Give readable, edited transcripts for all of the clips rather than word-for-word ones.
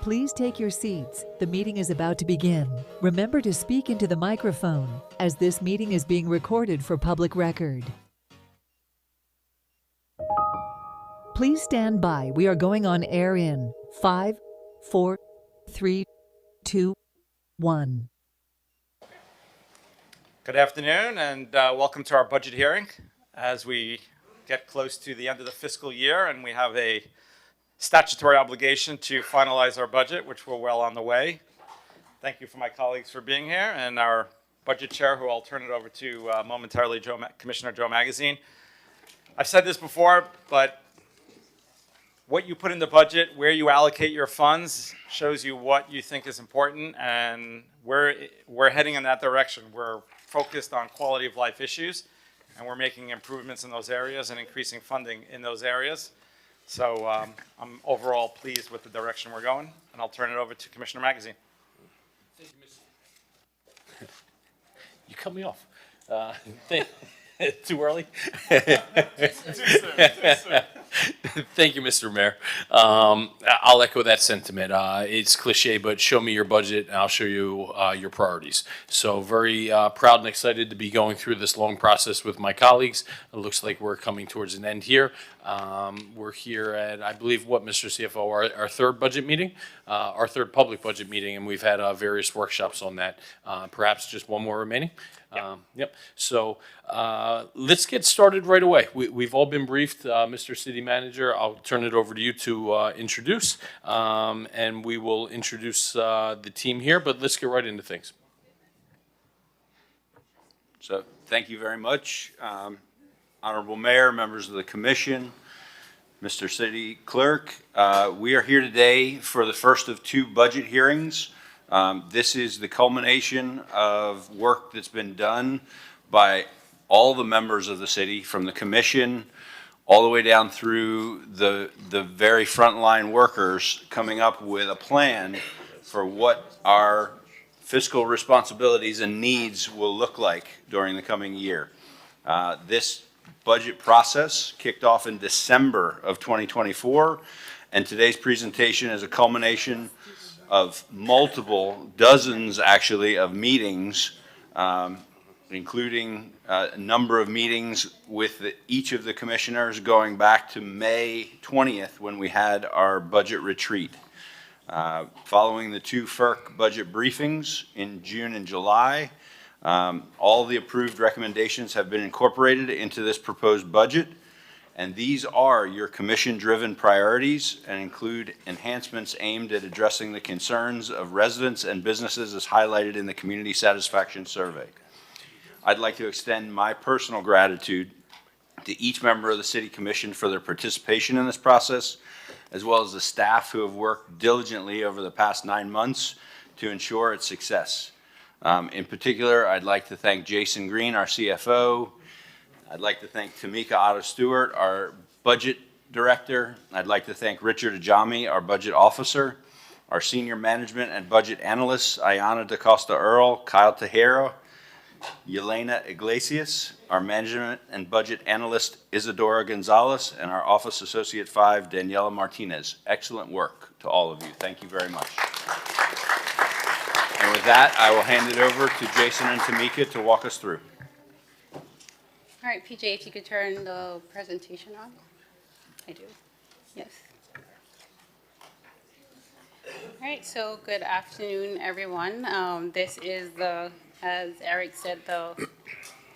Please take your seats. The meeting is about to begin. Remember to speak into the microphone, as this meeting is being recorded for public record. Please stand by. We are going on air in 5, 4, 3, 2, 1. Good afternoon and welcome to our budget hearing as we get close to the end of the fiscal year and we have a statutory obligation to finalize our budget, which we're well on the way. Thank you for my colleagues for being here and our budget chair, who I'll turn it over to momentarily, Commissioner Joe Magazine. I've said this before, but what you put in the budget, where you allocate your funds, shows you what you think is important, and we're heading in that direction. We're focused on quality of life issues, and we're making improvements in those areas and increasing funding in those areas. So I'm overall pleased with the direction we're going, and I'll turn it over to Commissioner Magazine. Thank you, Mr. You cut me off. Too early? Too soon. Thank you, Mr. Mayor. I'll echo that sentiment. It's cliche, but show me your budget and I'll show you your priorities. So very proud and excited to be going through this long process with my colleagues. It looks like we're coming towards an end here. We're here at, I believe, what, Mr. CFO, our third budget meeting, our third public budget meeting, and we've had various workshops on that. Perhaps just one more remaining. Yep. So let's get started right away. We've all been briefed. Mr. City Manager, I'll turn it over to you to introduce, and we will introduce the team here, but let's get right into things. So thank you very much. Honorable Mayor, members of the Commission, Mr. City Clerk. We are here today for the first of two budget hearings. This is the culmination of work that's been done by all the members of the city, from the commission all the way down through the very frontline workers, coming up with a plan for what our fiscal responsibilities and needs will look like during the coming year. This budget process kicked off in December of 2024, and today's presentation is a culmination of multiple, dozens actually, of meetings, including a number of meetings with each of the commissioners going back to May 20th when we had our budget retreat. Following the two FERC budget briefings in June and July, all the approved recommendations have been incorporated into this proposed budget, and these are your commission-driven priorities and include enhancements aimed at addressing the concerns of residents and businesses as highlighted in the Community Satisfaction Survey. I'd like to extend my personal gratitude to each member of the City Commission for their participation in this process, as well as the staff who have worked diligently over the past 9 months to ensure its success. In particular, I'd like to thank Jason Green, our CFO. I'd like to thank Tamika Otto-Stewart, our budget director. I'd like to thank Richard Ajami, our budget officer, our senior management and budget analysts, Ayana DaCosta Earl, Kyle Tejero, Yelena Iglesias, our management and budget analyst, Isadora Gonzalez, and our office associate 5, Daniela Martinez. Excellent work to all of you. Thank you very much. And with that, I will hand it over to Jason and Tamika to walk us through. All right, PJ, if you could turn the presentation on. I do. Yes. All right, so good afternoon, everyone. This is as Eric said,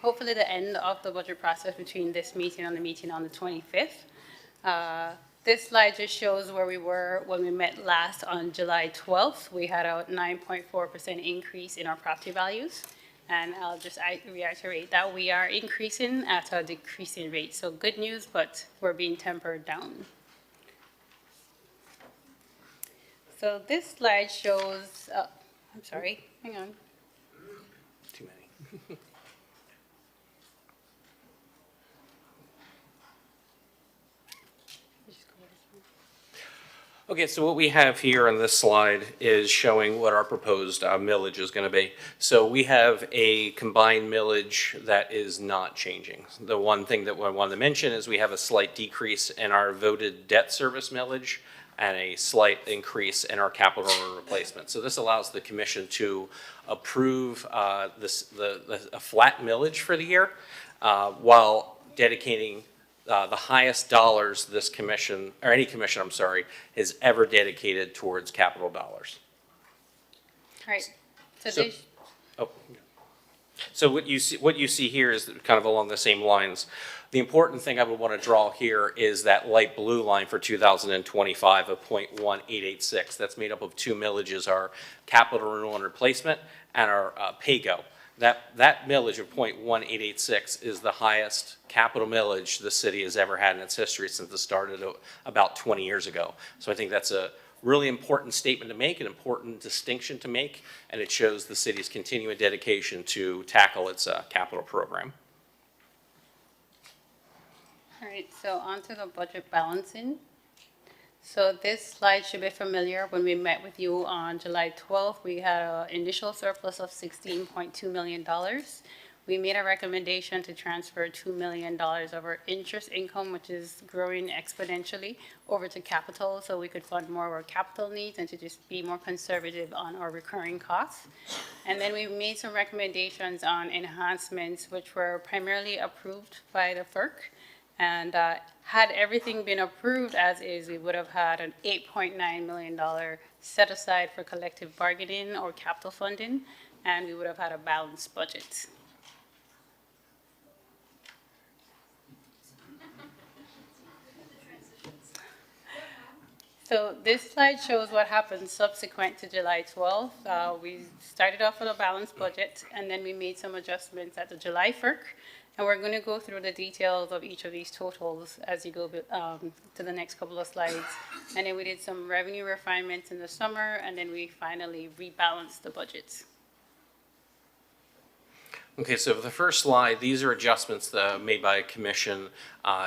hopefully the end of the budget process between this meeting and the meeting on the 25th. This slide just shows where we were when we met last on July 12th. We had a 9.4% increase in our property values. And I'll just reiterate that we are increasing at a decreasing rate. So good news, but we're being tempered down. So this slide shows, I'm sorry, hang on. Too many. Okay, so what we have here on this slide is showing what our proposed millage is going to be. So we have a combined millage that is not changing. The one thing that I wanted to mention is we have a slight decrease in our voted debt service millage and a slight increase in our capital replacement. So this allows the commission to approve a flat millage for the year while dedicating the highest dollars this commission, or any commission, I'm sorry, has ever dedicated towards capital dollars. All right. So what you see here is kind of along the same lines. The important thing I would want to draw here is that light blue line for 2025 of 0.1886. That's made up of two millages, our capital renewal and replacement and our PAYGO. That millage of 0.1886 is the highest capital millage the city has ever had in its history since it started about 20 years ago. So I think that's a really important statement to make, an important distinction to make, and it shows the city's continuing dedication to tackle its capital program. All right, so on to the budget balancing. So this slide should be familiar. When we met with you on July 12th, we had an initial surplus of $16.2 million. We made a recommendation to transfer $2 million of our interest income, which is growing exponentially, over to capital so we could fund more of our capital needs and to just be more conservative on our recurring costs. And then we made some recommendations on enhancements, which were primarily approved by the FERC. And had everything been approved as is, we would have had an $8.9 million set aside for collective bargaining or capital funding, and we would have had a balanced budget. So this slide shows what happened subsequent to July 12th. We started off with a balanced budget, and then we made some adjustments at the July FERC. And we're going to go through the details of each of these totals as you go to the next couple of slides. And then we did some revenue refinements in the summer, and then we finally rebalanced the budgets. Okay, so for the first slide, these are adjustments made by a commission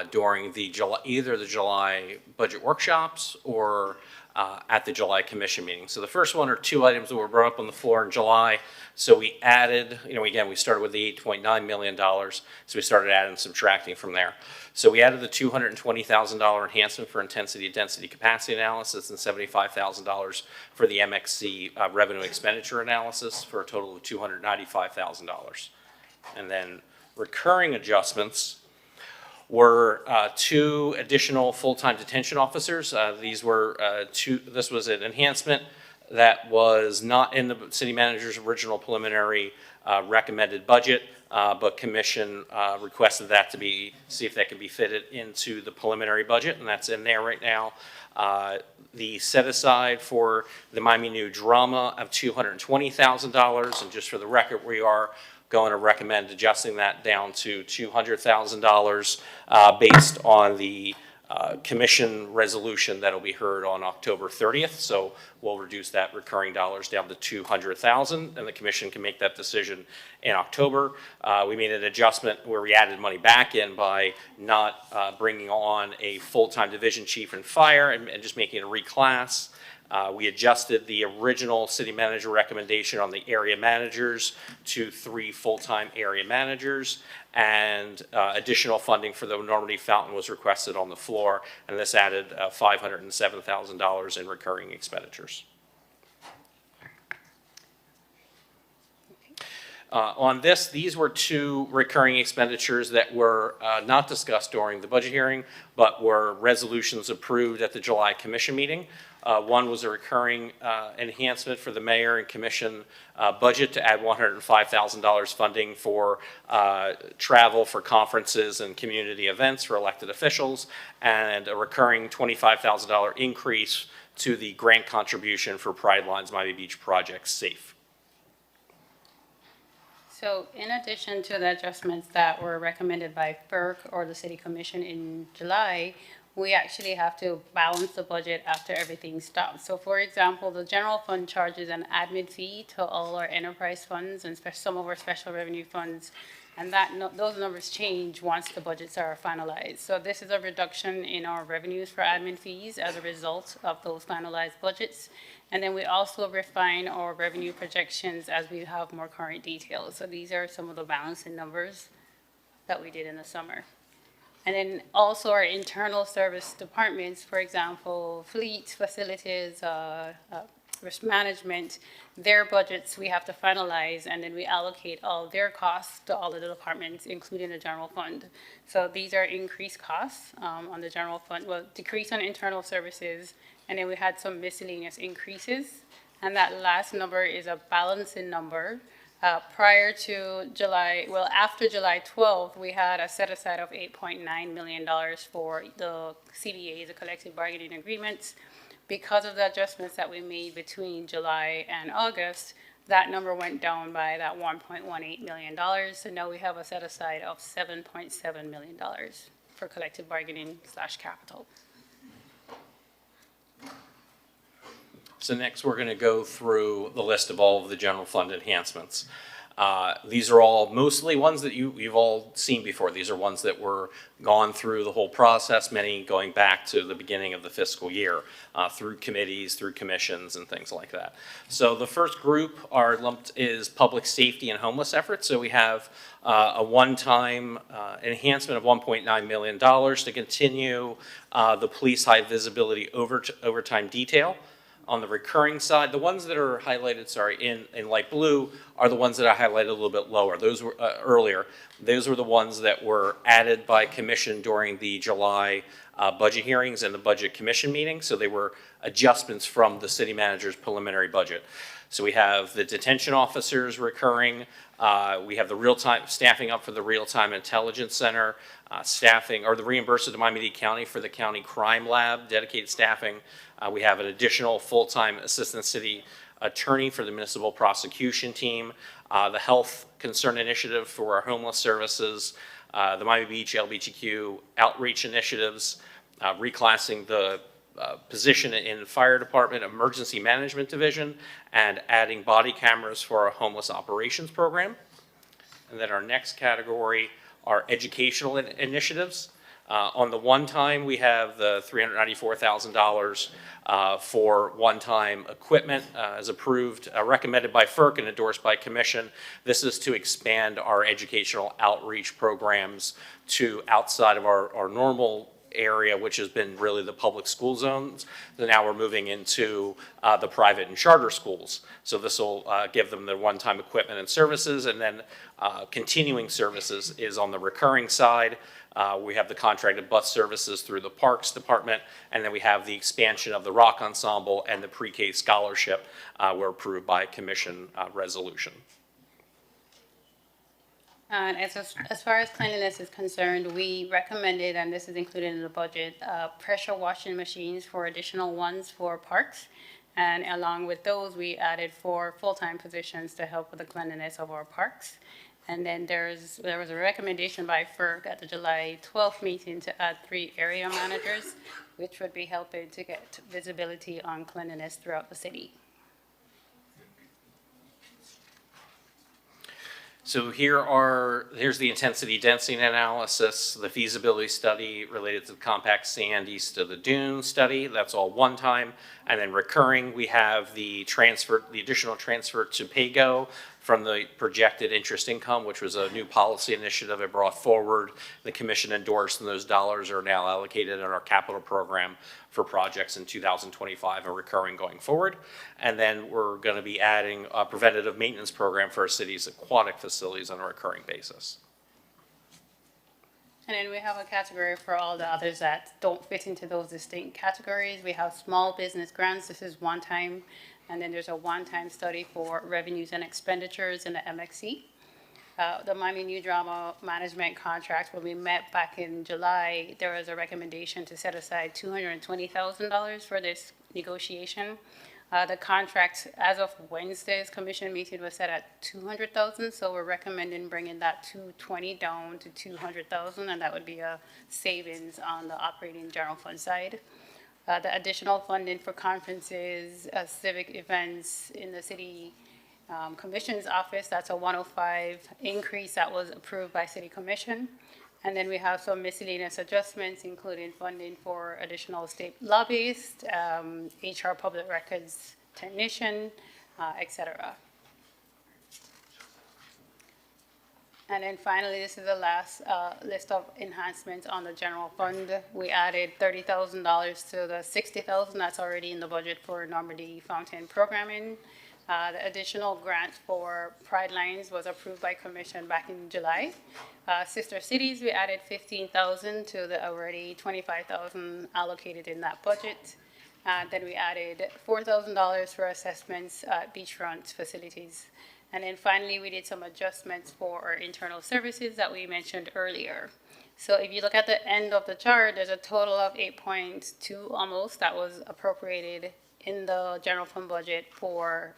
during the either the July budget workshops or at the July commission meeting. So the first one are two items that were brought up on the floor in July. So we added, again, we started with the $8.9 million. So we started adding, subtracting from there. So we added the $220,000 enhancement for intensity, density, capacity analysis and $75,000 for the MXC revenue expenditure analysis for a total of $295,000. And then recurring adjustments were two additional full-time detention officers. This was an enhancement that was not in the city manager's original preliminary recommended budget, but commission requested that to see if that could be fitted into the preliminary budget, and that's in there right now. The set aside for the Miami New Drama of $220,000, and just for the record, we are going to recommend adjusting that down to $200,000 based on the commission resolution that'll be heard on October 30th. So we'll reduce that recurring dollars down to $200,000, and the commission can make that decision in October. We made an adjustment where we added money back in by not bringing on a full-time division chief in fire and just making it a reclass. We adjusted the original city manager recommendation on the area managers to 3 full-time area managers, and additional funding for the Normandy Fountain was requested on the floor, and this added $507,000 in recurring expenditures. On this, these were 2 recurring expenditures that were not discussed during the budget hearing, but were resolutions approved at the July commission meeting. One was a recurring enhancement for the mayor and commission budget to add $105,000 funding for travel for conferences and community events for elected officials, and a recurring $25,000 increase to the grant contribution for Pride Lines Miami Beach Project SAFE. So in addition to the adjustments that were recommended by FERC or the City Commission in July, we actually have to balance the budget after everything stops. So for example, the general fund charges an admin fee to all our enterprise funds and some of our special revenue funds, and those numbers change once the budgets are finalized. So this is a reduction in our revenues for admin fees as a result of those finalized budgets. And then we also refine our revenue projections as we have more current details. So these are some of the balancing numbers that we did in the summer. And then also our internal service departments, for example, fleets, facilities, risk management, their budgets we have to finalize, and then we allocate all their costs to all of the departments, including the general fund. So these are increased costs on the general fund, well, decrease on internal services, and then we had some miscellaneous increases. And that last number is a balancing number. Prior to July, well, after July 12th, we had a set aside of $8.9 million for the CBAs, the collective bargaining agreements. Because of the adjustments that we made between July and August, that number went down by that $1.18 million. So now we have a set aside of $7.7 million for collective bargaining / capital. So next, we're going to go through the list of all of the general fund enhancements. These are all mostly ones that you've all seen before. These are ones that were gone through the whole process, many going back to the beginning of the fiscal year, through committees, through commissions, and things like that. So the first group are lumped is public safety and homeless efforts. So we have a one-time enhancement of $1.9 million to continue the police high visibility overtime detail. On the recurring side, the ones that are highlighted, in light blue are the ones that I highlighted a little bit lower. Those were earlier. Those were the ones that were added by commission during the July budget hearings and the budget commission meeting. So they were adjustments from the city manager's preliminary budget. So we have the detention officers recurring. We have the real-time staffing up for the real-time intelligence center, staffing or the reimbursement to Miami-Dade County for the county crime lab, dedicated staffing. We have an additional full-time assistant city attorney for the municipal prosecution team, the health concern initiative for our homeless services, the Miami Beach LGBTQ outreach initiatives, reclassing the position in fire department emergency management division, and adding body cameras for our homeless operations program. And then our next category are educational initiatives. On the one-time, we have the $394,000 for one-time equipment as approved, recommended by FERC and endorsed by Commission. This is to expand our educational outreach programs to outside of our normal area, which has been really the public school zones. So now we're moving into the private and charter schools. So this will give them the one-time equipment and services, and then continuing services is on the recurring side. We have the contracted bus services through the Parks Department, and then we have the expansion of the Rock Ensemble and the pre-K scholarship were approved by Commission resolution. And as far as cleanliness is concerned, we recommended, and this is included in the budget, pressure washing machines for additional ones for parks. And along with those, we added 4 full-time positions to help with the cleanliness of our parks. And then there was a recommendation by FERC at the July 12th meeting to add 3 area managers, which would be helping to get visibility on cleanliness throughout the city. So here's the intensity density analysis, the feasibility study related to the compact sand east of the dune study. That's all one time. And then recurring, we have the additional transfer to PAYGO from the projected interest income, which was a new policy initiative it brought forward. The Commission endorsed, and those dollars are now allocated in our capital program for projects in 2025 and recurring going forward. And then we're going to be adding a preventative maintenance program for our city's aquatic facilities on a recurring basis. And then we have a category for all the others that don't fit into those distinct categories. We have small business grants. This is one time. And then there's a one-time study for revenues and expenditures in the MXC. The Miami New Drama Management contract, when we met back in July, there was a recommendation to set aside $220,000 for this negotiation. The contract, as of Wednesday's commission meeting, was set at $200,000, so we're recommending bringing that $220,000 down to $200,000, and that would be a savings on the operating general fund side. The additional funding for conferences, civic events in the city commission's office, that's a 105 increase that was approved by city commission. And then we have some miscellaneous adjustments, including funding for additional state lobbyists, HR public records technician, et cetera. And then finally, this is the last list of enhancements on the general fund. We added $30,000 to the $60,000 that's already in the budget for Normandy Fountain programming. The additional grant for Pride Lines was approved by Commission back in July. Sister Cities, we added $15,000 to the already $25,000 allocated in that budget. Then we added $4,000 for assessments at beachfront facilities. And then finally, we did some adjustments for our internal services that we mentioned earlier. So if you look at the end of the chart, there's a total of 8.2 almost that was appropriated in the general fund budget for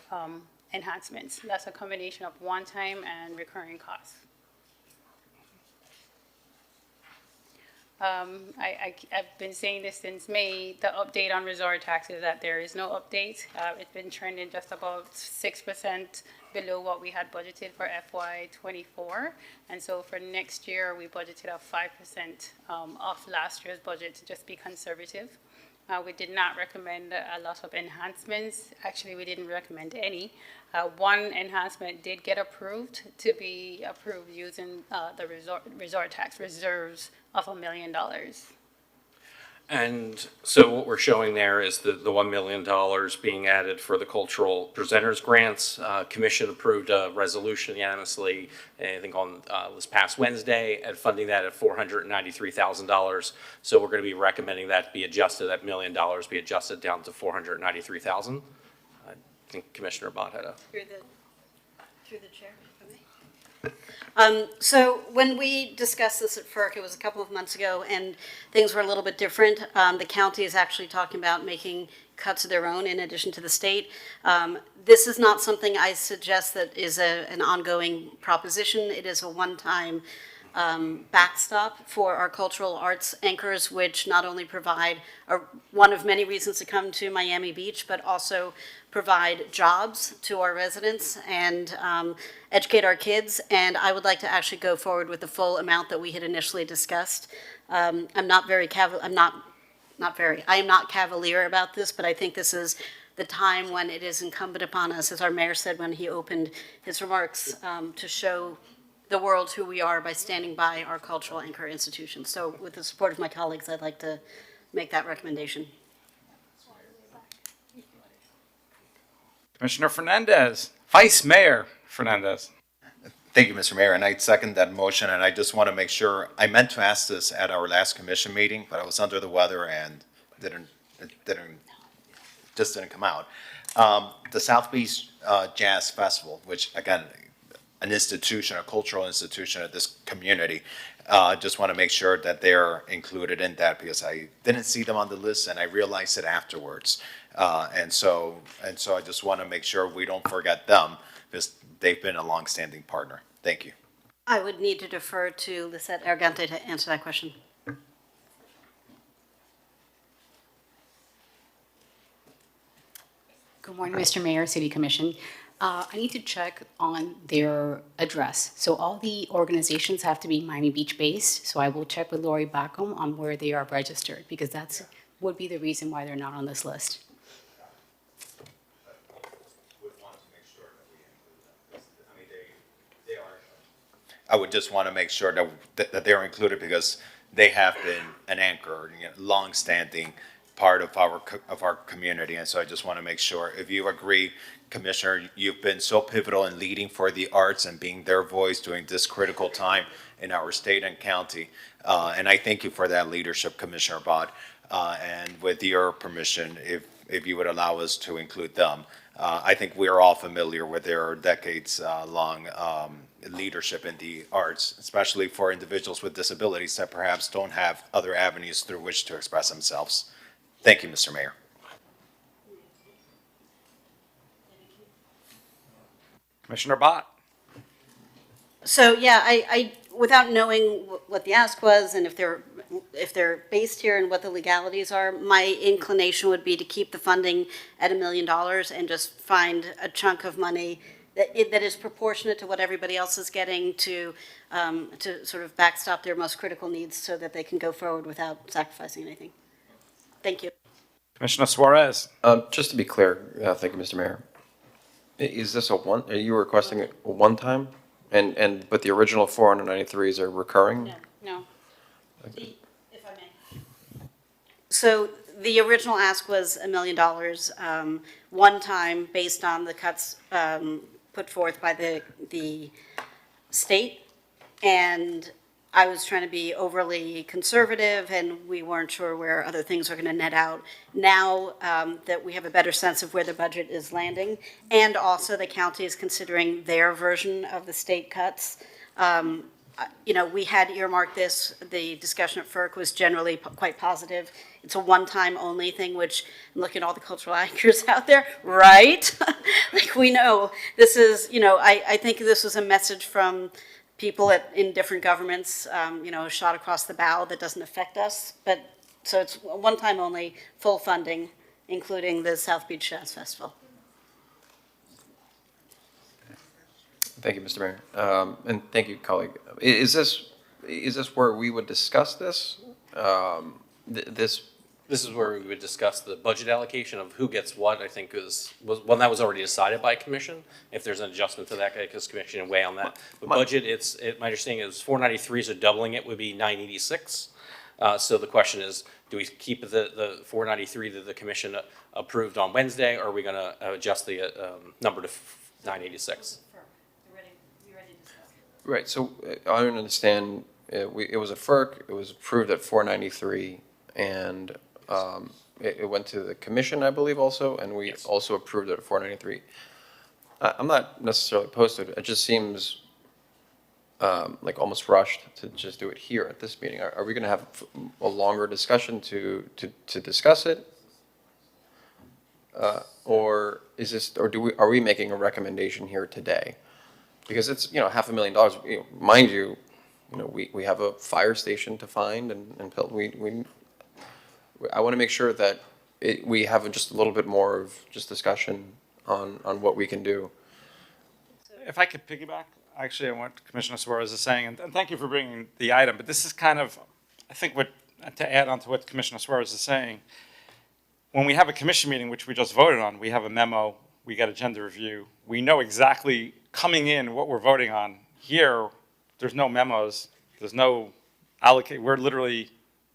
enhancements. That's a combination of one-time and recurring costs. I've been saying this since May, the update on resort tax is that there is no update. It's been trending just about 6% below what we had budgeted for FY24. And so for next year, we budgeted a 5% off last year's budget to just be conservative. We did not recommend a lot of enhancements. Actually, we didn't recommend any. One enhancement did get approved to be approved using the resort tax reserves of $1 million. And so what we're showing there is the $1 million being added for the cultural presenters grants. Commission approved a resolution unanimously, I think on this past Wednesday, and funding that at $493,000. So we're going to be recommending that to be adjusted, that $1 million be adjusted down to $493,000. I think Commissioner Bott had a... Through the chair, if I may. So when we discussed this at FERC, it was a couple of months ago, and things were a little bit different. The county is actually talking about making cuts of their own in addition to the state. This is not something I suggest that is an ongoing proposition. It is a one-time backstop for our cultural arts anchors, which not only provide one of many reasons to come to Miami Beach, but also provide jobs to our residents and educate our kids. And I would like to actually go forward with the full amount that we had initially discussed. I'm not very I am not cavalier about this, but I think this is the time when it is incumbent upon us, as our mayor said when he opened his remarks, to show the world who we are by standing by our cultural anchor institutions. So with the support of my colleagues, I'd like to make that recommendation. Commissioner Fernandez, Vice Mayor Fernandez. Thank you, Mr. Mayor, and I second that motion, and I just want to make sure, I meant to ask this at our last commission meeting, but I was under the weather and just didn't come out. The South Beach Jazz Festival, which again, an institution, a cultural institution of this community, just want to make sure that they're included in that because I didn't see them on the list and I realized it afterwards. And so I just want to make sure we don't forget them because they've been a longstanding partner. Thank you. I would need to defer to Lisette Argante to answer that question. Good morning, Mr. Mayor, City Commission. I need to check on their address. So all the organizations have to be Miami Beach based. So I will check with Lori Backham on where they are registered because that's would be the reason why they're not on this list. I would just want to make sure that they're included because they have been an anchor, longstanding part of our community. And so I just want to make sure, if you agree, Commissioner, you've been so pivotal in leading for the arts and being their voice during this critical time in our state and county. And I thank you for that leadership, Commissioner Bott. And with your permission, if you would allow us to include them. I think we are all familiar with their decades-long leadership in the arts, especially for individuals with disabilities that perhaps don't have other avenues through which to express themselves. Thank you, Mr. Mayor. Commissioner Bott. So, yeah, I without knowing what the ask was and if they're based here and what the legalities are, my inclination would be to keep the funding at $1 million and just find a chunk of money that is proportionate to what everybody else is getting to sort of backstop their most critical needs so that they can go forward without sacrificing anything. Thank you. Commissioner Suarez. Just to be clear, thank you, Mr. Mayor. Is this are you requesting a one-time? But the original 493s are recurring? No. If I may. So the original ask was $1 million, one time based on the cuts put forth by the state. And I was trying to be overly conservative and we weren't sure where other things are going to net out. Now that we have a better sense of where the budget is landing and also the county is considering their version of the state cuts, we had earmarked this. The discussion at FERC was generally quite positive. It's a one-time only thing, which I'm looking at all the cultural anchors out there, right? Like we know this is, I think this was a message from people in different governments, a shot across the bow that doesn't affect us. But so it's one time only, full funding, including the South Beach Jazz Festival. Thank you, Mr. Mayor. And thank you, colleague. Is this where we would discuss this? This is where we would discuss the budget allocation of who gets what, I think was one that was already decided by commission. If there's an adjustment to that, because commission can weigh on that. But budget, my understanding is 493, so doubling it would be 986. So the question is, do we keep the 493 that the commission approved on Wednesday, or are we gonna adjust the number to 986? Right, so I don't understand, it was a FERC, it was approved at 493, and it went to the commission, I believe, also, and we also approved it at 493. I'm not necessarily opposed to it, it just seems like almost rushed to just do it here at this meeting. Are we gonna have a longer discussion to discuss it? Or is this, or are we making a recommendation here today? Because it's, $500,000, mind you, we have a fire station to find and build. I want to make sure that we have just a little bit more of just discussion on what we can do. If I could piggyback, actually, on what Commissioner Suarez is saying, and thank you for bringing the item, but this is kind of, I think to add on to what Commissioner Suarez is saying, when we have a commission meeting, which we just voted on, we have a memo, we get agenda review, we know exactly coming in what we're voting on. Here, there's no memos, there's no allocate, we're literally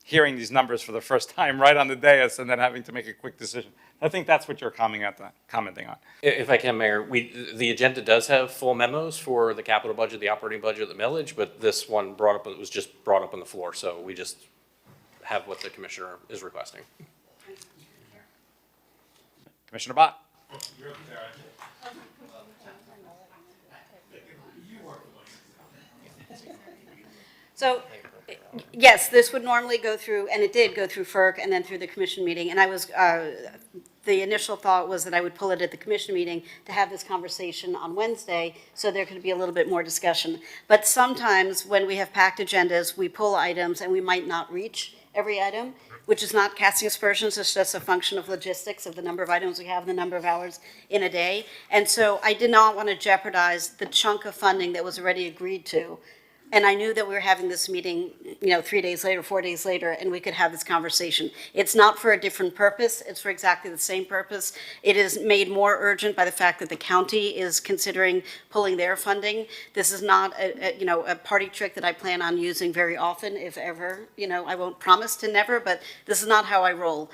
hearing these numbers for the first time right on the dais and then having to make a quick decision. I think that's what you're commenting on. If I can, Mayor, the agenda does have full memos for the capital budget, the operating budget, the millage, but this one was just brought up on the floor, so we just have what the commissioner is requesting. Commissioner Bott. So, yes, this would normally go through, and it did go through FERC and then through the commission meeting. And I was, the initial thought was that I would pull it at the commission meeting to have this conversation on Wednesday, so there could be a little bit more discussion. But sometimes when we have packed agendas, we pull items and we might not reach every item, which is not casting aspersions, it's just a function of logistics of the number of items we have, the number of hours in a day. And so I did not want to jeopardize the chunk of funding that was already agreed to. And I knew that we were having this meeting, 3 days later, 4 days later, and we could have this conversation. It's not for a different purpose, it's for exactly the same purpose. It is made more urgent by the fact that the county is considering pulling their funding. This is not a party trick that I plan on using very often, if ever. I won't promise to never, but this is not how I roll.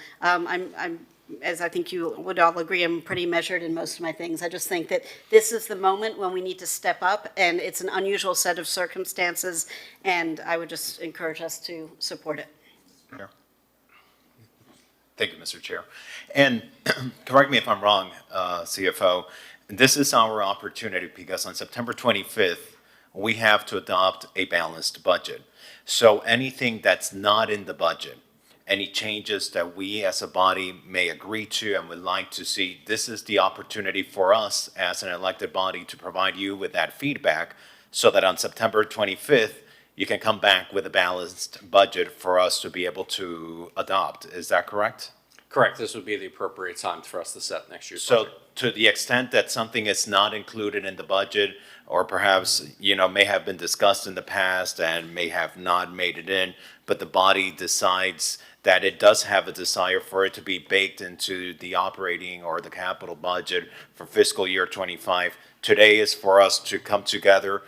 As I think you would all agree, I'm pretty measured in most of my things. I just think that this is the moment when we need to step up, and it's an unusual set of circumstances, and I would just encourage us to support it. Chair. Thank you, Mr. Chair. And correct me if I'm wrong, CFO, this is our opportunity because on September 25th, we have to adopt a balanced budget. So anything that's not in the budget, any changes that we as a body may agree to and would like to see, this is the opportunity for us as an elected body to provide you with that feedback so that on September 25th, you can come back with a balanced budget for us to be able to adopt. Is that correct? Correct. This would be the appropriate time for us to set next year's So budget. to the extent that something is not included in the budget, or perhaps, may have been discussed in the past and may have not made it in, but the body decides that it does have a desire for it to be baked into the operating or the capital budget for fiscal year 25. Today is for us to come together,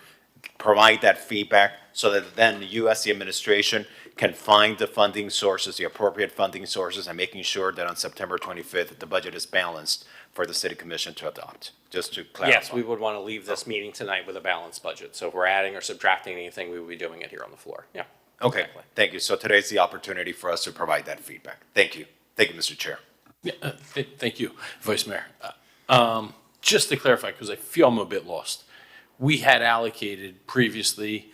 provide that feedback so that then you as the administration can find the funding sources, the appropriate funding sources, and making sure that on September 25th, the budget is balanced for the city commission to adopt, just to clarify. Yes, we would want to leave this meeting tonight with a balanced budget. So if we're adding or subtracting anything, we would be doing it here on the floor. Yeah. Okay, Exactly. thank you. So today's the opportunity for us to provide that feedback. Thank you. Thank you, Mr. Chair. Yeah, thank you, Vice Mayor. Just to clarify, because I feel I'm a bit lost. We had allocated previously,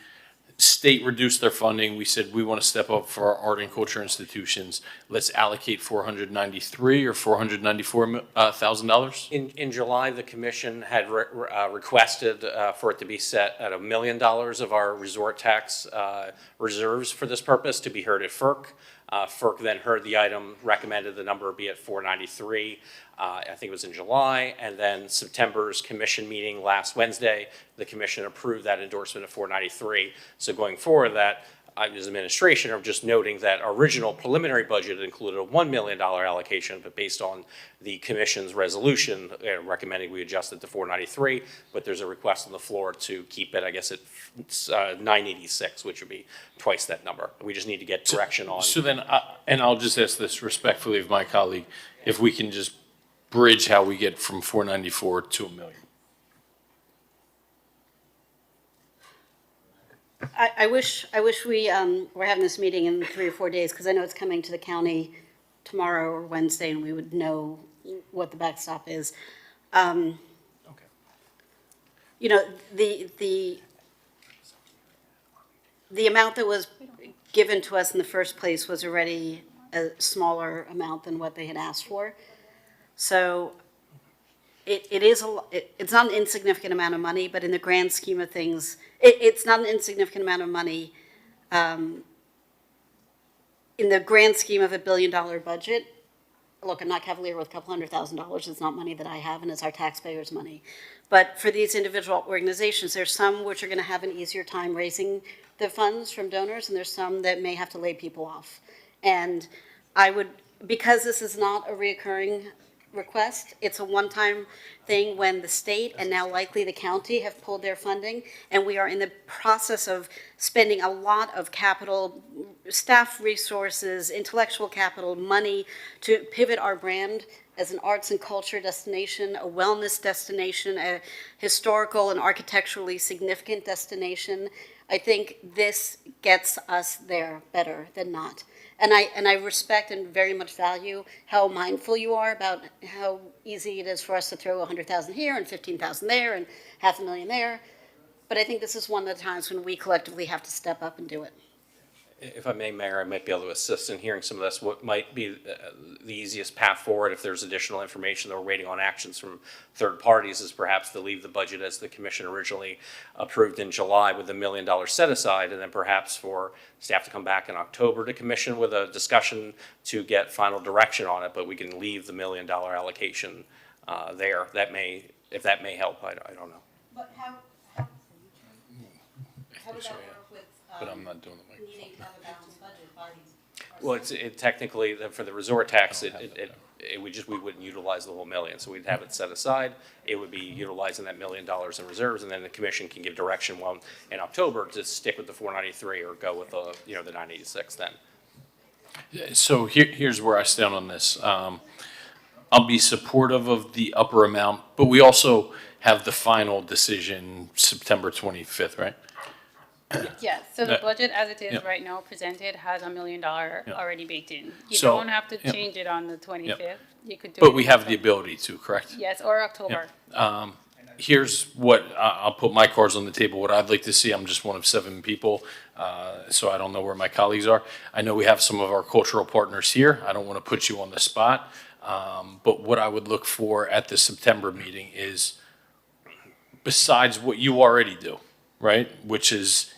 state reduced their funding. We said we want to step up for our art and culture institutions. Let's allocate $493 or $494,000. In July, the commission had requested for it to be set at $1 million of our resort tax reserves for this purpose to be heard at FERC. FERC then heard the item, recommended the number be at 493. I think it was in July, and then September's commission meeting last Wednesday, the commission approved that endorsement of 493. So going forward, that I, as administration, are just noting that our original preliminary budget included a $1 million allocation, but based on the commission's resolution, recommending we adjust it to 493, but there's a request on the floor to keep it, I guess, at 986, which would be twice that number. We just need to get direction on. So then, and I'll just ask this respectfully of my colleague, if we can just bridge how we get from 494 to $1 million. I wish we were having this meeting in 3 or 4 days, because I know it's coming to the county tomorrow or Wednesday, and we would know what the backstop is. Okay. The amount that was given to us in the first place was already a smaller amount than what they had asked for. So it's not an insignificant amount of money, but in the grand scheme of things, it's not an insignificant amount of money. In the grand scheme of $1 billion budget, look, I'm not cavalier with a couple $100,000. It's not money that I have, and it's our taxpayers' money. But for these individual organizations, there's some which are going to have an easier time raising the funds from donors, and there's some that may have to lay people off. And I would, because this is not a reoccurring request, it's a one-time thing when the state and now likely the county have pulled their funding, and we are in the process of spending a lot of capital, staff resources, intellectual capital, money to pivot our brand as an arts and culture destination, a wellness destination, a historical and architecturally significant destination. I think this gets us there better than not. And I respect and very much value how mindful you are about how easy it is for us to throw 100,000 here and 15,000 there and $500,000 there. But I think this is one of the times when we collectively have to step up and do it. If I may, Mayor, I might be able to assist in hearing some of this. What might be the easiest path forward if there's additional information that we're waiting on actions from third parties is perhaps to leave the budget as the commission originally approved in July with $1 million set aside, and then perhaps for staff to come back in October to commission with a discussion to get final direction on it, but we can leave the $1 million allocation there. That may, if that may help, I don't know. But how would that work with But I'm not doing the microphone. needing to have a balanced budget bodies? Well, it technically, for the resort tax, it would just, we wouldn't utilize the whole million, so we'd have it set aside. It would be utilizing that $1 million in reserves, and then the commission can give direction in October to stick with the 493 or go with the, the 986 then. So here's where I stand on this. I'll be supportive of the upper amount, but we also have the final decision September 25th, right? Yeah, so the budget as it is Yep. right now presented has $1 million already baked in. You So- don't have to Yep. change it on the 25th. You could do it. But we in have the October. ability to, correct? Yes, or October. Here's what, I'll put my cards on the table, what I'd like to see. I'm just one of 7 people, so I don't know where my colleagues are. I know we have some of our cultural partners here. I don't want to put you on the spot. But what I would look for at the September meeting is, besides what you already do, right, which is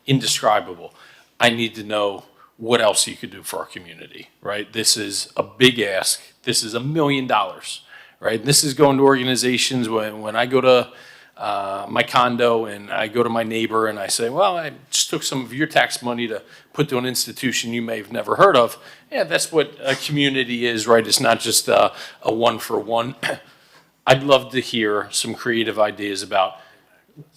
indescribable, I need to know what else you could do for our community, right? This is a big ask. This is $1 million, right? This is going to organizations when I go to my condo and I go to my neighbor and I say, well, I just took some of your tax money to put to an institution you may have never heard of. Yeah, that's what a community is, right? It's not just a one-for-one. I'd love to hear some creative ideas about,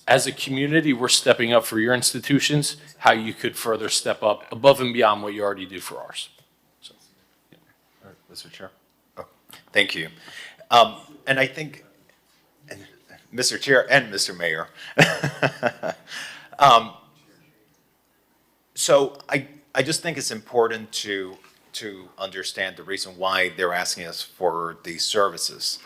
as a community, we're stepping up for your institutions, how you could further step up above and beyond what you already do for ours. So, All right, Mr. Chair. Oh, thank you. And I think, and Mr. Chair and Mr. Mayor, so I just think it's important to understand the reason why they're asking us for these services,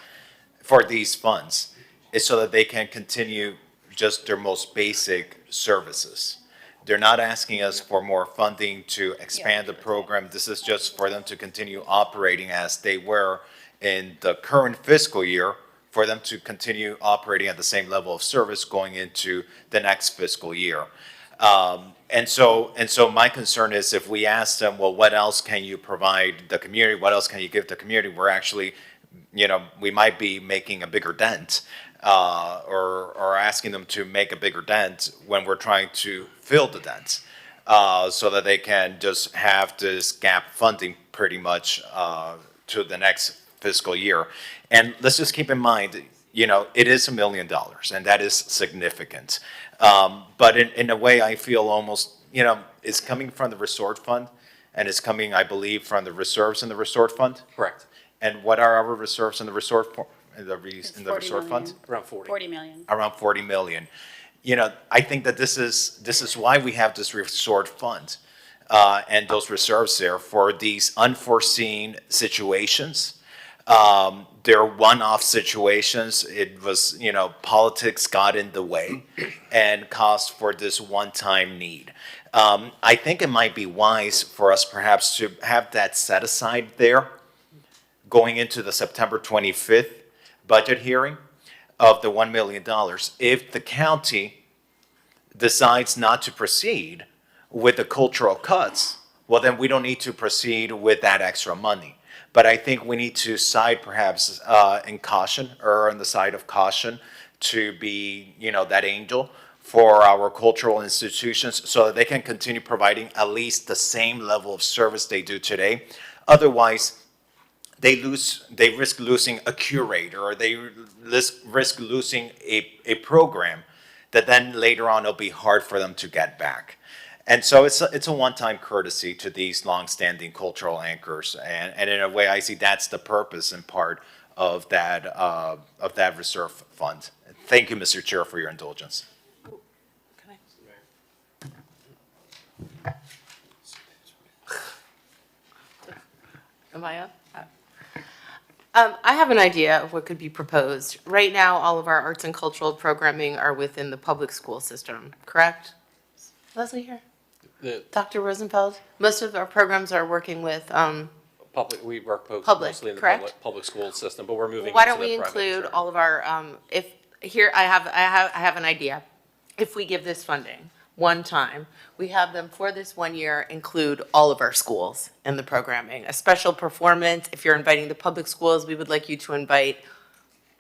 for these funds, is so that they can continue just their most basic services. They're not asking us for more funding to expand the program. This is just for them to continue operating as they were in the current fiscal year, for them to continue operating at the same level of service going into the next fiscal year. And so my concern is, if we ask them, well, what else can you provide the community? What else can you give the community? We're actually, we might be making a bigger dent, or asking them to make a bigger dent when we're trying to fill the dent, so that they can just have this gap funding pretty much to the next fiscal year. And let's just keep in mind, it is $1 million, and that is significant. But in a way, I feel almost, it's coming from the resort fund, and it's coming, I believe, from the reserves in the resort fund. Correct. And what are our reserves in the resort, in the It's resort 40 fund? million. Around 40. 40 million. Around 40 million. I think that this is why we have this resort fund, and those reserves there for these unforeseen situations. They're one-off situations. It was, politics got in the way and caused for this one-time need. I think it might be wise for us perhaps to have that set aside there going into the September 25th budget hearing of the $1 million. If the county decides not to proceed with the cultural cuts, well, then we don't need to proceed with that extra money. But I think we need to side perhaps in caution, or on the side of caution, to be, that angel for our cultural institutions so that they can continue providing at least the same level of service they do today. Otherwise, they risk losing a curator, or they risk losing a program that then later on it'll be hard for them to get back. And so it's a one-time courtesy to these longstanding cultural anchors, and in a way, I see that's the purpose and part of that reserve fund. Thank you, Mr. Chair, for your indulgence. Am I up? I have an idea of what could be proposed. Right now, all of our arts and cultural programming are within the public school system, correct? Is Leslie here? Dr. Rosenfeld? Most of our programs are working with, We work Public, mostly in the correct? public school system, but we're moving why into don't we the private, include sure. all of our, I have an idea. If we give this funding one time, we have them for this 1 year include all of our schools in the programming. A special performance, if you're inviting the public schools, we would like you to invite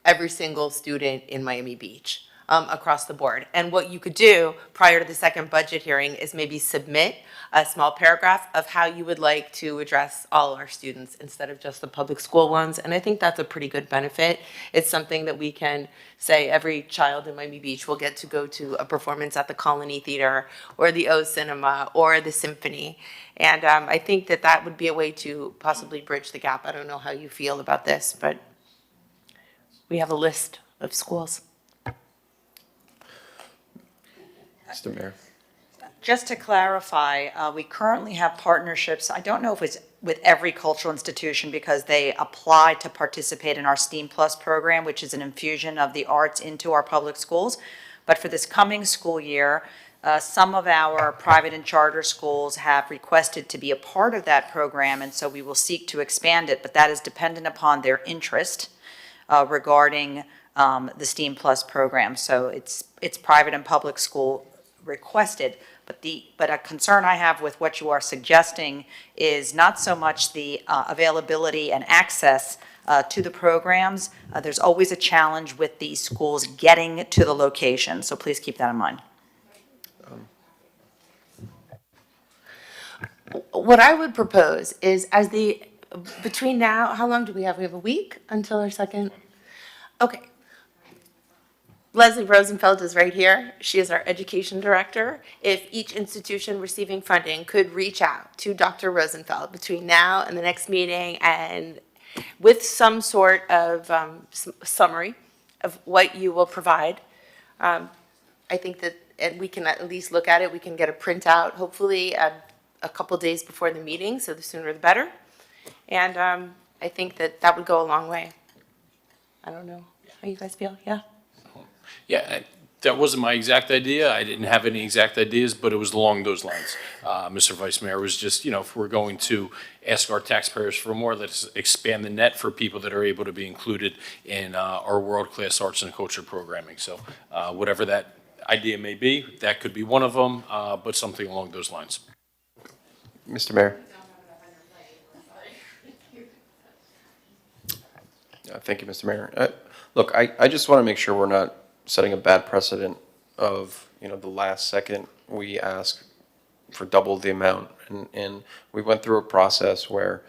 every single student in Miami Beach, across the board. And what you could do prior to the second budget hearing is maybe submit a small paragraph of how you would like to address all our students instead of just the public school ones. And I think that's a pretty good benefit. It's something that we can say every child in Miami Beach will get to go to a performance at the Colony Theater or the O Cinema or the Symphony. And I think that that would be a way to possibly bridge the gap. I don't know how you feel about this, but we have a list of schools. Mr. Mayor. Just to clarify, we currently have partnerships, I don't know if it's with every cultural institution because they apply to participate in our STEAM Plus program, which is an infusion of the arts into our public schools. But for this coming school year, some of our private and charter schools have requested to be a part of that program, and so we will seek to expand it, but that is dependent upon their interest regarding the STEAM Plus program. So it's private and public school requested. But a concern I have with what you are suggesting is not so much the availability and access to the programs. There's always a challenge with the schools getting to the location, so please keep that in mind. What I would propose is between now, how long do we have? We have a week until our second? Okay. Leslie Rosenfeld is right here. She is our education director. If each institution receiving funding could reach out to Dr. Rosenfeld between now and the next meeting and with some sort of summary of what you will provide, I think that we can at least look at it. We can get a printout, hopefully a couple days before the meeting, so the sooner the better. And I think that would go a long way. I don't know how you guys feel, yeah? Yeah, that wasn't my exact idea. I didn't have any exact ideas, but it was along those lines. Mr. Vice Mayor was just, if we're going to ask our taxpayers for more, let's expand the net for people that are able to be included in our world-class arts and culture programming. So whatever that idea may be, that could be one of them, but something along those lines. Mr. Mayor. Thank you, Mr. Mayor. Look, I just want to make sure we're not setting a bad precedent of, the last second we ask for double the amount. And we went through a process where,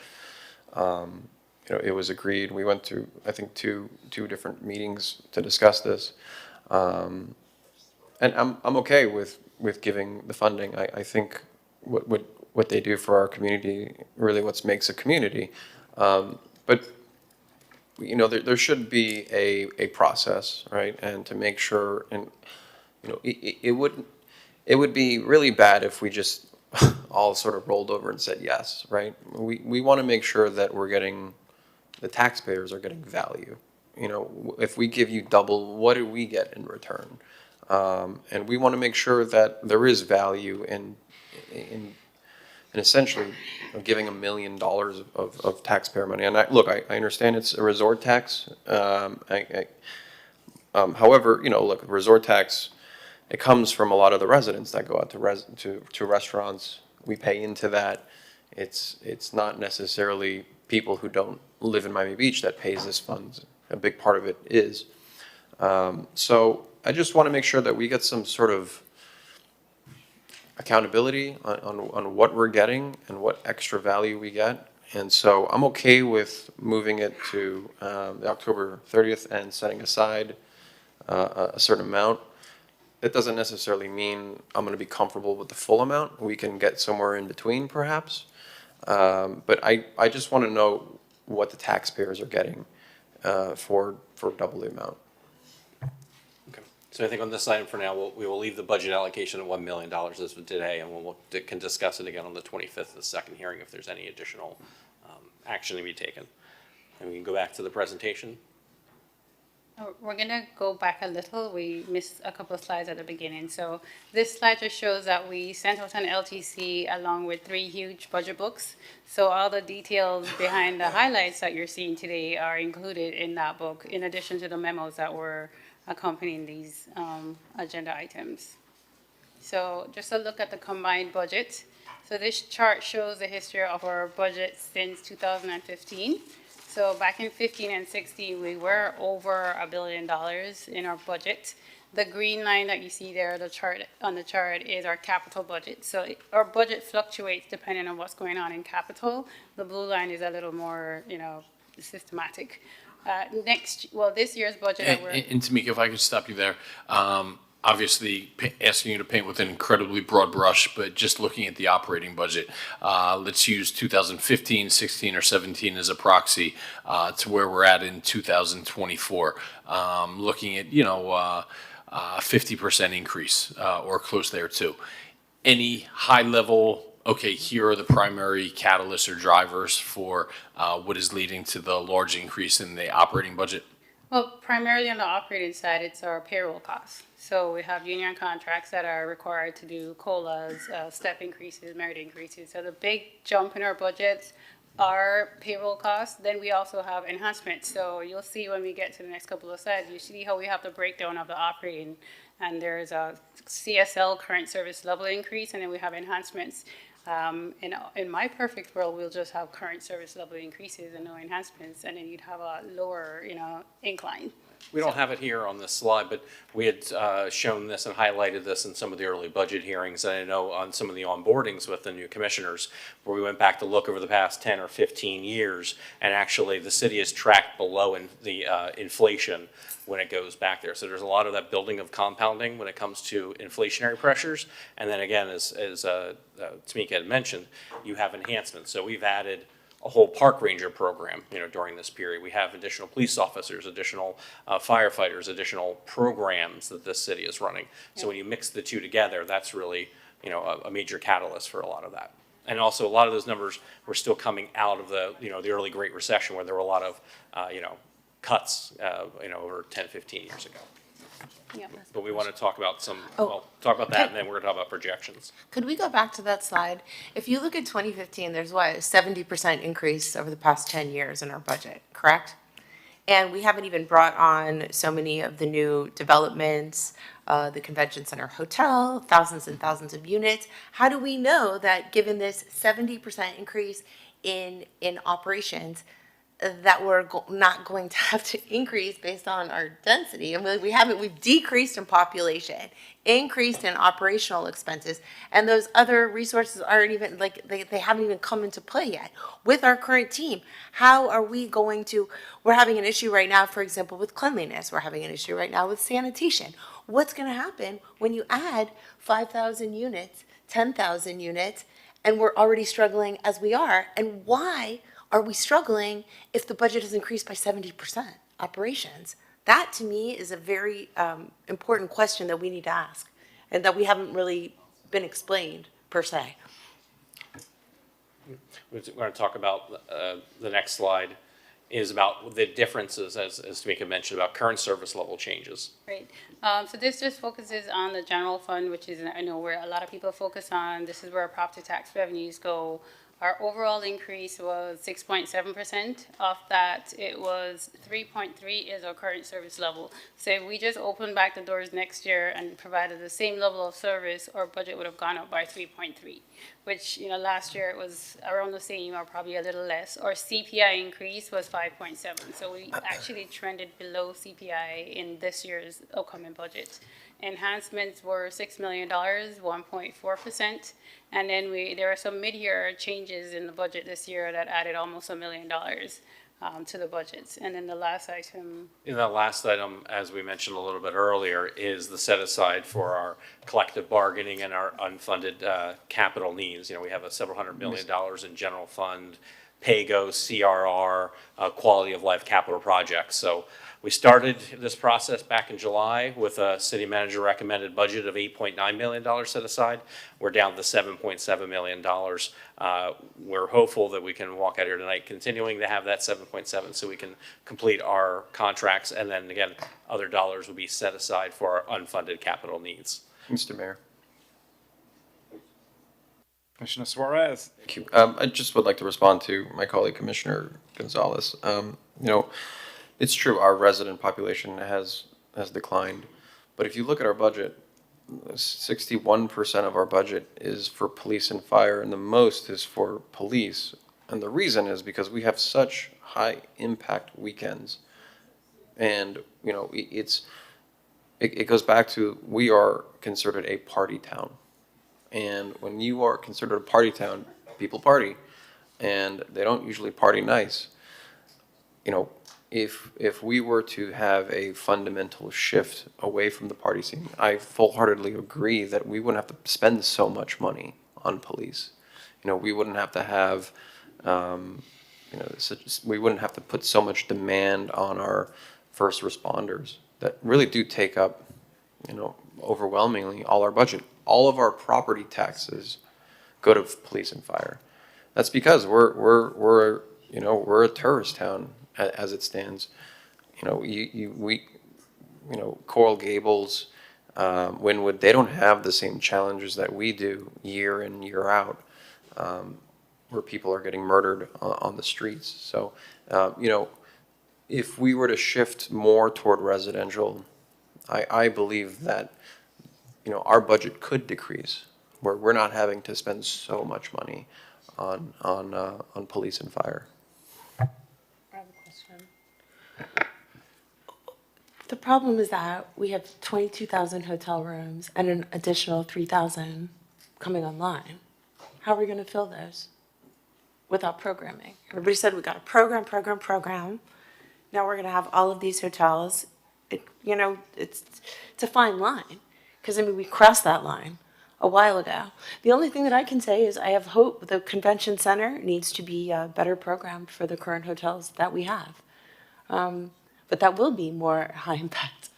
it was agreed. We went through, I think, two different meetings to discuss this. And I'm okay with giving the funding. I think what they do for our community, really what makes a community. But there should be a process, right? And to make sure, and it would be really bad if we just all sort of rolled over and said yes, right? We want to make sure that the taxpayers are getting value. If we give you double, what do we get in return? And we want to make sure that there is value in essentially giving $1 million of taxpayer money. And I understand it's a resort tax. However, look, resort tax, it comes from a lot of the residents that go out to restaurants. We pay into that. It's not necessarily people who don't live in Miami Beach that pays this fund. A big part of it is. So I just want to make sure that we get some sort of accountability on what we're getting and what extra value we get. And so I'm okay with moving it to the October 30th and setting aside a certain amount. It doesn't necessarily mean I'm going to be comfortable with the full amount. We can get somewhere in between, perhaps. But I just want to know what the taxpayers are getting for double the amount. Okay. So I think on this item for now, we will leave the budget allocation at $1 million as of today, and can discuss it again on the 25th, the second hearing, if there's any additional action to be taken. And we can go back to the presentation. We're gonna go back a little. We missed a couple of slides at the beginning. So this slide just shows that we sent out an LTC along with 3 huge budget books. So all the details behind the highlights that you're seeing today are included in that book, in addition to the memos that were accompanying these agenda items. So just a look at the combined budget. So this chart shows the history of our budget since 2015. So back in 15 and 16, we were over $1 billion in our budget. The green line that you see there, the chart on the chart, is our capital budget. So our budget fluctuates depending on what's going on in capital. The blue line is a little more, systematic. This year's budget. And Tamika, if I could stop you there, obviously asking you to paint with an incredibly broad brush, but just looking at the operating budget, let's use 2015, 16, or 17 as a proxy to where we're at in 2024. Looking at 50% increase or close there too. Any high level? Okay, here are the primary catalysts or drivers for what is leading to the large increase in the operating budget. Well, primarily on the operating side, it's our payroll costs. So we have union contracts that are required to do COLAs, step increases, merit increases. So the big jump in our budgets are payroll costs. Then we also have enhancements. So you'll see when we get to the next couple of slides, you see how we have the breakdown of the operating. And there's a CSL, current service level increase, and then we have enhancements. In my perfect world, we'll just have current service level increases and no enhancements, and then you'd have a lower, incline. We don't have it here on this slide, but we had shown this and highlighted this in some of the early budget hearings. And I know on some of the onboardings with the new commissioners, where we went back to look over the past 10 or 15 years, and actually the city is tracked below in the inflation when it goes back there. So there's a lot of that building of compounding when it comes to inflationary pressures. And then again, as Tamika had mentioned, you have enhancements. So we've added a whole park ranger program, during this period. We have additional police officers, additional firefighters, additional programs that this city is running. So when you mix the two together, that's really, a major catalyst for a lot of that. And also a lot of those numbers were still coming out of the, the early Great Recession, where there were a lot of, cuts, over 10, 15 years ago. Yeah. But we want to talk about talk about that, and then we're going to talk about projections. Could we go back to that slide? If you look at 2015, there's a 70% increase over the past 10 years in our budget, correct? And we haven't even brought on so many of the new developments, the convention center hotel, thousands and thousands of units. How do we know that given this 70% increase in operations, that we're not going to have to increase based on our density? And we've decreased in population, increased in operational expenses, and those other resources aren't even, they haven't even come into play yet. With our current team, how are we going to, we're having an issue right now, for example, with cleanliness. We're having an issue right now with sanitation. What's going to happen when you add 5,000 units, 10,000 units, and we're already struggling as we are? And why are we struggling if the budget has increased by 70% operations? That, to me, is a very important question that we need to ask, and that we haven't really been explained, per se. We're going to talk about the next slide is about the differences, as Tamika mentioned, about current service level changes. Right. So this just focuses on the general fund, which is, I know where a lot of people focus on. This is where property tax revenues go. Our overall increase was 6.7%. Of that, it was 3.3 is our current service level. So if we just opened back the doors next year and provided the same level of service, our budget would have gone up by 3.3, which, you know, last year it was around the same or probably a little less. Our CPI increase was 5.7. So we actually trended below CPI in this year's upcoming budget. Enhancements were $6 million, 1.4%. And then there are some mid-year changes in the budget this year that added almost $1 million to the budgets. And then the last item. And the last item, as we mentioned a little bit earlier, is the set aside for our collective bargaining and our unfunded capital needs. You know, we have several $100 million in general fund, PAYGO, CRR, quality of life capital projects. So we started this process back in July with a city manager recommended budget of $8.9 million set aside. We're down to $7.7 million. We're hopeful that we can walk out here tonight continuing to have that 7.7 so we can complete our contracts. And then again, other dollars will be set aside for our unfunded capital needs. Mr. Mayor. Commissioner Suarez. Thank you. I just would like to respond to my colleague, Commissioner Gonzalez. You know, it's true, our resident population has declined, but if you look at our budget, 61% of our budget is for police and fire, and the most is for police. And the reason is because we have such high impact weekends. And, you know, it goes back to, we are considered a party town. And when you are considered a party town, people party, and they don't usually party nice. You know, if we were to have a fundamental shift away from the party scene, I full-heartedly agree that we wouldn't have to spend so much money on police. You know, we wouldn't have to have, you know, we wouldn't have to put so much demand on our first responders that really do take up, you know, overwhelmingly all our budget. All of our property taxes go to police and fire. That's because we're a tourist town as it stands. You know, Coral Gables, Wynwood, they don't have the same challenges that we do year in, year out, where people are getting murdered on the streets. So, you know, if we were to shift more toward residential, I believe that, you know, our budget could decrease, where we're not having to spend so much money on police and fire. I have a question. The problem is that we have 22,000 hotel rooms and an additional 3,000 coming online. How are we going to fill those without programming? Everybody said we got a program. Now we're going to have all of these hotels. You know, it's a fine line, because I mean, we crossed that line a while ago. The only thing that I can say is I have hope the convention center needs to be better programmed for the current hotels that we have. But that will be more high impact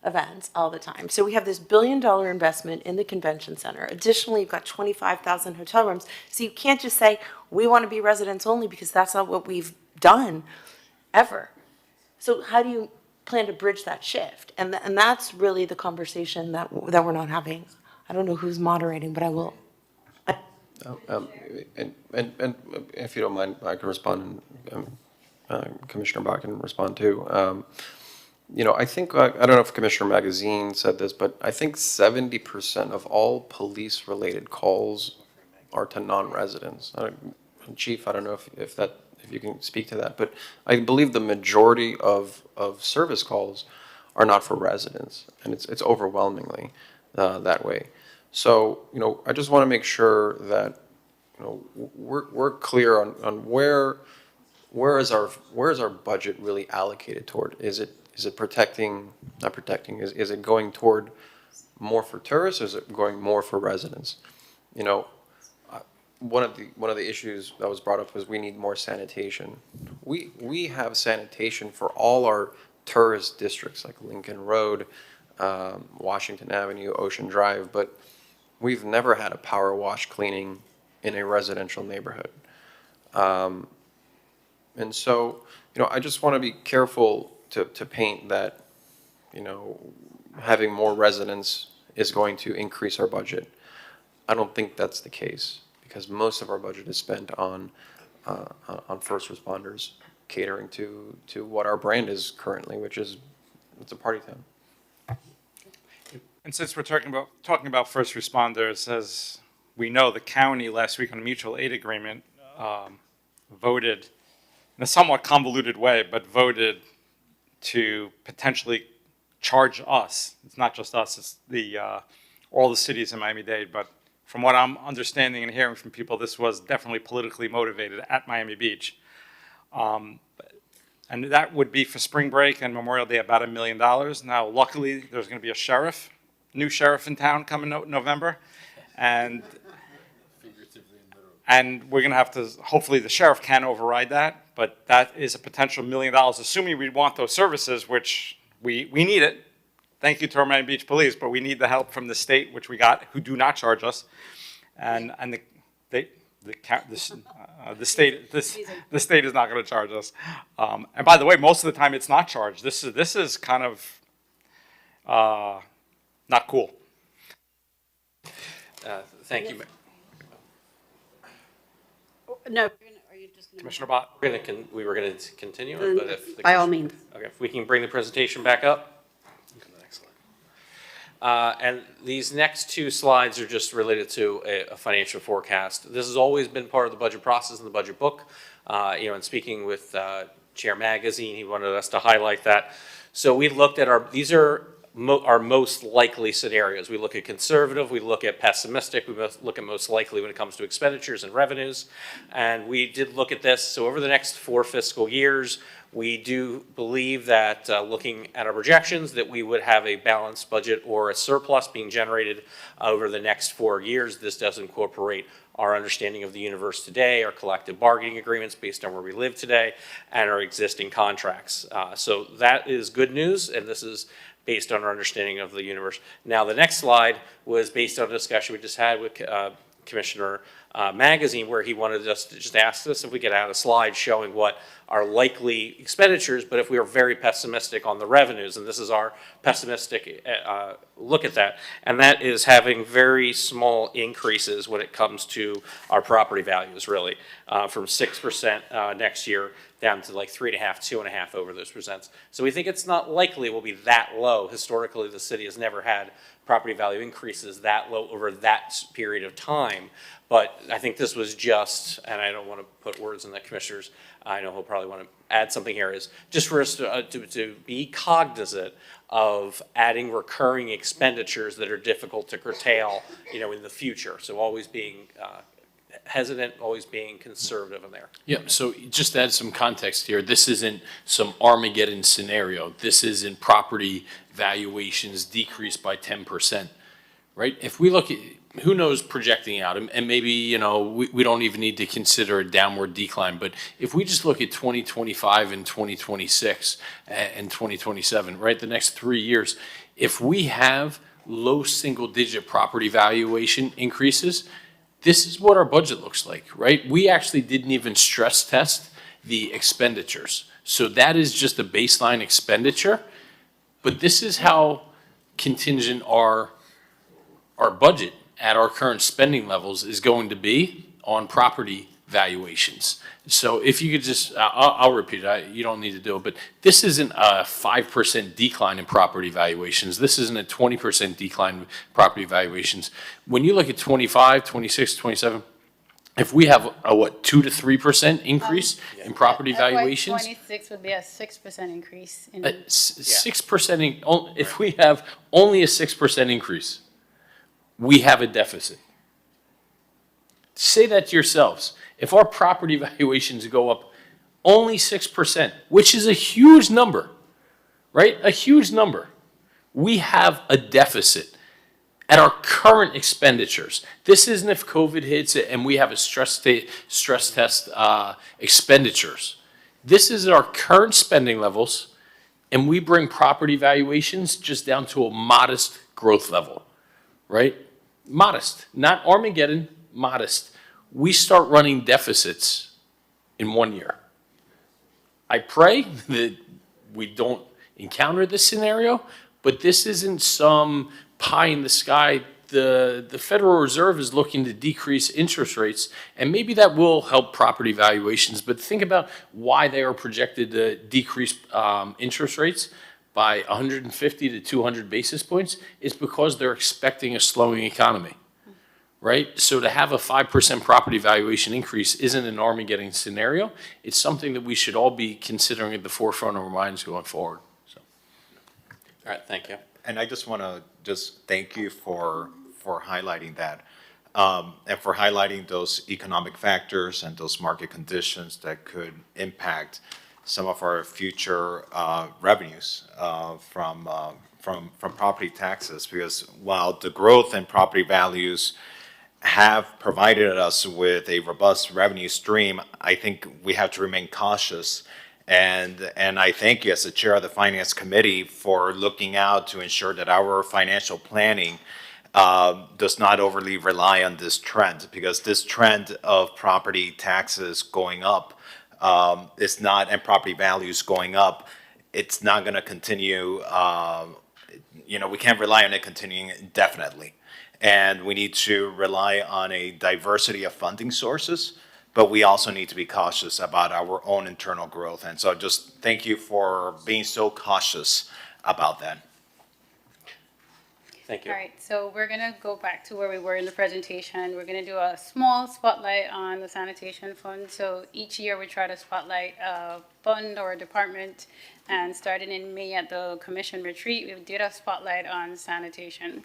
events all the time. So we have this $1 billion investment in the convention center. Additionally, you've got 25,000 hotel rooms. So you can't just say, we want to be residents only, because that's not what we've done ever. So how do you plan to bridge that shift? And that's really the conversation that we're not having. I don't know who's moderating, but I will. And if you don't mind, I can respond, and Commissioner Bach can respond too. You know, I think, I don't know if Commissioner Magazine said this, but I think 70% of all police-related calls are to non-residents. Chief, I don't know if you can speak to that, but I believe the majority of service calls are not for residents, and it's overwhelmingly that way. So, you know, I just want to make sure that, you know, we're clear on where is our budget really allocated toward? Is it protecting, not protecting, is it going toward more for tourists, or is it going more for residents? You know, one of the issues that was brought up was we need more sanitation. We have sanitation for all our tourist districts like Lincoln Road, Washington Avenue, Ocean Drive, but we've never had a power wash cleaning in a residential neighborhood. And so, you know, I just want to be careful to paint that, you know, having more residents is going to increase our budget. I don't think that's the case, because most of our budget is spent on first responders, catering to what our brand is currently, which is, it's a party town. And since we're talking about first responders, as we know, the county last week on a mutual aid agreement voted in a somewhat convoluted way, but voted to potentially charge us. It's not just us; it's all the cities in Miami-Dade. But from what I'm understanding and hearing from people, this was definitely politically motivated at Miami Beach. And that would be for spring break and Memorial Day about $1 million. Now, luckily, there's going to be a new sheriff in town coming November, and we're going to have to, hopefully the sheriff can override that, but that is a potential $1 million, assuming we want those services, which we need it. Thank you to our Miami Beach Police, but we need the help from the state, which we got, who do not charge us, and the state is not going to charge us. And by the way, most of the time it's not charged. This is kind of not cool. Thank you. No, are you just going to? Commissioner Bott. We were going to continue it, but if. By all means. Okay, if we can bring the presentation back up. And these next two slides are just related to a financial forecast. This has always been part of the budget process in the budget book. And speaking with Chair Magazine, he wanted us to highlight that. So we looked at these are our most likely scenarios. We look at conservative, we look at pessimistic, we look at most likely when it comes to expenditures and revenues. And we did look at this. So over the next 4 fiscal years, we do believe that looking at our projections that we would have a balanced budget or a surplus being generated over the next 4 years. This does incorporate our understanding of the universe today, our collective bargaining agreements based on where we live today, and our existing contracts. So that is good news, and this is based on our understanding of the universe. Now, the next slide was based on a discussion we just had with Commissioner Magazine, where he wanted us to just ask us if we could add a slide showing what our likely expenditures, but if we are very pessimistic on the revenues, and this is our pessimistic look at that, and that is having very small increases when it comes to our property values, really, from 6% next year down to like 3.5%, 2.5% over those percents. So we think it's not likely it will be that low. Historically, the city has never had property value increases that low over that period of time. But I think this was just, and I don't want to put words in the commissioner's, I know he'll probably want to add something here, is just for us to be cognizant of adding recurring expenditures that are difficult to curtail, in the future. So always being hesitant, always being conservative in there. Yeah, so just to add some context here, this isn't some Armageddon scenario. This isn't property valuations decreased by 10%, right? If we look at, who knows projecting out, and maybe, we don't even need to consider a downward decline, but if we just look at 2025 and 2026 and 2027, right, the next 3 years, if we have low single-digit property valuation increases, this is what our budget looks like, right? We actually didn't even stress test the expenditures. So that is just a baseline expenditure, but this is how contingent our budget at our current spending levels is going to be on property valuations. So if you could just, I'll repeat it, you don't need to do it, but this isn't a 5% decline in property valuations. This isn't a 20% decline in property valuations. When you look at 25, 26, 27, if we have a 2 to 3% increase in property valuations, 26 would be a 6% increase in. 6%, if we have only a 6% increase, we have a deficit. Say that to yourselves. If our property valuations go up only 6%, which is a huge number, right? A huge number. We have a deficit at our current expenditures. This isn't if COVID hits and we have a stress test expenditures. This is our current spending levels, and we bring property valuations just down to a modest growth level, right? Modest, not Armageddon, modest. We start running deficits in 1 year. I pray that we don't encounter this scenario, but this isn't some pie in the sky the Federal Reserve is looking to decrease interest rates, and maybe that will help property valuations. But think about why they are projected to decrease interest rates by 150 to 200 basis points. It's because they're expecting a slowing economy, right? So to have a 5% property valuation increase isn't an Armageddon scenario. It's something that we should all be considering at the forefront of our minds going forward. So, All right, thank you. And I just want to just thank you for highlighting that. And for highlighting those economic factors and those market conditions that could impact some of our future revenues from property taxes. Because while the growth in property values have provided us with a robust revenue stream, I think we have to remain cautious. And I thank you as the chair of the Finance Committee for looking out to ensure that our financial planning does not overly rely on this trend, because this trend of property taxes going up is not, and property values going up, it's not going to continue. We can't rely on it continuing indefinitely. And we need to rely on a diversity of funding sources, but we also need to be cautious about our own internal growth. And so just thank you for being so cautious about that. Thank you. All right, so we're gonna go back to where we were in the presentation. We're gonna do a small spotlight on the sanitation fund. So each year we try to spotlight a fund or a department, and starting in May at the commission retreat, we did a spotlight on sanitation.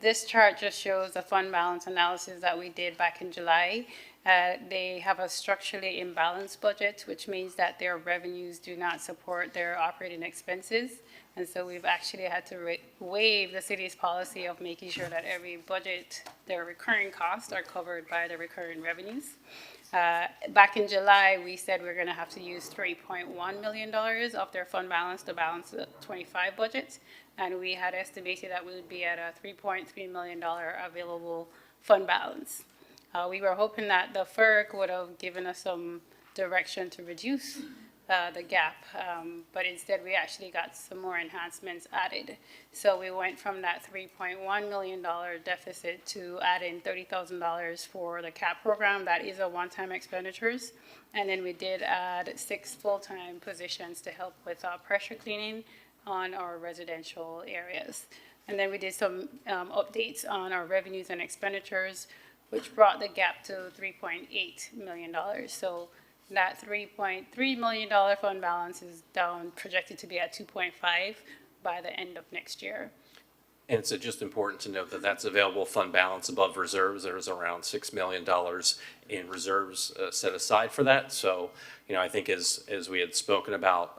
This chart just shows the fund balance analysis that we did back in July. They have a structurally imbalanced budget, which means that their revenues do not support their operating expenses. And so we've actually had to waive the city's policy of making sure that every budget, their recurring costs are covered by the recurring revenues. Back in July, we said we're going to have to use $3.1 million of their fund balance to balance the 25 budget. And we had estimated that we would be at a $3.3 million available fund balance. We were hoping that the FERC would have given us some direction to reduce the gap, but instead we actually got some more enhancements added. So we went from that $3.1 million deficit to adding $30,000 for the CAP program. That is a one-time expenditures. And then we did add 6 full-time positions to help with pressure cleaning on our residential areas. And then we did some updates on our revenues and expenditures, which brought the gap to $3.8 million. So that $3.3 million fund balance is down, projected to be at 2.5 by the end of next year. And it's just important to note that that's available fund balance above reserves. There's around $6 million in reserves set aside for that. So, I think as we had spoken about,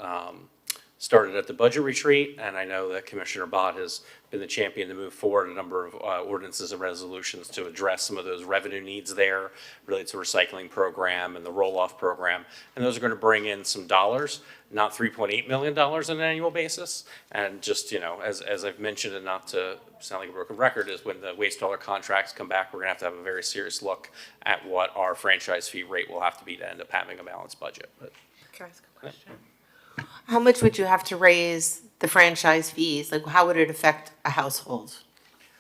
started at the budget retreat, and I know that Commissioner Bott has been the champion to move forward a number of ordinances and resolutions to address some of those revenue needs there, related to recycling program and the roll-off program. And those are going to bring in some dollars, not $3.8 million on an annual basis. And just, as I've mentioned, and not to sound like a broken record, is when the waste hauler contracts come back, we're going to have a very serious look at what our franchise fee rate will have to be to end up having a balanced budget. But, Can I ask a question? How much would you have to raise the franchise fees? Like, how would it affect a household?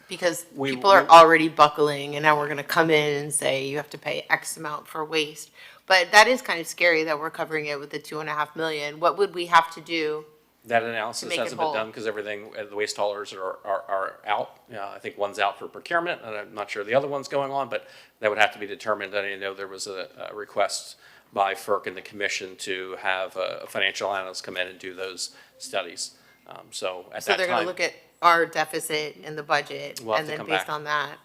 Because people are already buckling, and now we're going to come in and say you have to pay X amount for waste. But that is kind of scary that we're covering it with the $2.5 million. What would we have to do? that analysis make it hasn't been whole. done because everything, the waste haulers are out. I think one's out for procurement, and I'm not sure the other one's going on, but that would have to be determined. I didn't know there was a request by FERC and the commission to have a financial analyst come in and do those studies. So at So that they're gonna time, look at our deficit in the budget, We'll have and to then come based back. on that.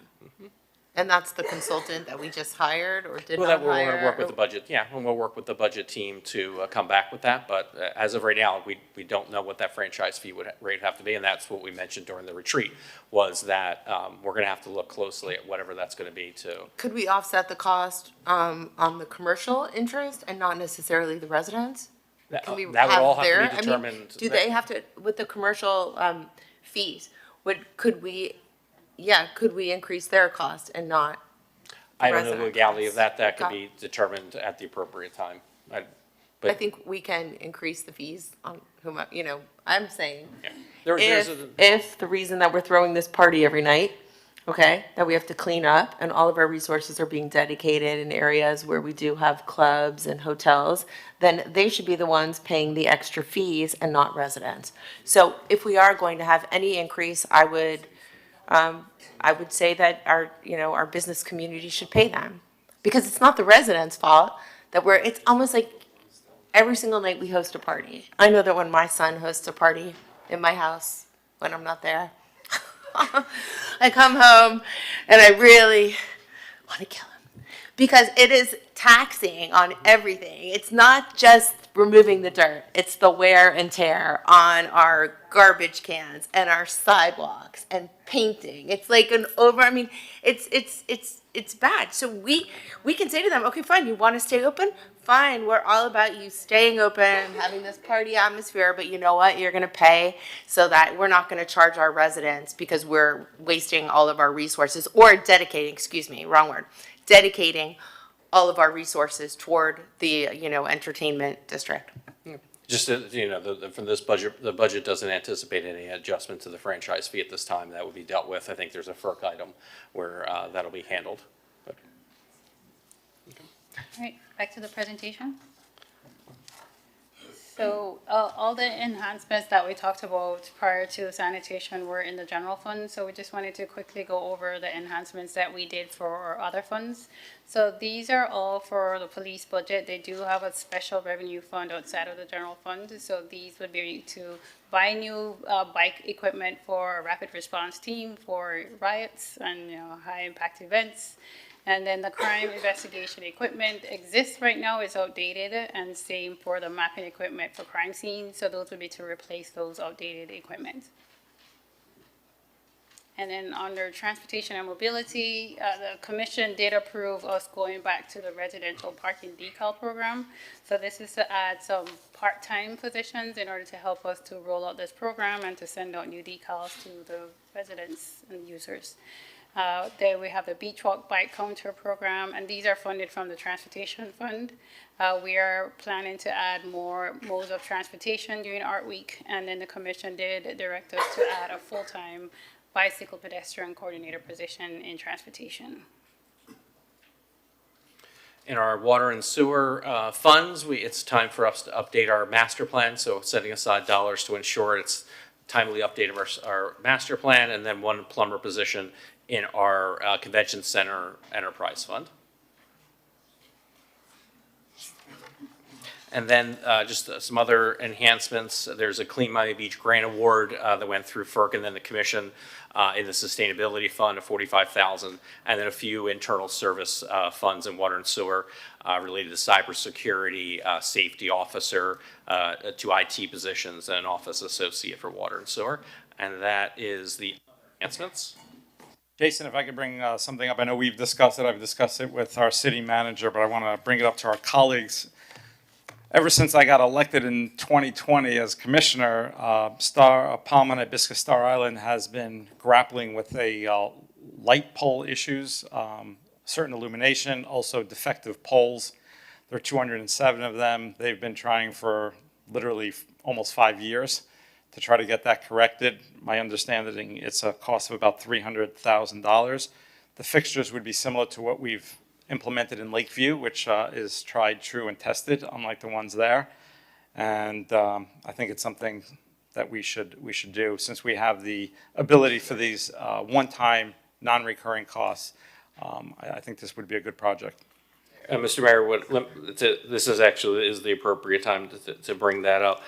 And that's the consultant that we just hired or did well, not that we're hire? gonna work with the budget, yeah, and we'll work with the budget team to come back with that. But as of right now, we don't know what that franchise fee rate would have to be, and that's what we mentioned during the retreat, was that we're gonna have to look closely at whatever that's gonna be to. Could we offset the cost on the commercial interest and not necessarily the residents? That Can we that would all have their- to I be mean, determined. Do they have to, with the commercial fees, could we increase their cost and not? I don't know the resident legality of costs? that could Okay. be determined at the appropriate time. I But- think we can increase the fees on I'm saying. Yeah. There's If the reason that we're throwing this party every night okay, that we have to clean up, and all of our resources are being dedicated in areas where we do have clubs and hotels, then they should be the ones paying the extra fees and not residents. So if we are going to have any increase, I would say that our business community should pay them. Because it's not the residents' fault that it's almost like every single night we host a party. I know that when my son hosts a party in my house, when I'm not there, I come home and I really want to kill him because it is taxing on everything. It's not just removing the dirt. It's the wear and tear on our garbage cans and our sidewalks and painting. It's like it's bad. So we can say to them, okay, fine, you want to stay open? Fine, we're all about you staying open, having this party atmosphere, but you know what? You're going to pay so that we're not going to charge our residents because we're wasting all of our resources or dedicating all of our resources toward the, entertainment district. Just, from this budget, the budget doesn't anticipate any adjustment to the franchise fee at this time. That would be dealt with. I think there's a FERC item where that'll be handled. But, All right, back to the presentation. So all the enhancements that we talked about prior to sanitation were in the general fund. So we just wanted to quickly go over the enhancements that we did for our other funds. So these are all for the police budget. They do have a special revenue fund outside of the general fund. So these would be to buy new bike equipment for a rapid response team for riots and high impact events. And then the crime investigation equipment exists right now, is outdated, and same for the mapping equipment for crime scenes. So those would be to replace those outdated equipment. And then under transportation and mobility, the commission did approve us going back to the residential parking decal program. So this is to add some part-time positions in order to help us to roll out this program and to send out new decals to the residents and users. There we have the Beach Walk Bike Counter program, and these are funded from the Transportation Fund. We are planning to add more modes of transportation during Art Week, and then the commission did direct us to add a full-time bicycle pedestrian coordinator position in transportation. in our water and sewer funds, it's time for us to update our master plan. So setting aside dollars to ensure it's timely update of our master plan, and then one plumber position in our convention center enterprise fund. And then just some other enhancements. There's a Clean Miami Beach grant award that went through FERC and then the commission in the sustainability fund of $45,000, and then a few internal service funds in water and sewer related to cybersecurity, safety officer, 2 IT positions, and an office associate for water and sewer. And that is the enhancements. Jason, if I could bring something up. I know we've discussed it. I've discussed it with our city manager, but I want to bring it up to our colleagues. Ever since I got elected in 2020 as commissioner, Palma Hibiscus Star Island has been grappling with a light pole issues, certain illumination, also defective poles. There are 207 of them. They've been trying for literally almost 5 years to try to get that corrected. My understanding, it's a cost of about $300,000. The fixtures would be similar to what we've implemented in Lakeview, which is tried, true, and tested, unlike the ones there. And I think it's something that we should do, since we have the ability for these one-time, non-recurring costs. I think this would be a good project. Mr. Mayor, this is actually the appropriate time to bring that up.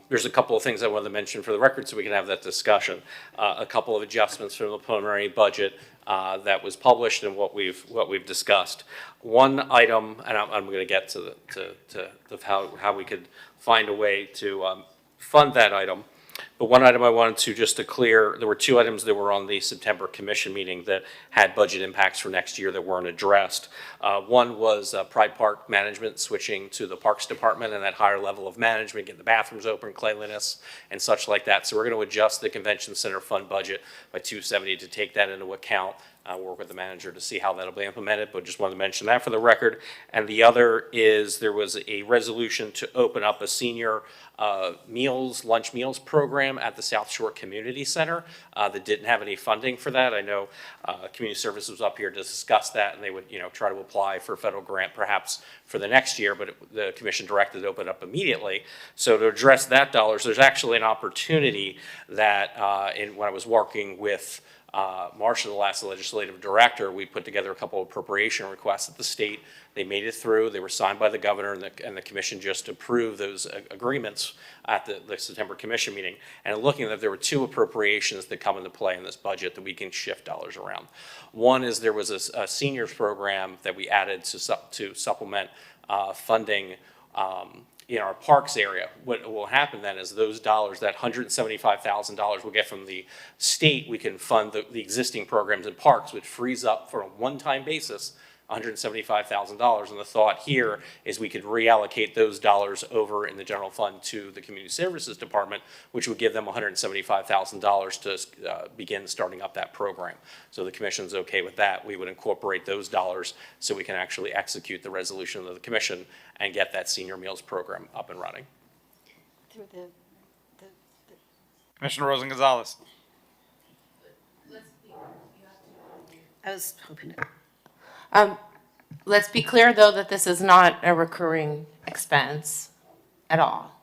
There's a couple of things I wanted to mention for the record so we can have that discussion. A couple of adjustments from the preliminary budget that was published and what we've discussed. One item, and I'm going to get to how we could find a way to fund that item. But one item I wanted to just to clear, there were 2 items that were on the September commission meeting that had budget impacts for next year that weren't addressed. One was Pride Park management switching to the Parks Department and that higher level of management, getting the bathrooms open, cleanliness, and such like that. So we're going to adjust the convention center fund budget by $270 to take that into account. work with the manager to see how that'll be implemented, but just wanted to mention that for the record. And the other is there was a resolution to open up a senior lunch meals program at the South Shore Community Center that didn't have any funding for that. I know Community Services was up here to discuss that, and they would, try to apply for a federal grant perhaps for the next year, but the commission directed to open up immediately. So to address that dollars, there's actually an opportunity that when I was working with Marcia, the last legislative director, we put together a couple of appropriation requests at the state. They made it through. They were signed by the governor, and the commission just approved those agreements at the September commission meeting. And looking at that, there were two appropriations that come into play in this budget that we can shift dollars around. One is there was a seniors program that we added to supplement funding in our parks area. What will happen then is those dollars, that $175,000 we'll get from the state, we can fund the existing programs in parks, which frees up for a one-time basis $175,000. And the thought here is we could reallocate those dollars over in the general fund to the Community Services Department, which would give them $175,000 to begin starting up that program. So the commission's okay with that. We would incorporate those dollars so we can actually execute the resolution of the commission and get that senior meals program up and running. Through Commissioner Rosen Gonzalez. I was hoping to. Let's be clear, though, that this is not a recurring expense at all.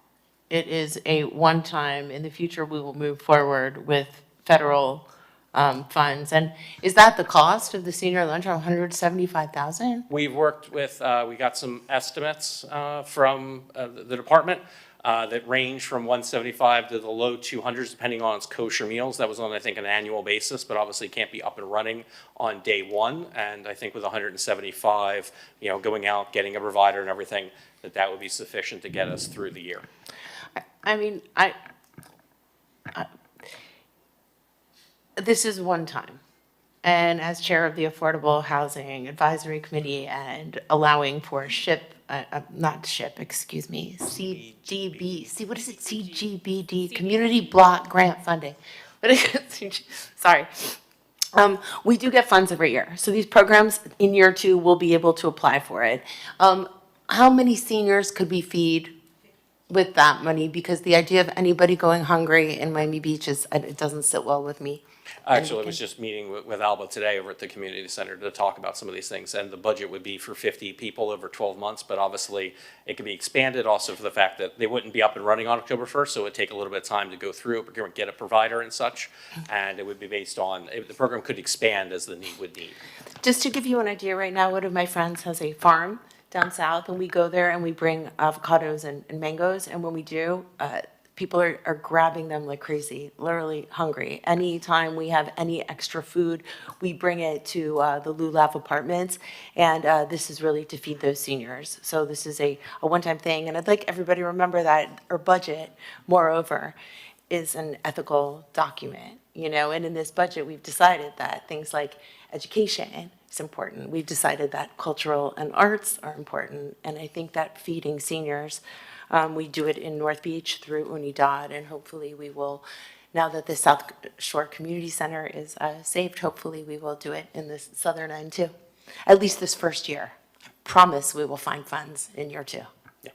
It is a one-time. In the future, we will move forward with federal funds. And is that the cost of the senior lunch, $175,000? We've worked with, we got some estimates from the department that range from 175 to the low 200s, depending on its kosher meals. That was on, I think, an annual basis, but obviously can't be up and running on day one. And I think with 175, going out, getting a provider and everything, that would be sufficient to get us through the year. I mean, this is one time. And as chair of the Affordable Housing Advisory Committee and allowing for CGBD, what is it? CGBD, Community Block Grant Funding. Sorry. We do get funds every year. So these programs in year two will be able to apply for it. How many seniors could we feed with that money? Because the idea of anybody going hungry in Miami Beach it doesn't sit well with me. Actually, I was just meeting with Alba today over at the community center to talk about some of these things, and the budget would be for 50 people over 12 months, but obviously it could be expanded also for the fact that they wouldn't be up and running on October 1st, so it would take a little bit of time to go through it, get a provider and such, and it would be based on, the program could expand as the need would need. Just to give you an idea, right now, one of my friends has a farm down south, and we go there and we bring avocados and mangoes, and when we do, people are grabbing them like crazy, literally hungry. Anytime we have any extra food, we bring it to the Lulav apartments, and this is really to feed those seniors. So this is a one-time thing, and I'd like everybody to remember that our budget, moreover, is an ethical document, and in this budget, we've decided that things like education is important. We've decided that cultural and arts are important, and I think that feeding seniors, we do it in North Beach through Unidad, and hopefully we will, now that the South Shore Community Center is saved, hopefully we will do it in the southern end too. At least this first year. I promise we will find funds in year two. Yeah,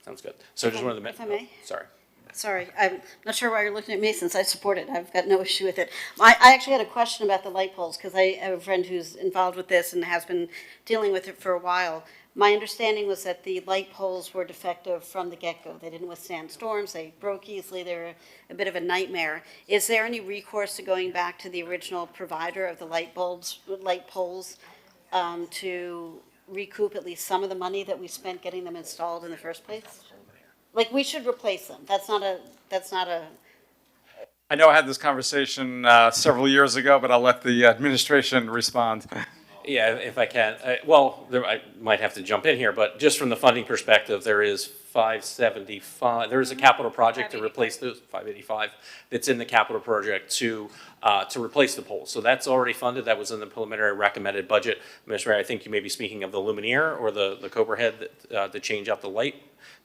sounds good. So just wanted to If I may? sorry. Sorry, I'm not sure why you're looking at me since I support it. I've got no issue with it. I actually had a question about the light poles because I have a friend who's involved with this and has been dealing with it for a while. My understanding was that the light poles were defective from the get-go. They didn't withstand storms, they broke easily, they were a bit of a nightmare. Is there any recourse to going back to the original provider of the light poles, to recoup at least some of the money that we spent getting them installed in the first place? Like, we should replace them. That's not a. I know I had this conversation several years ago, but I'll let the administration respond. Yeah, if I can. I might have to jump in here, but just from the funding perspective, there is 575. There is a capital project to replace those 585. That's in the capital project to replace the poles. So that's already funded. That was in the preliminary recommended budget. Mr. Mayor, I think you may be speaking of the luminaire or the Cobra head to change out the light.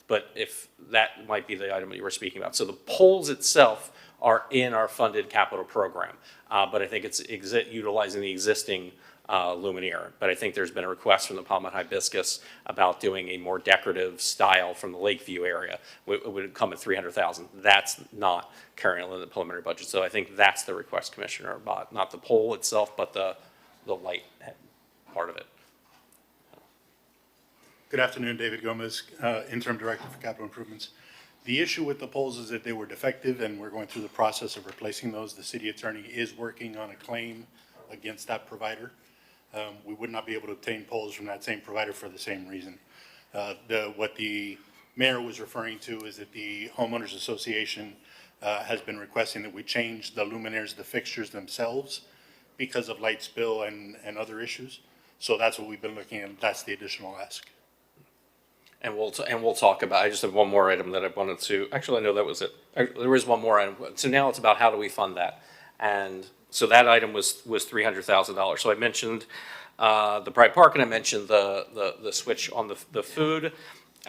But if that might be the item that you were speaking about. So the poles itself are in our funded capital program. But I think it's utilizing the existing luminaire. But I think there's been a request from the Palm Hibiscus about doing a more decorative style from the Lakeview area. It would come at $300,000. That's not currently in the preliminary budget. So I think that's the request, Commissioner, about not the pole itself, but the light part of it. Good afternoon, David Gomez, Interim Director for Capital Improvements. The issue with the poles is that they were defective and we're going through the process of replacing those. The city attorney is working on a claim against that provider. We would not be able to obtain poles from that same provider for the same reason. What the mayor was referring to is that the homeowners association has been requesting that we change the luminaires, the fixtures themselves, because of light spill and other issues. So that's what we've been looking at. That's the additional ask. And we'll talk about, I just have one more item that I wanted to, actually, I know that was it. There is one more item. So now it's about how do we fund that? And so that item was $300,000. So I mentioned the Pride Park, and I mentioned the switch on the food.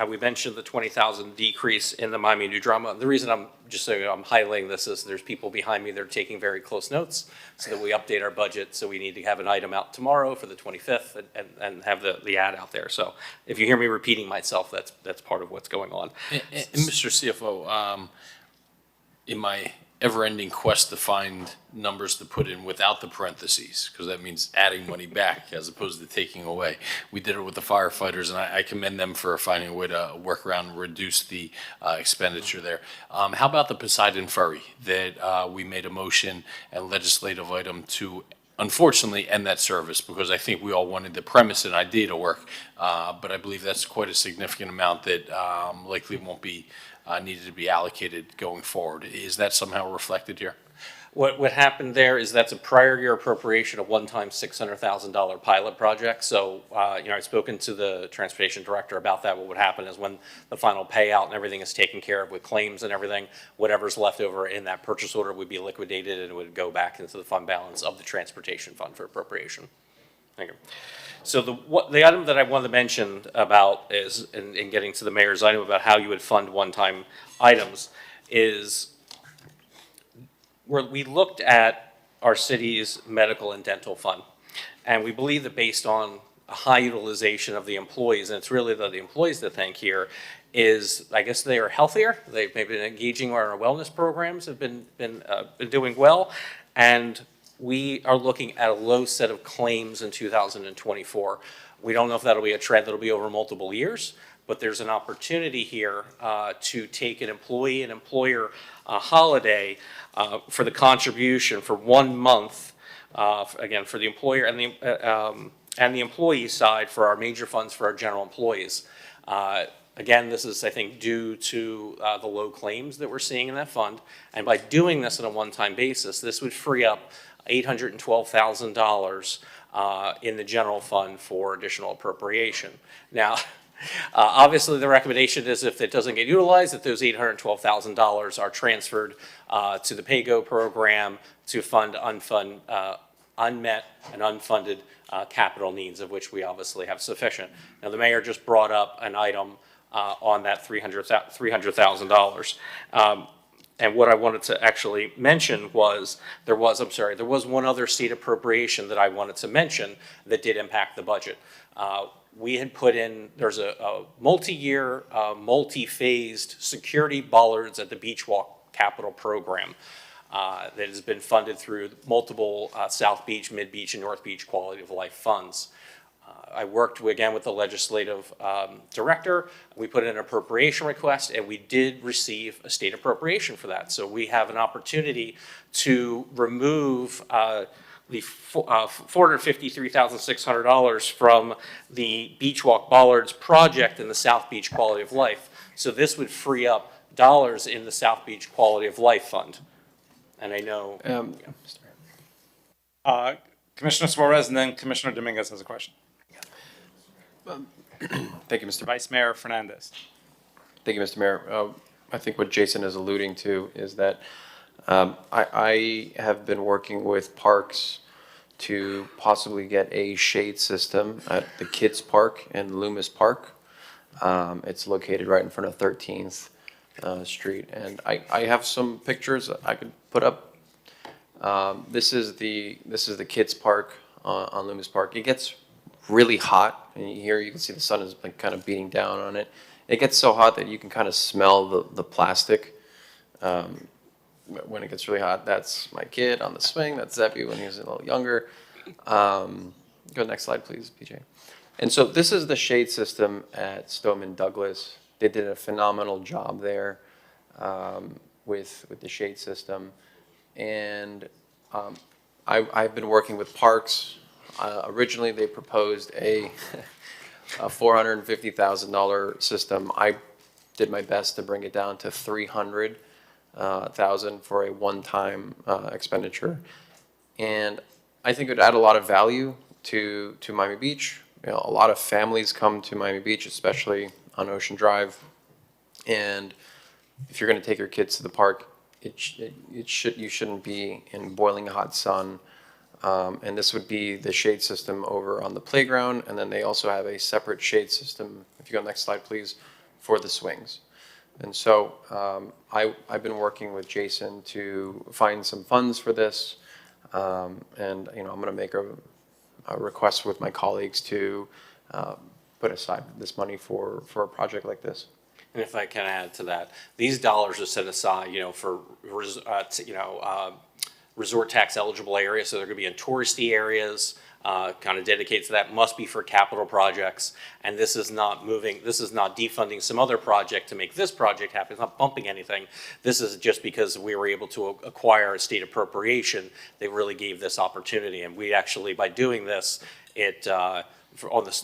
We mentioned the 20,000 decrease in the Miami New Drama. The reason I'm just saying I'm highlighting this is there's people behind me that are taking very close notes so that we update our budget. So we need to have an item out tomorrow for the 25th and have the ad out there. So if you hear me repeating myself, that's part of what's going on. And Mr. CFO, in my ever-ending quest to find numbers to put in without the parentheses, because that means adding money back as opposed to taking away. We did it with the firefighters, and I commend them for finding a way to work around and reduce the expenditure there. How about the Poseidon Ferry that we made a motion and legislative item to unfortunately end that service, because I think we all wanted the premise and idea to work, but I believe that's quite a significant amount that likely won't be needed to be allocated going forward. Is that somehow reflected here? What happened there is that's a prior year appropriation of one-time $600,000 pilot project. So, I've spoken to the transportation director about that. What would happen is when the final payout and everything is taken care of with claims and everything, whatever's left over in that purchase order would be liquidated and it would go back into the fund balance of the transportation fund for appropriation. Thank you. So the item that I wanted to mention about is, in getting to the mayor's item about how you would fund one-time items, is where we looked at our city's medical and dental fund. And we believe that based on a high utilization of the employees, and it's really the employees to thank here, is I guess they are healthier. They've maybe been engaging in our wellness programs, have been doing well. And we are looking at a low set of claims in 2024. We don't know if that'll be a trend that'll be over multiple years, but there's an opportunity here to take an employee and employer holiday for the contribution for 1 month, again, for the employer and the employee side for our major funds for our general employees. Again, this is, I think, due to the low claims that we're seeing in that fund. And by doing this on a one-time basis, this would free up $812,000 in the general fund for additional appropriation. Now, obviously, the recommendation is if it doesn't get utilized, that those $812,000 are transferred to the PAYGO program to fund unmet and unfunded capital needs, of which we obviously have sufficient. Now, the mayor just brought up an item on that $300,000. And what I wanted to actually mention was there was one other state appropriation that I wanted to mention that did impact the budget. We had put in, there's a multi-year, multi-phased security bollards at the Beach Walk Capital Program that has been funded through multiple South Beach, Mid Beach, and North Beach quality of life funds. I worked again with the legislative director. We put in an appropriation request and we did receive a state appropriation for that. So we have an opportunity to remove the $453,600 from the Beach Walk Bollards project in the South Beach Quality of Life. So this would free up dollars in the South Beach Quality of Life Fund. And I know. Commissioner Suarez and then Commissioner Dominguez has a question. Thank you, Mr. Vice Mayor Fernandez. Thank you, Mr. Mayor. I think what Jason is alluding to is that I have been working with parks to possibly get a shade system at the Kids Park and Loomis Park. It's located right in front of 13th street. And I have some pictures I could put up. This is the kids park on Loomis Park. It gets really hot, and here you can see the sun is like kind of beating down on it. It gets so hot that you can kind of smell the plastic. When it gets really hot, that's my kid on the swing. That's Zeppy when he was a little younger. Go next slide, please, PJ. And so this is the shade system at Stoneman Douglas. They did a phenomenal job there with the shade system. And I've been working with Parks. Originally, they proposed a $450,000 system. I did my best to bring it down to $300,000 for a one-time expenditure. And I think it would add a lot of value to Miami Beach. You know, a lot of families come to Miami Beach, especially on Ocean Drive. And if you're going to take your kids to the park, you shouldn't be in boiling hot sun. And this would be the shade system over on the playground. And then they also have a separate shade system, if you go next slide, please, for the swings. And so I've been working with Jason to find some funds for this. And, you know, I'm going to make a request with my colleagues to put aside this money for a project like this. And if I can add to that, these dollars are set aside, you know, for, resort tax eligible areas. So they're going to be in touristy areas, kind of dedicated to that, must be for capital projects. And this is not defunding some other project to make this project happen. It's not bumping anything. This is just because we were able to acquire a state appropriation. They really gave this opportunity. And we actually, by doing this, it, on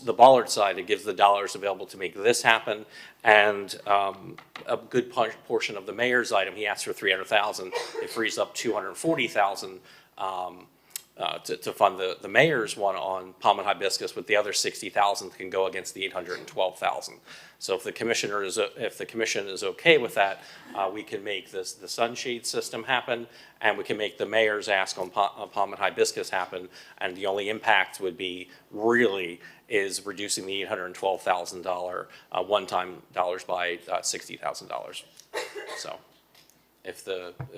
the Ballard side, it gives the dollars available to make this happen. And a good portion of the mayor's item, he asked for $300,000. It frees up $240,000 to fund the mayor's one on Palm and Hibiscus, with the other $60,000 can go against the $812,000. So if the commission is okay with that, we can make the sunshade system happen, and we can make the mayor's ask on Palm and Hibiscus happen. And the only impact would be really is reducing the $812,000 one-time dollars by $60,000. So if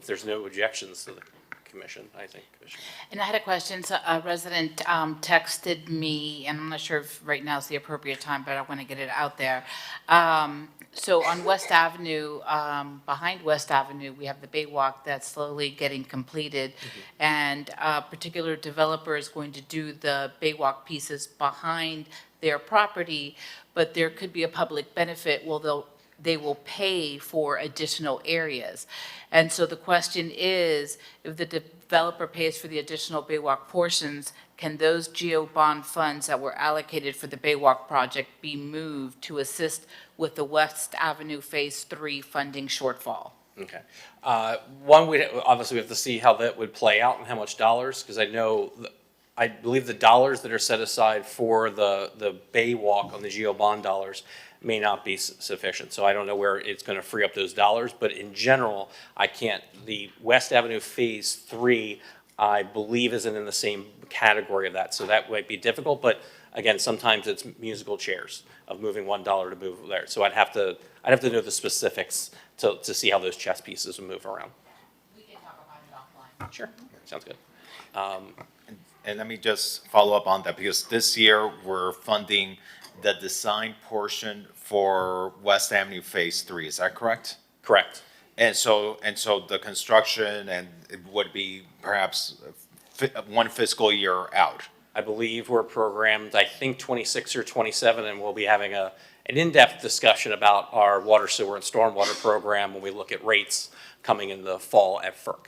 there's no objections to the commission, I think. Commission. And I had a question. So a resident texted me, and I'm not sure if right now is the appropriate time, but I want to get it out there. So on West Avenue, behind West Avenue, we have the Baywalk that's slowly getting completed. And a particular developer is going to do the Baywalk pieces behind their property, but there could be a public benefit. Well, they will pay for additional areas. And so the question is, if the developer pays for the additional Baywalk portions, can those GO bond funds that were allocated for the Baywalk project be moved to assist with the West Avenue Phase 3 funding shortfall? Okay. One, obviously we have to see how that would play out and how much dollars, because I believe the dollars that are set aside for the Baywalk on the GO bond dollars may not be sufficient. So I don't know where it's going to free up those dollars, but in general, the West Avenue Phase 3, I believe, isn't in the same category of that. So that might be difficult, but again, sometimes it's musical chairs of moving $1 to move there. So I'd have to know the specifics to see how those chess pieces would move around. We can talk about it offline. Sure, sounds good. And let me just follow up on that, because this year we're funding the design portion for West Avenue Phase 3. Is that correct? Correct. And so the construction and it would be perhaps one fiscal year out. I believe we're programmed, I think 26 or 27, and we'll be having an in-depth discussion about our water, sewer, and stormwater program when we look at rates coming in the fall at FERC.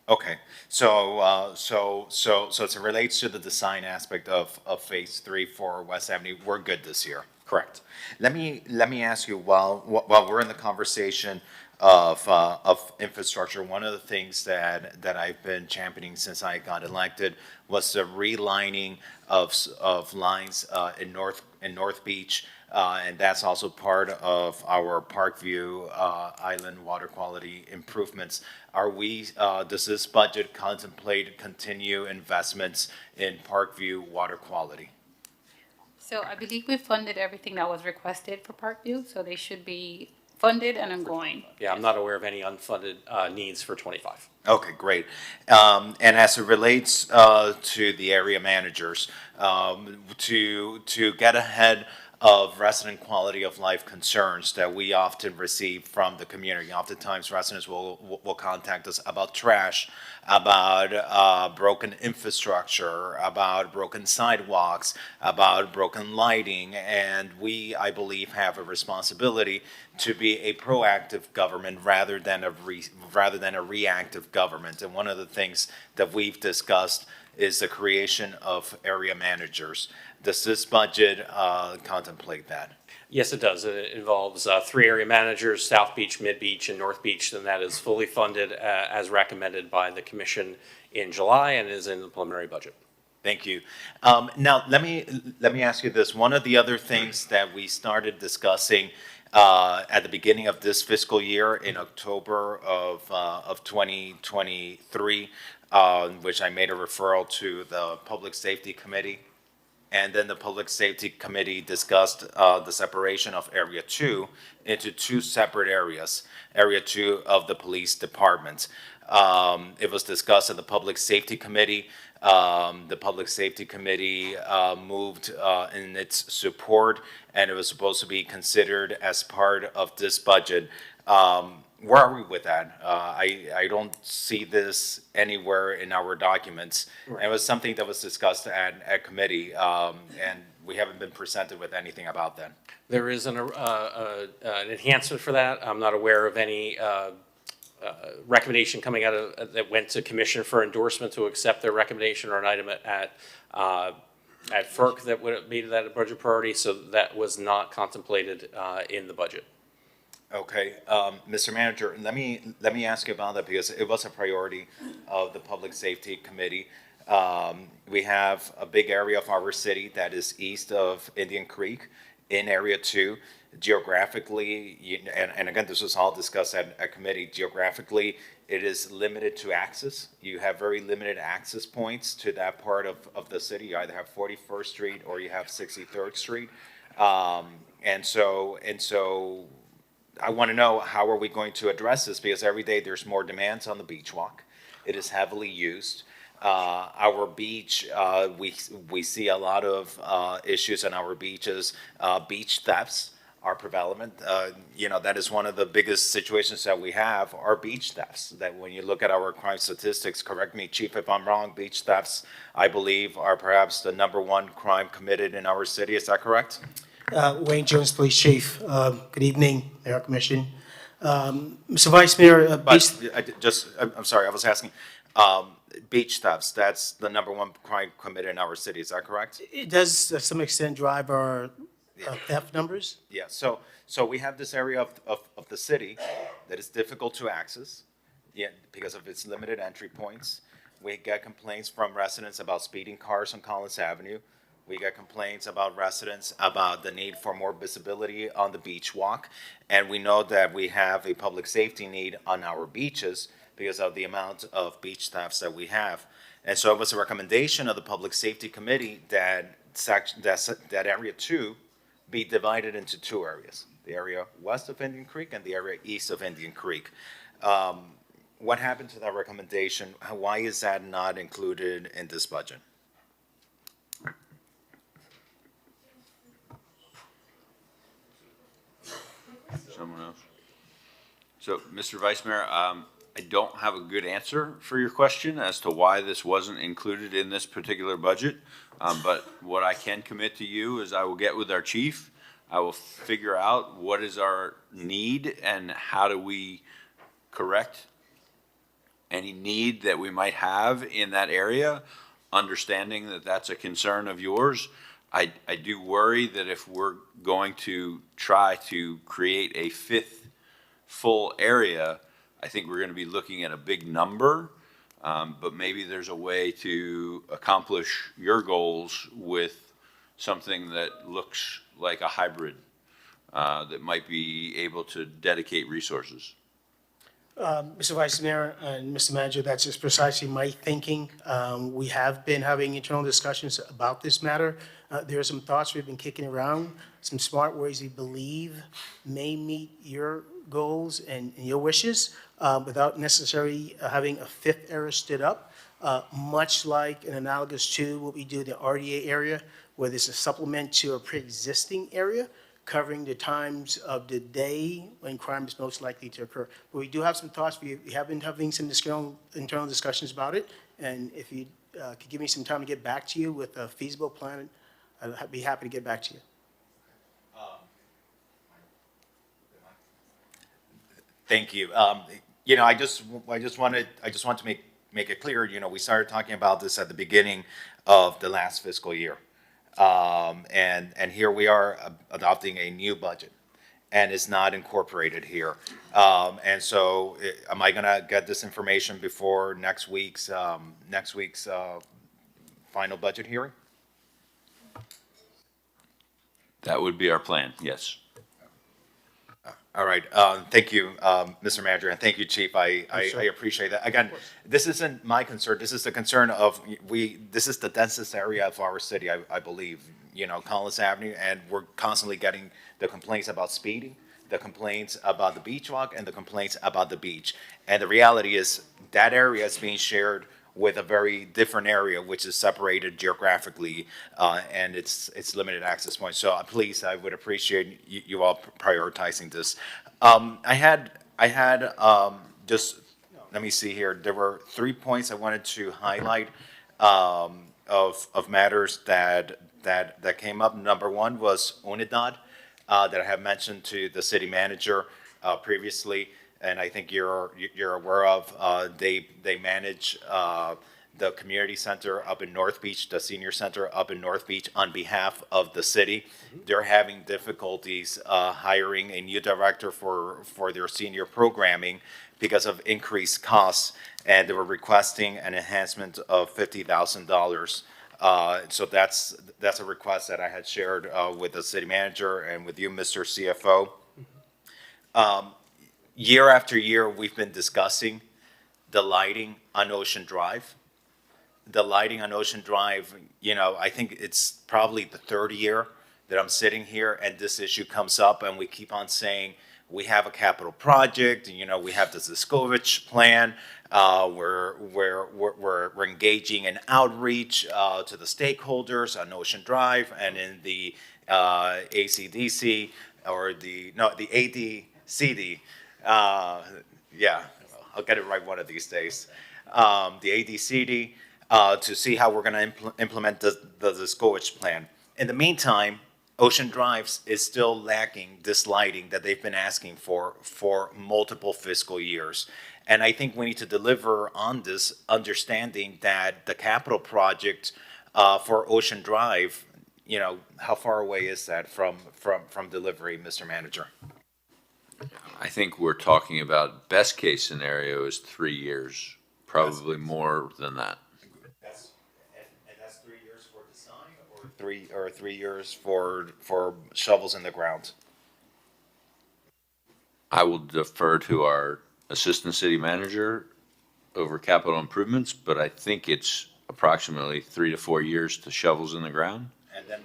Okay, so as it relates to the design aspect of Phase 3 for West Avenue, we're good this year. Correct. Let me ask you, while we're in the conversation of infrastructure, one of the things that I've been championing since I got elected was the relining of lines in North Beach. And that's also part of our Parkview Island water quality improvements. Does this budget contemplate continue investments in Parkview water quality? So I believe we funded everything that was requested for Parkview, so they should be funded and ongoing. Yeah, I'm not aware of any unfunded needs for '25. Okay, great. And as it relates to the area managers, to get ahead of resident quality of life concerns that we often receive from the community. Oftentimes, residents will contact us about trash, about broken infrastructure, about broken sidewalks, about broken lighting, and we, I believe, have a responsibility to be a proactive government rather than a reactive government. And one of the things that we've discussed is the creation of area managers. Does this budget contemplate that? Yes, it does. It involves 3 area managers, South Beach, Mid Beach, and North Beach, and that is fully funded as recommended by the commission in July and is in the preliminary budget. Thank you. Now, let me ask you this. One of the other things that we started discussing at the beginning of this fiscal year in October of 2023, which I made a referral to the Public Safety Committee. And then the Public Safety Committee discussed the separation of Area 2 into 2 separate areas, Area 2 of the police department. It was discussed at the Public Safety Committee. The Public Safety Committee moved in its support, and it was supposed to be considered as part of this budget. Where are we with that? I don't see this anywhere in our documents. Right. It was something that was discussed at committee, and we haven't been presented with anything about that. There is an enhancement for that. I'm not aware of any recommendation coming out of that went to commission for endorsement to accept their recommendation or an item at FERC that would have made that a budget priority. So that was not contemplated in the budget. Okay, Mr. Manager, let me ask you about that because it was a priority of the Public Safety Committee. We have a big area of our city that is east of Indian Creek in Area 2. Geographically, and again, this was all discussed at committee, geographically, it is limited to access. You have very limited access points to that part of the city. You either have 41st Street or you have 63rd Street. And so I want to know, how are we going to address this? Because every day there's more demands on the beach walk. It is heavily used. Our beach, we see a lot of issues on our beaches. Beach thefts are prevalent. That is one of the biggest situations that we have, are beach thefts. That when you look at our crime statistics, correct me, Chief, if I'm wrong, beach thefts, I believe, are perhaps the #1 crime committed in our city. Is that correct? Wayne Jones, Police Chief. Good evening, Mayor Commission. Mr. Vice Mayor. I'm sorry, I was asking, beach thefts, that's the #1 crime committed in our city, is that correct? It does, to some extent, drive our theft numbers. Yeah, so we have this area of the city that is difficult to access, because of its limited entry points. We get complaints from residents about speeding cars on Collins Avenue. We get complaints about residents about the need for more visibility on the beach walk. And we know that we have a public safety need on our beaches because of the amount of beach thefts that we have. And so it was a recommendation of the Public Safety Committee that Area 2 be divided into 2 areas, the area west of Indian Creek and the area east of Indian Creek. What happened to that recommendation? Why is that not included in this budget? Someone else? So, Mr. Vice Mayor, I don't have a good answer for your question as to why this wasn't included in this particular budget. But what I can commit to you is I will get with our chief. I will figure out what is our need and how do we correct any need that we might have in that area, understanding that that's a concern of yours. I do worry that if we're going to try to create a 5th full area, I think we're going to be looking at a big number, but maybe there's a way to accomplish your goals with something that looks like a hybrid that might be able to dedicate resources. Mr. Vice Mayor and Mr. Manager, that's just precisely my thinking. We have been having internal discussions about this matter. There are some thoughts we've been kicking around, some smart ways we believe may meet your goals and your wishes without necessarily having a fifth area stood up, much like an analogous to what we do in the RDA area, where there's a supplement to a pre-existing area covering the times of the day when crime is most likely to occur. But we do have some thoughts. We have been having some internal discussions about it. And if you could give me some time to get back to you with a feasible plan, I'd be happy to get back to you. Thank you. You know, I just want to make it clear, you know, we started talking about this at the beginning of the last fiscal year. And here we are adopting a new budget, and it's not incorporated here. And so am I gonna get this information before next week's final budget hearing? That would be our plan, yes. All right, thank you, Mr. Manager, and thank you, Chief. I appreciate that. Again, this isn't my concern. This is the concern of this is the densest area of our city, I believe, you know, Collins Avenue, and we're constantly getting the complaints about speeding, the complaints about the beach walk, and the complaints about the beach. And the reality is that area is being shared with a very different area, which is separated geographically, and it's limited access points. So please, I would appreciate you all prioritizing this. I had just, let me see here. There were 3 points I wanted to highlight of matters that came up. Number one was UNIDAD, that I have mentioned to the city manager previously, and I think you're aware of. They manage the community center up in North Beach, the senior center up in North Beach on behalf of the city. They're having difficulties hiring a new director for their senior programming because of increased costs, and they were requesting an enhancement of $50,000. So that's a request that I had shared with the city manager and with you, Mr. CFO. Year after year, we've been discussing the lighting on Ocean Drive. The lighting on Ocean Drive, you know, I think it's probably the third year that I'm sitting here and this issue comes up, and we keep on saying we have a capital project, you know, we have the Ziskovich plan, we're engaging in outreach to the stakeholders on Ocean Drive and in the ACDC or the ADCD. Yeah, I'll get it right one of these days. The ADCD, to see how we're going to implement the Ziskovich plan. In the meantime, Ocean Drive is still lacking this lighting that they've been asking for multiple fiscal years. And I think we need to deliver on this, understanding that the capital project for Ocean Drive, you know, how far away is that from delivery, Mr. Manager? I think we're talking about best case scenario is 3 years, probably more than that. That's 3 years for design, or 3 years for shovels in the ground? I will defer to our assistant city manager over capital improvements, but I think it's approximately 3 to 4 years to shovels in the ground.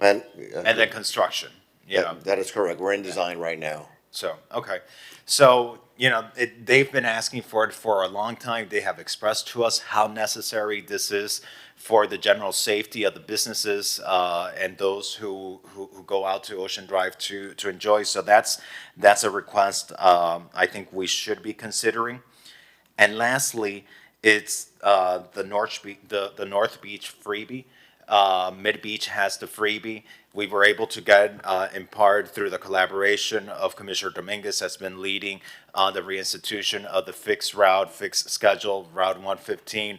And then construction, you know. That is correct. We're in design right now. So, okay. So, you know, they've been asking for it for a long time. They have expressed to us how necessary this is for the general safety of the businesses and those who go out to Ocean Drive to enjoy. So that's a request I think we should be considering. And lastly, it's the North Beach freebie. Mid Beach has the freebie. We were able to get, in part through the collaboration of Commissioner Dominguez, has been leading the reinstitution of the fixed route, fixed schedule, Route 115,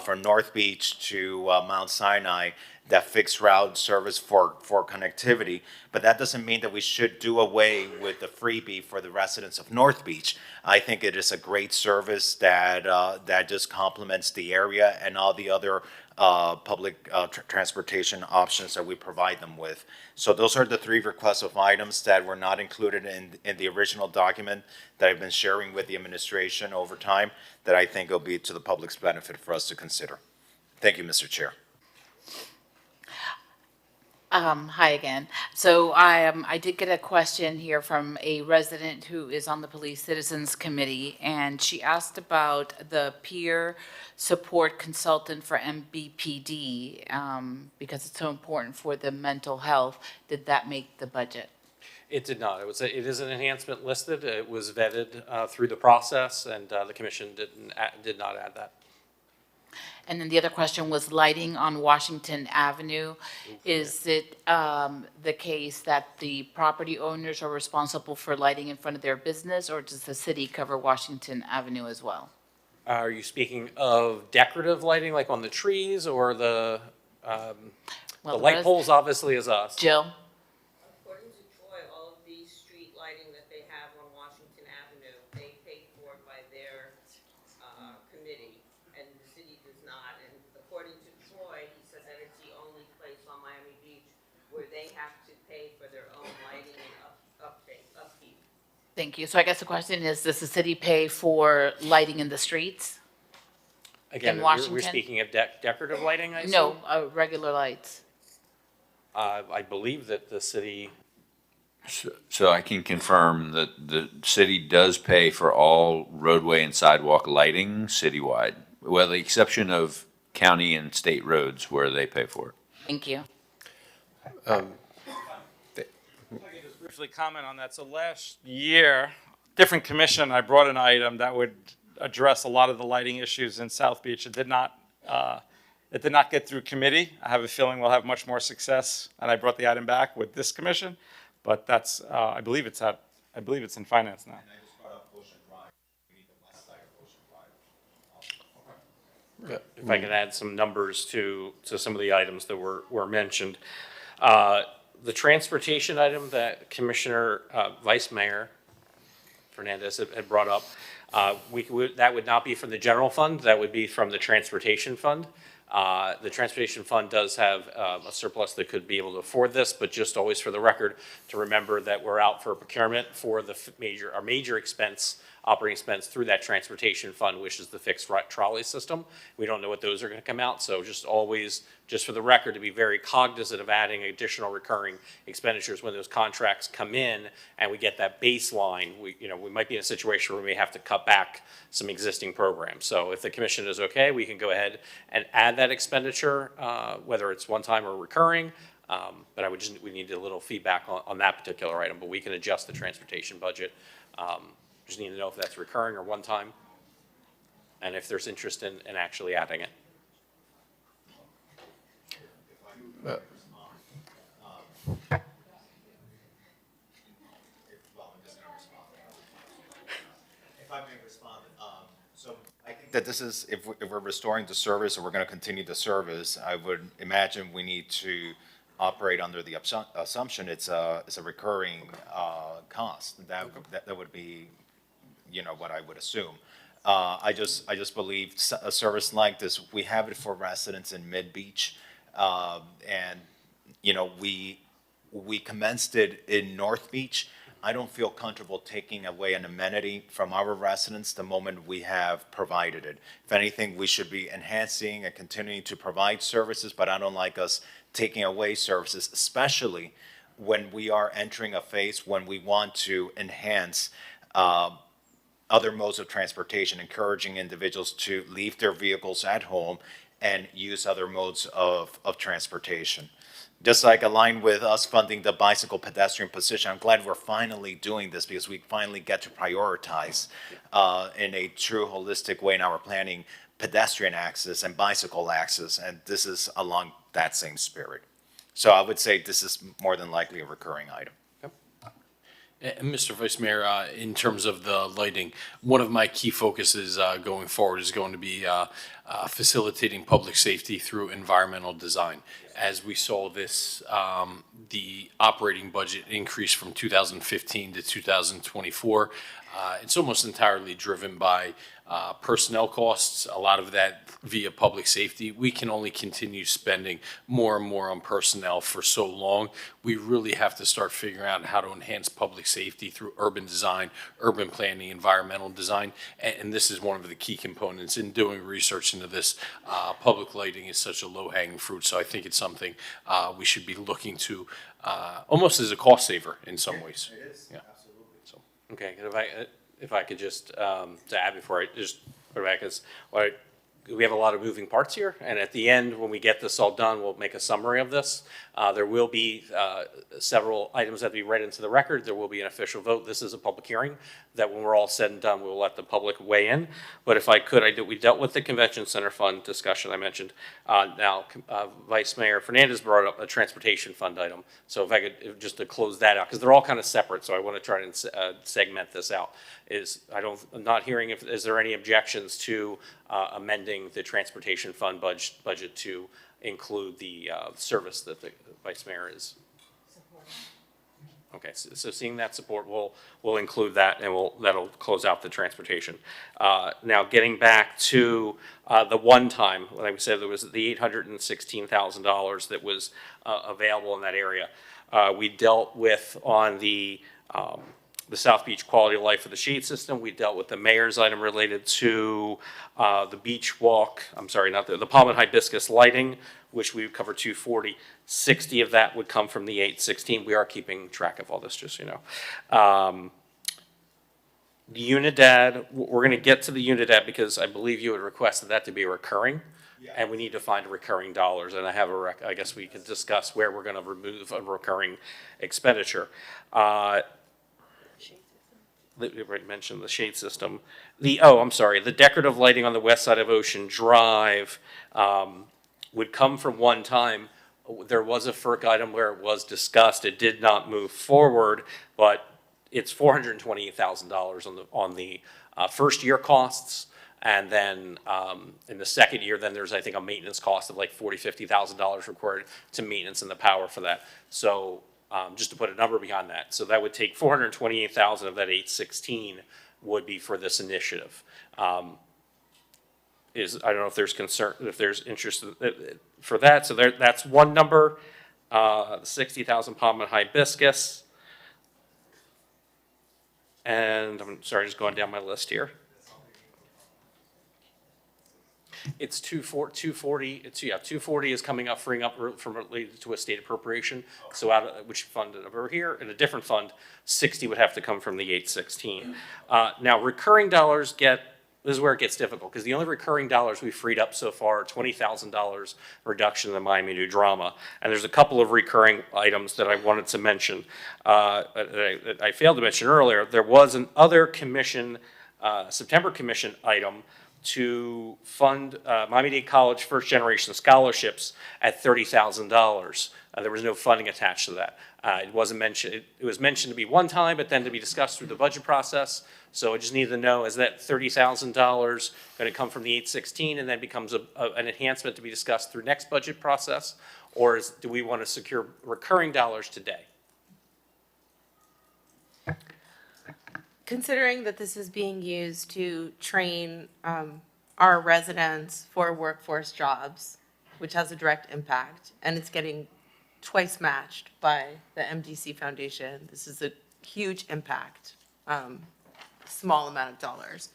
from North Beach to Mount Sinai, that fixed route service for connectivity. But that doesn't mean that we should do away with the freebie for the residents of North Beach. I think it is a great service that just complements the area and all the other public transportation options that we provide them with. So those are the 3 requests of items that were not included in the original document that I've been sharing with the administration over time, that I think will be to the public's benefit for us to consider. Thank you, Mr. Chair. Hi again. So I did get a question here from a resident who is on the Police Citizens Committee, and she asked about the peer support consultant for MBPD, because it's so important for the mental health. Did that make the budget? It did not. It is an enhancement listed. It was vetted through the process, and the commission did not add that. And then the other question was lighting on Washington Avenue. Is it the case that the property owners are responsible for lighting in front of their business, or does the city cover Washington Avenue as well? Are you speaking of decorative lighting, like on the trees, or the light poles obviously is us? Jill? According to Troy, all of the street lighting that they have on Washington Avenue, they pay for by their committee, and the city does not. And according to Troy, he said that it's the only place on Miami Beach where they have to pay for their own lighting and upkeep. Thank you. So I guess the question is, does the city pay for lighting in the streets? Again, In we're Washington? speaking of decorative lighting, I assume? No, regular lights. I believe that the city, So I can confirm that the city does pay for all roadway and sidewalk lighting citywide, with the exception of county and state roads where they pay for it. Thank you. Briefly comment on that. So last year, different commission, I brought an item that would address a lot of the lighting issues in South Beach. It did not get through committee. I have a feeling we'll have much more success, and I brought the item back with this commission. But that's, I believe it's in finance now. if I could add some numbers to some of the items that were mentioned. The transportation item that Commissioner, Vice Mayor Fernandez had brought up, that would not be from the general fund, that would be from the transportation fund. The transportation fund does have a surplus that could be able to afford this, but just always for the record, to remember that we're out for procurement for our major expense, operating expense through that transportation fund, which is the fixed trolley system. We don't know what those are going to come out, so just always, just for the record, to be very cognizant of adding additional recurring expenditures when those contracts come in and we get that baseline. We might be in a situation where we may have to cut back some existing programs. So if the commission is okay, we can go ahead and add that expenditure, whether it's one time or recurring. But we need a little feedback on that particular item, but we can adjust the transportation budget. Just need to know if that's recurring or one time, and if there's interest in actually adding it. So I think that this is, if we're restoring the service or we're going to continue the service, I would imagine we need to operate under the assumption it's a recurring cost. That would be, what I would assume. I just believe a service like this, we have it for residents in Mid-Beach, and we commenced it in North Beach. I don't feel comfortable taking away an amenity from our residents the moment we have provided it. If anything, we should be enhancing and continuing to provide services, but I don't like us taking away services, especially when we are entering a phase when we want to enhance other modes of transportation, encouraging individuals to leave their vehicles at home and use other modes of transportation. Just like aligned with us funding the bicycle pedestrian position, I'm glad we're finally doing this because we finally get to prioritize in a true holistic way in our planning pedestrian access and bicycle access, and this is along that same spirit. So I would say this is more than likely a recurring item. And Mr. Vice Mayor, in terms of the lighting, one of my key focuses going forward is going to be facilitating public safety through environmental design. As we saw this, the operating budget increase from 2015 to 2024. It's almost entirely driven by personnel costs, a lot of that via public safety. We can only continue spending more and more on personnel for so long. We really have to start figuring out how to enhance public safety through urban design, urban planning, environmental design, and this is one of the key components in doing research addition to this, public lighting is such a low-hanging fruit, so I think it's something we should be looking to almost as a cost saver in some ways. It is, Yeah. absolutely. So, Okay, if I could just, to add before I just put it back, is, we have a lot of moving parts here, and at the end, when we get this all done, we'll make a summary of this. There will be several items that will be read into the record. There will be an official vote. This is a public hearing that when we're all said and done, we'll let the public weigh in. But if I could, we dealt with the Convention Center Fund discussion I mentioned. Now, Vice Mayor Fernandez brought up a transportation fund item. So if I could, just to close that out, because they're all kind of separate, so I want to try and segment this out. I'm not hearing is there any objections to amending the transportation fund budget to include the service that the Vice Mayor is. Okay, so seeing that support, we'll include that, and that'll close out the transportation. Now, getting back to the one-time, like we said, there was the $816,000 that was available in that area. We dealt with on the South Beach quality of life of the shade system. We dealt with the mayor's item related to the beach walk, I'm sorry, not the palm and hibiscus lighting, which we would cover 240. 60 of that would come from the 816. We are keeping track of all this, just so you know. The Unidad, we're going to get to the Unidad because I believe you had requested that to be recurring. And we need to find recurring dollars, and I have I guess we could discuss where we're going to remove a recurring expenditure. We already mentioned the shade system. I'm sorry, the decorative lighting on the west side of Ocean Drive would come from one time. There was a FERC item where it was discussed. It did not move forward, but it's $428,000 on the first year costs. And then in the second year, then there's, I think, a maintenance cost of like $40,000-$50,000 required to maintenance and the power for that. So just to put a number behind that. So that would take $428,000 of that 816 would be for this initiative. I don't know if there's if there's interest for that. So that's one number, 60,000 palm and hibiscus. And I'm sorry, just going down my list here. It's 240. It's 240 is coming up, freeing up from related to a state appropriation. So out of which fund over here in a different fund, 60 would have to come from the 816. Now recurring dollars this is where it gets difficult because the only recurring dollars we freed up so far are $20,000 reduction in the Miami New Drama. And there's a couple of recurring items that I wanted to mention. I failed to mention earlier. There was an other commission, September commission item to fund Miami-Dade College first-generation scholarships at $30,000. There was no funding attached to that. It wasn't mentioned. It was mentioned to be one time, but then to be discussed through the budget process. So I just needed to know, is that $30,000 going to come from the 816 and then becomes an enhancement to be discussed through next budget process? Or do we want to secure recurring dollars today? Considering that this is being used to train our residents for workforce jobs, which has a direct impact, and it's getting twice matched by the MDC Foundation, this is a huge impact, small amount of dollars.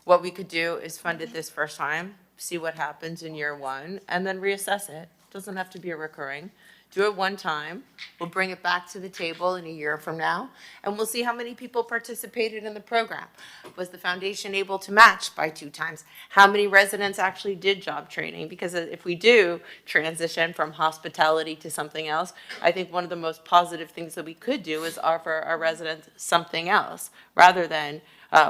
What we could do is fund it this first time, see what happens in year one, and then reassess it. Doesn't have to be a recurring. Do it one time, we'll bring it back to the table in a year from now, and we'll see how many people participated in the program. Was the foundation able to match by 2 times? How many residents actually did job training? Because if we do transition from hospitality to something else, I think one of the most positive things that we could do is offer our residents something else, rather than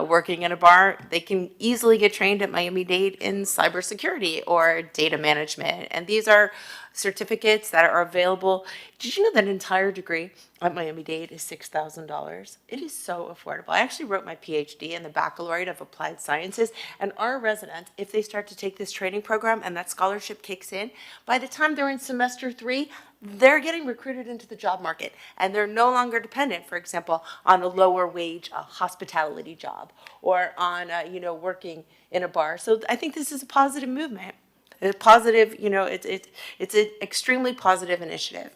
working in a bar. They can easily get trained at Miami-Dade in cybersecurity or data management. And these are certificates that are available. Did you know that an entire degree at Miami-Dade is $6,000? It is so affordable. I actually wrote my PhD in the Baccalaureate of Applied Sciences, and our residents, if they start to take this training program and that scholarship kicks in, by the time they're in semester 3, they're getting recruited into the job market, and they're no longer dependent, for example, on a lower wage hospitality job or on working in a bar. So I think this is a positive movement. A positive, it's an extremely positive initiative.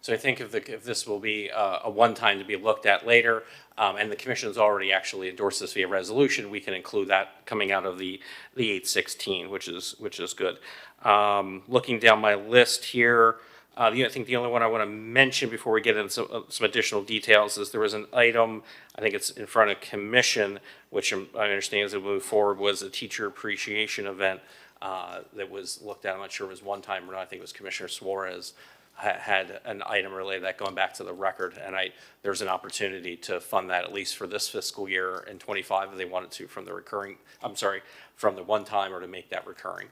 So I think if this will be a one-time to be looked at later, and the commission has already actually endorsed this via resolution, we can include that coming out of the 816, which is good. Looking down my list here, I think the only one I want to mention before we get into some additional details is there was an item, I think it's in front of commission, which I understand as we move forward was a teacher appreciation event that was looked at. I'm not sure if it was one time or not. I think it was Commissioner Suarez had an item related to that going back to the record, and there's an opportunity to fund that at least for this fiscal year in 25 if they wanted to from the one time or to make that recurring.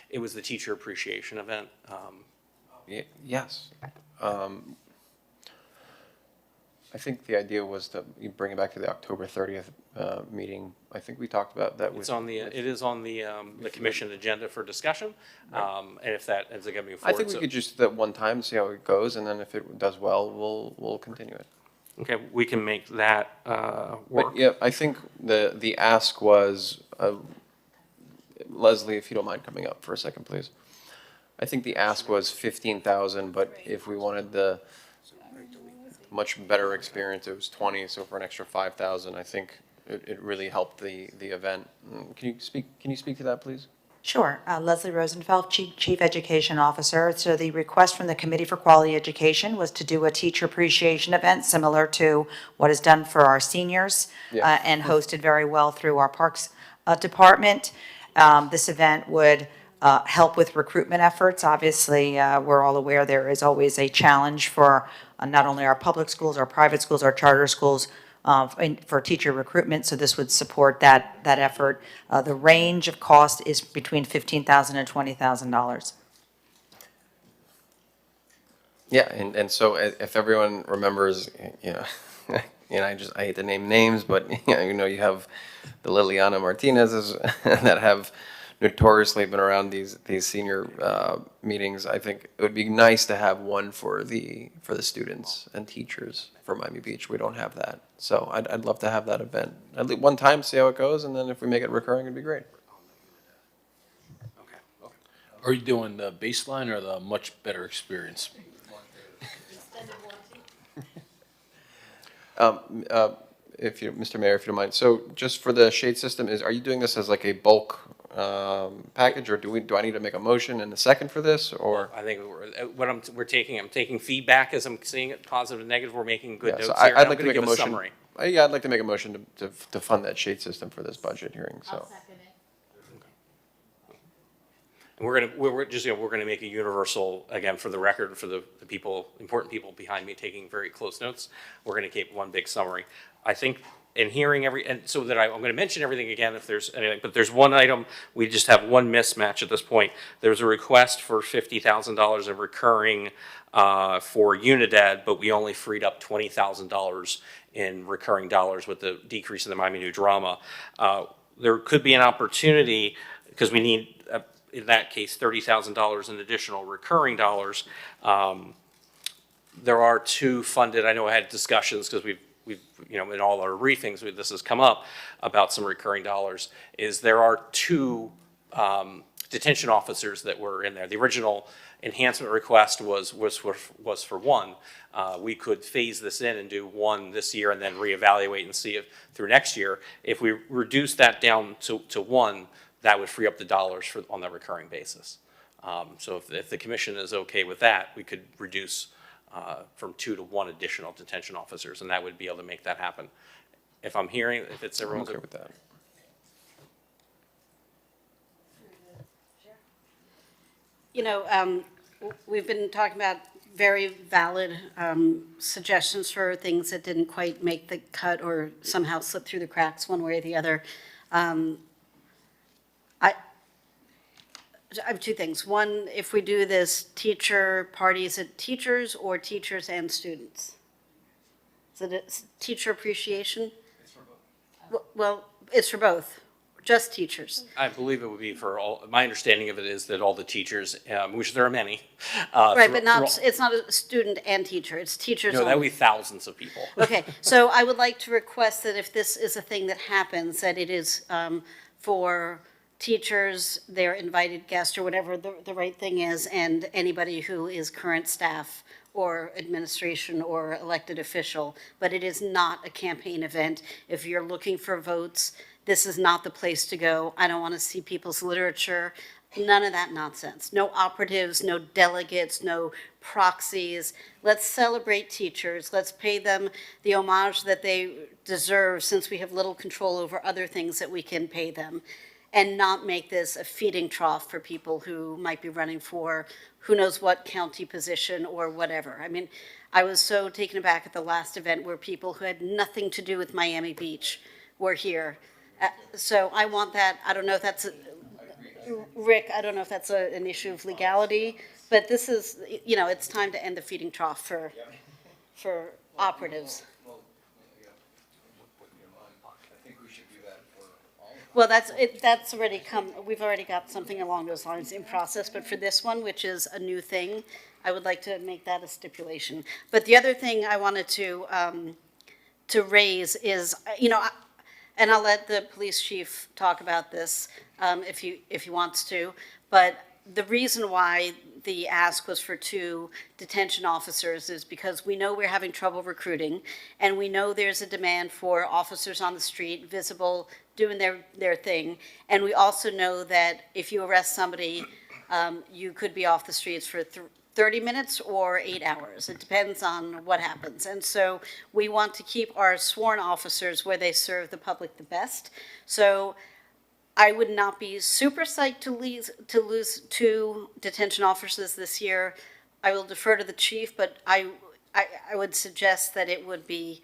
It was the teacher appreciation event. Yes. I think the idea was to you bring it back to the October 30th meeting. I think we talked about that. It is on the commission agenda for discussion, and if that ends up moving forward. I think we could just that one time, see how it goes, and then if it does well, we'll continue it. Okay, we can make that work. But yeah, I think the ask was, Leslie, if you don't mind coming up for a second, please. I think the ask was 15,000, but if we wanted the much better experience, it was 20. So for an extra 5,000, I think it really helped the event. Can you speak to that, please? Sure. Leslie Rosenfeld, Chief Education Officer. So the request from the Committee for Quality Education was to do a teacher appreciation event similar to what is done for our seniors and hosted very well through our Parks Department. This event would help with recruitment efforts. Obviously, we're all aware there is always a challenge for not only our public schools, our private schools, our charter schools, for teacher recruitment, so this would support that effort. The range of cost is between $15,000 and $20,000. Yeah, and so if everyone remembers, I hate to name names, but you have the Liliana Martinez's that have notoriously been around these senior meetings. I think it would be nice to have one for the students and teachers for Miami Beach. We don't have that, so I'd love to have that event at least one time, see how it goes, and then if we make it recurring, it'd be great. Okay. Are you doing the baseline or the much better experience? Mr. Mayor, if you don't mind, so just for the shade system, are you doing this as like a bulk package, or do I need to make a motion in a second for this, or? I think I'm taking feedback as I'm seeing it, positive and negative. We're making good notes so here. I'd like to make a give motion. Summary. I'd like to make a motion to fund that shade system for this budget hearing. So. I'll second it. And we're gonna make a universal, again, for the record, for the important people behind me taking very close notes. We're gonna keep one big summary. I think in hearing I'm gonna mention everything again if there's anything, but there's one item, we just have one mismatch at this point. There's a request for $50,000 of recurring for Unidad, but we only freed up $20,000 in recurring dollars with the decrease in the Miami New Drama. There could be an opportunity, because we need, in that case, $30,000 in additional recurring dollars. There are two funded, I know I had discussions because we've in all our briefings, this has come up about some recurring dollars, is there are two detention officers that were in there. The original enhancement request was for one. We could phase this in and do one this year and then reevaluate and see if through next year. If we reduce that down to one, that would free up the dollars on that recurring basis. So if the commission is okay with that, we could reduce from 2 to 1 additional detention officers, and that would be able to make that happen. If I'm hearing, if it's everyone's okay with that. We've been talking about very valid suggestions for things that didn't quite make the cut or somehow slip through the cracks one way or the other. I have two things. One, if we do this teacher party, is it teachers or teachers and students? Is it a teacher appreciation? It's for both. Well, it's for both, just teachers. I believe it would be for all, my understanding of it is that all the teachers, which there are many. Right, but it's not a student and teacher, it's teachers only. No, that would be thousands of people. Okay, so I would like to request that if this is a thing that happens, that it is for teachers, their invited guests, or whatever the right thing is, and anybody who is current staff or administration or elected official. But it is not a campaign event. If you're looking for votes, this is not the place to go. I don't want to see people's literature. None of that nonsense. No operatives, no delegates, no proxies. Let's celebrate teachers. Let's pay them the homage that they deserve, since we have little control over other things that we can pay them, and not make this a feeding trough for people who might be running for who knows what county position or whatever. I mean, I was so taken aback at the last event where people who had nothing to do with Miami Beach were here. So I want that. I don't know if that's Rick, I don't know if that's an issue of legality, but this is, you know, it's time to end the feeding trough for operatives. Well, that's already come, we've already got something along those lines in process, but for this one, which is a new thing, I would like to make that a stipulation. But the other thing I wanted to raise is, you know, and I'll let the police chief talk about this if he wants to, but the reason why the ask was for 2 detention officers is because we know we're having trouble recruiting, and we know there's a demand for officers on the street, visible, doing their thing, and we also know that if you arrest somebody, you could be off the streets for 30 minutes or 8 hours. It depends on what happens. And so we want to keep our sworn officers where they serve the public the best. So I would not be super psyched to lose 2 detention officers this year. I will defer to the chief, but I would suggest that it would be,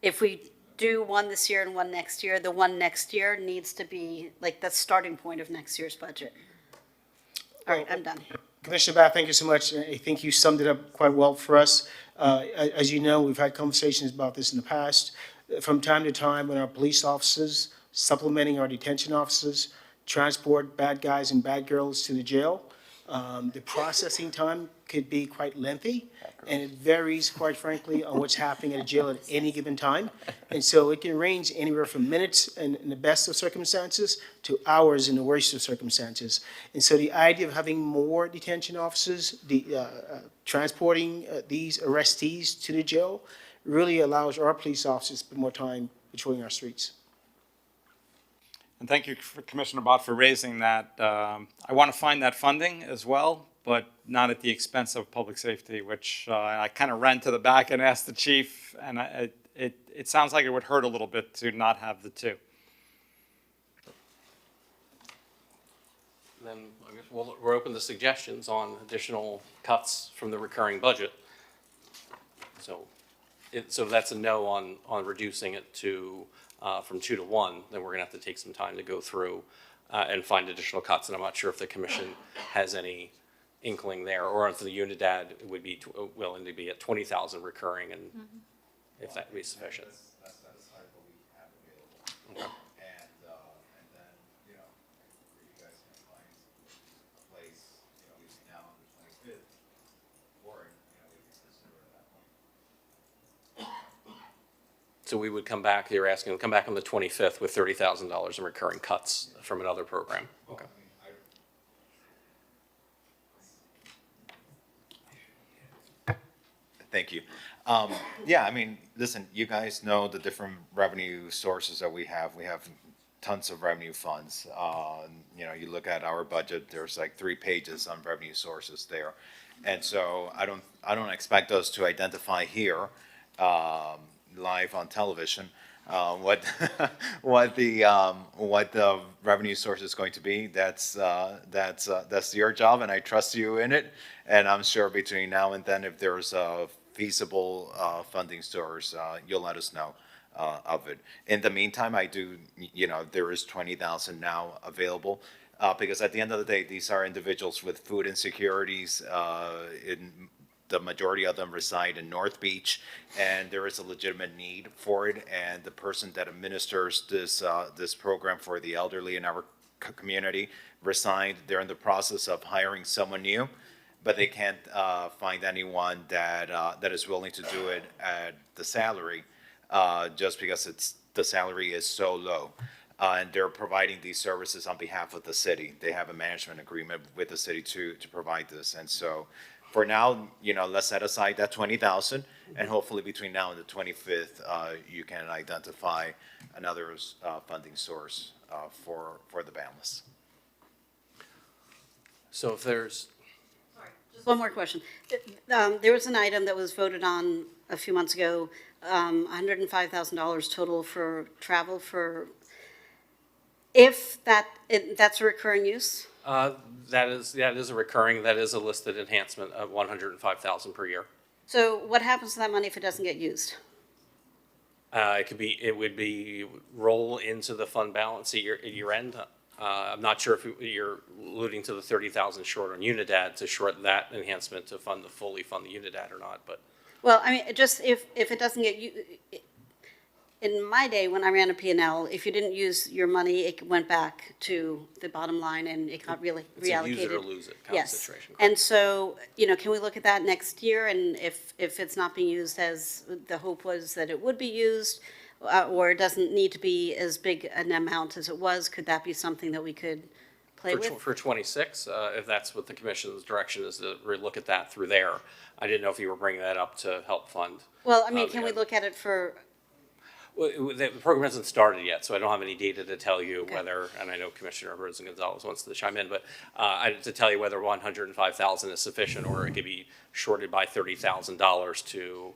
if we do 1 this year and 1 next year, the 1 next year needs to be like the starting point of next year's budget. All right, I'm done. Commissioner Bath, thank you so much. I think you summed it up quite well for us. As you know, we've had conversations about this in the past. From time to time, when our police officers, supplementing our detention officers, transport bad guys and bad girls to the jail, the processing time could be quite lengthy, and it varies, quite frankly, on what's happening at a jail at any given time. And so it can range anywhere from minutes in the best of circumstances to hours in the worst of circumstances. And so the idea of having more detention officers, transporting these arrestees to the jail, really allows our police officers to spend more time patrolling our streets. And thank you, Commissioner Bott, for raising that. I want to find that funding as well, but not at the expense of public safety, which I kind of ran to the back and asked the chief, and it sounds like it would hurt a little bit to not have the 2. Then I guess we're open to suggestions on additional cuts from the recurring budget. So if that's a no on reducing it to from 2 to 1, then we're gonna have to take some time to go through and find additional cuts. And I'm not sure if the commission has any inkling there, or if the Unidad would be willing to be at 20,000 recurring, and if that would be sufficient. That's what we have available. Okay. And then, you know, you guys can find a place, you know, between now and the 25th, or, you know, we can consider it at that point. So we would come back, you're asking, come back on the 25th with $30,000 in recurring cuts from another program. Okay. Thank you. Yeah, I mean, listen, you guys know the different revenue sources that we have. We have tons of revenue funds. You know, you look at our budget, there's like 3 pages on revenue sources there. And so I don't expect us to identify here, live on television, what the revenue source is going to be. That's your job, and I trust you in it. And I'm sure between now and then, if there's a feasible funding source, you'll let us know of it. In the meantime, I do, you know, there is 20,000 now available, because at the end of the day, these are individuals with food insecurities. The majority of them reside in North Beach, and there is a legitimate need for it. And the person that administers this program for the elderly in our community resigned. They're in the process of hiring someone new, but they can't find anyone that is willing to do it at the salary, just because the salary is so low. And they're providing these services on behalf of the city. They have a management agreement with the city to provide this. And so for now, let's set aside that 20,000, and hopefully between now and the 25th, you can identify another funding source for the BAMLS. So if there's, Just one more question. There was an item that was voted on a few months ago, $105,000 total for travel for, if that's a recurring use? that is a recurring, that is a listed enhancement of 105,000 per year. So what happens to that money if it doesn't get used? It would be roll into the fund balance at year end. I'm not sure if you're alluding to the 30,000 short on Unidad to short that enhancement to fully fund the Unidad or not, but. Well, I mean, just if it doesn't get used, in my day when I ran a P&L, if you didn't use your money, it went back to the bottom line and it got really reallocated. It's a use it or lose it kind of situation. And so, can we look at that next year? And if it's not being used as the hope was that it would be used, or it doesn't need to be as big an amount as it was, could that be something that we could play with? For 26, if that's what the commission's direction is, to relook at that through there. I didn't know if you were bringing that up to help fund. Well, I mean, can we look at it for? Well, the program hasn't started yet, so I don't have any data to tell you whether, and I know Commissioner Rosen-Gonzalez wants to chime in, but to tell you whether 105,000 is sufficient or it could be shorted by $30,000 to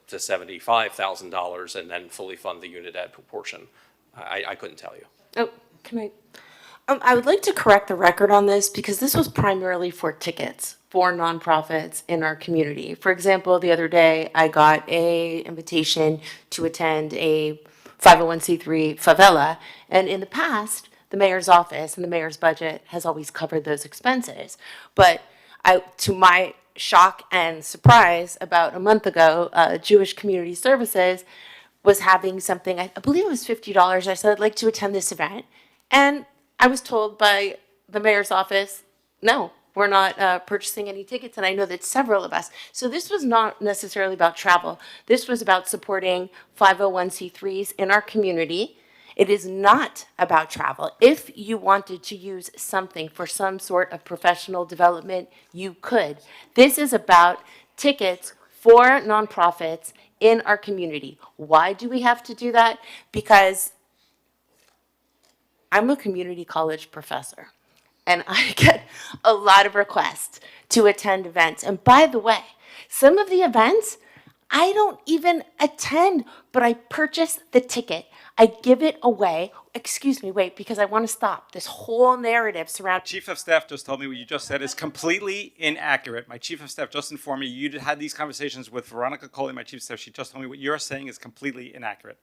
$75,000 and then fully fund the Unidad proportion. I couldn't tell you. Oh, can I? I would like to correct the record on this because this was primarily for tickets for nonprofits in our community. For example, the other day I got an invitation to attend a 501c3 favela, and in the past, the mayor's office and the mayor's budget has always covered those expenses. But to my shock and surprise, about a month ago, Jewish Community Services was having something, I believe it was $50. I said, I'd like to attend this event. And I was told by the mayor's office, no, we're not purchasing any tickets. And I know that several of us. So this was not necessarily about travel. This was about supporting 501c3s in our community. It is not about travel. If you wanted to use something for some sort of professional development, you could. This is about tickets for nonprofits in our community. Why do we have to do that? Because I'm a community college professor, and I get a lot of requests to attend events. And by the way, some of the events, I don't even attend, but I purchase the ticket. I give it away. Excuse me, wait, because I want to stop this whole narrative surrounding. Chief of Staff just told me what you just said is completely inaccurate. My Chief of Staff just informed me you had these conversations with Veronica Coley, my Chief of Staff. She just told me what you're saying is completely inaccurate.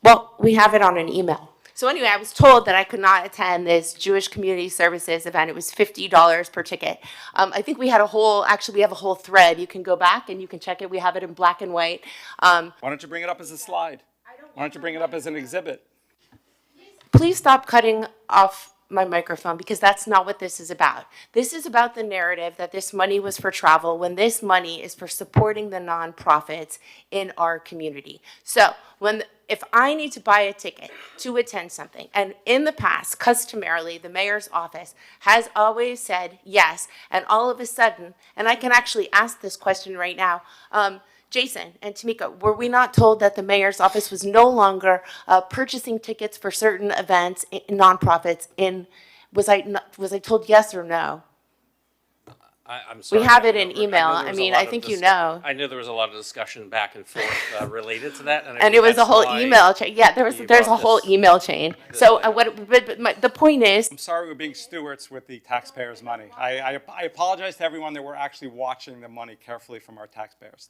Well, we have it on an email. So anyway, I was told that I could not attend this Jewish Community Services event. It was $50 per ticket. I think we have a whole thread. You can go back and you can check it. We have it in black and white. Why don't you bring it up as a slide? Why don't you bring it up as an exhibit? Please stop cutting off my microphone because that's not what this is about. This is about the narrative that this money was for travel when this money is for supporting the nonprofits in our community. So if I need to buy a ticket to attend something, and in the past, customarily, the mayor's office has always said yes, and all of a sudden, and I can actually ask this question right now, Jason and Tamika, were we not told that the mayor's office was no longer purchasing tickets for certain events, nonprofits? Was I told yes or no? I'm sorry. We have it in email. I mean, I think you know. I know there was a lot of discussion back and forth related to that. And it was a whole email chain. Yeah, there's a whole email chain. So the point is. I'm sorry we're being stewards with the taxpayers' money. I apologize to everyone that we're actually watching the money carefully from our taxpayers.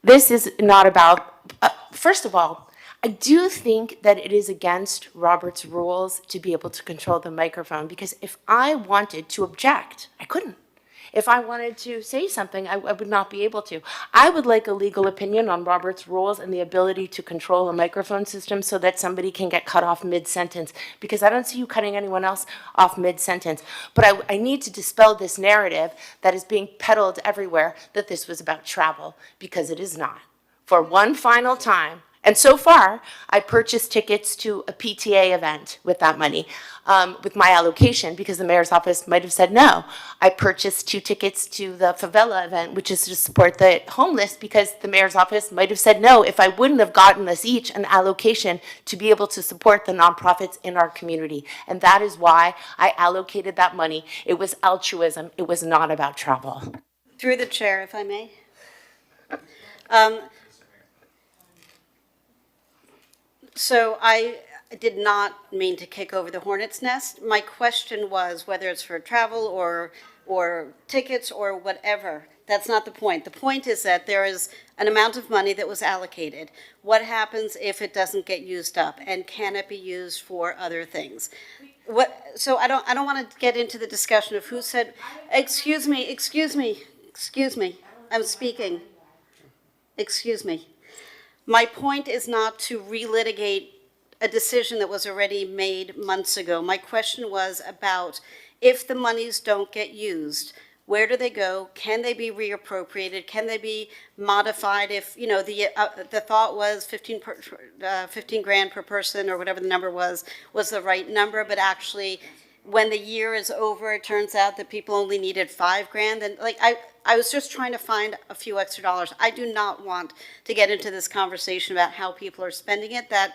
This is not about, first of all, I do think that it is against Robert's rules to be able to control the microphone, because if I wanted to object, I couldn't. If I wanted to say something, I would not be able to. I would like a legal opinion on Robert's rules and the ability to control a microphone system so that somebody can get cut off mid-sentence, because I don't see you cutting anyone else off mid-sentence. But I need to dispel this narrative that is being peddled everywhere that this was about travel, because it is not. For one final time, And so far, I purchased tickets to a PTA event with that money, with my allocation, because the mayor's office might have said no. I purchased 2 tickets to the favela event, which is to support the homeless, because the mayor's office might have said no if I wouldn't have gotten us each an allocation to be able to support the nonprofits in our community. And that is why I allocated that money. It was altruism. It was not about travel. Through the chair, if I may. So I did not mean to kick over the hornet's nest. My question was whether it's for travel or tickets or whatever. That's not the point. The point is that there is an amount of money that was allocated. What happens if it doesn't get used up, and can it be used for other things? So I don't want to get into the discussion of who said, excuse me, I'm speaking. Excuse me. My point is not to relitigate a decision that was already made months ago. My question was about if the monies don't get used, where do they go? Can they be reappropriated? Can they be modified if, you know, the thought was 15 grand per person or whatever the number was the right number, but actually when the year is over, it turns out that people only needed 5 grand. And like, I was just trying to find a few extra dollars. I do not want to get into this conversation about how people are spending it, that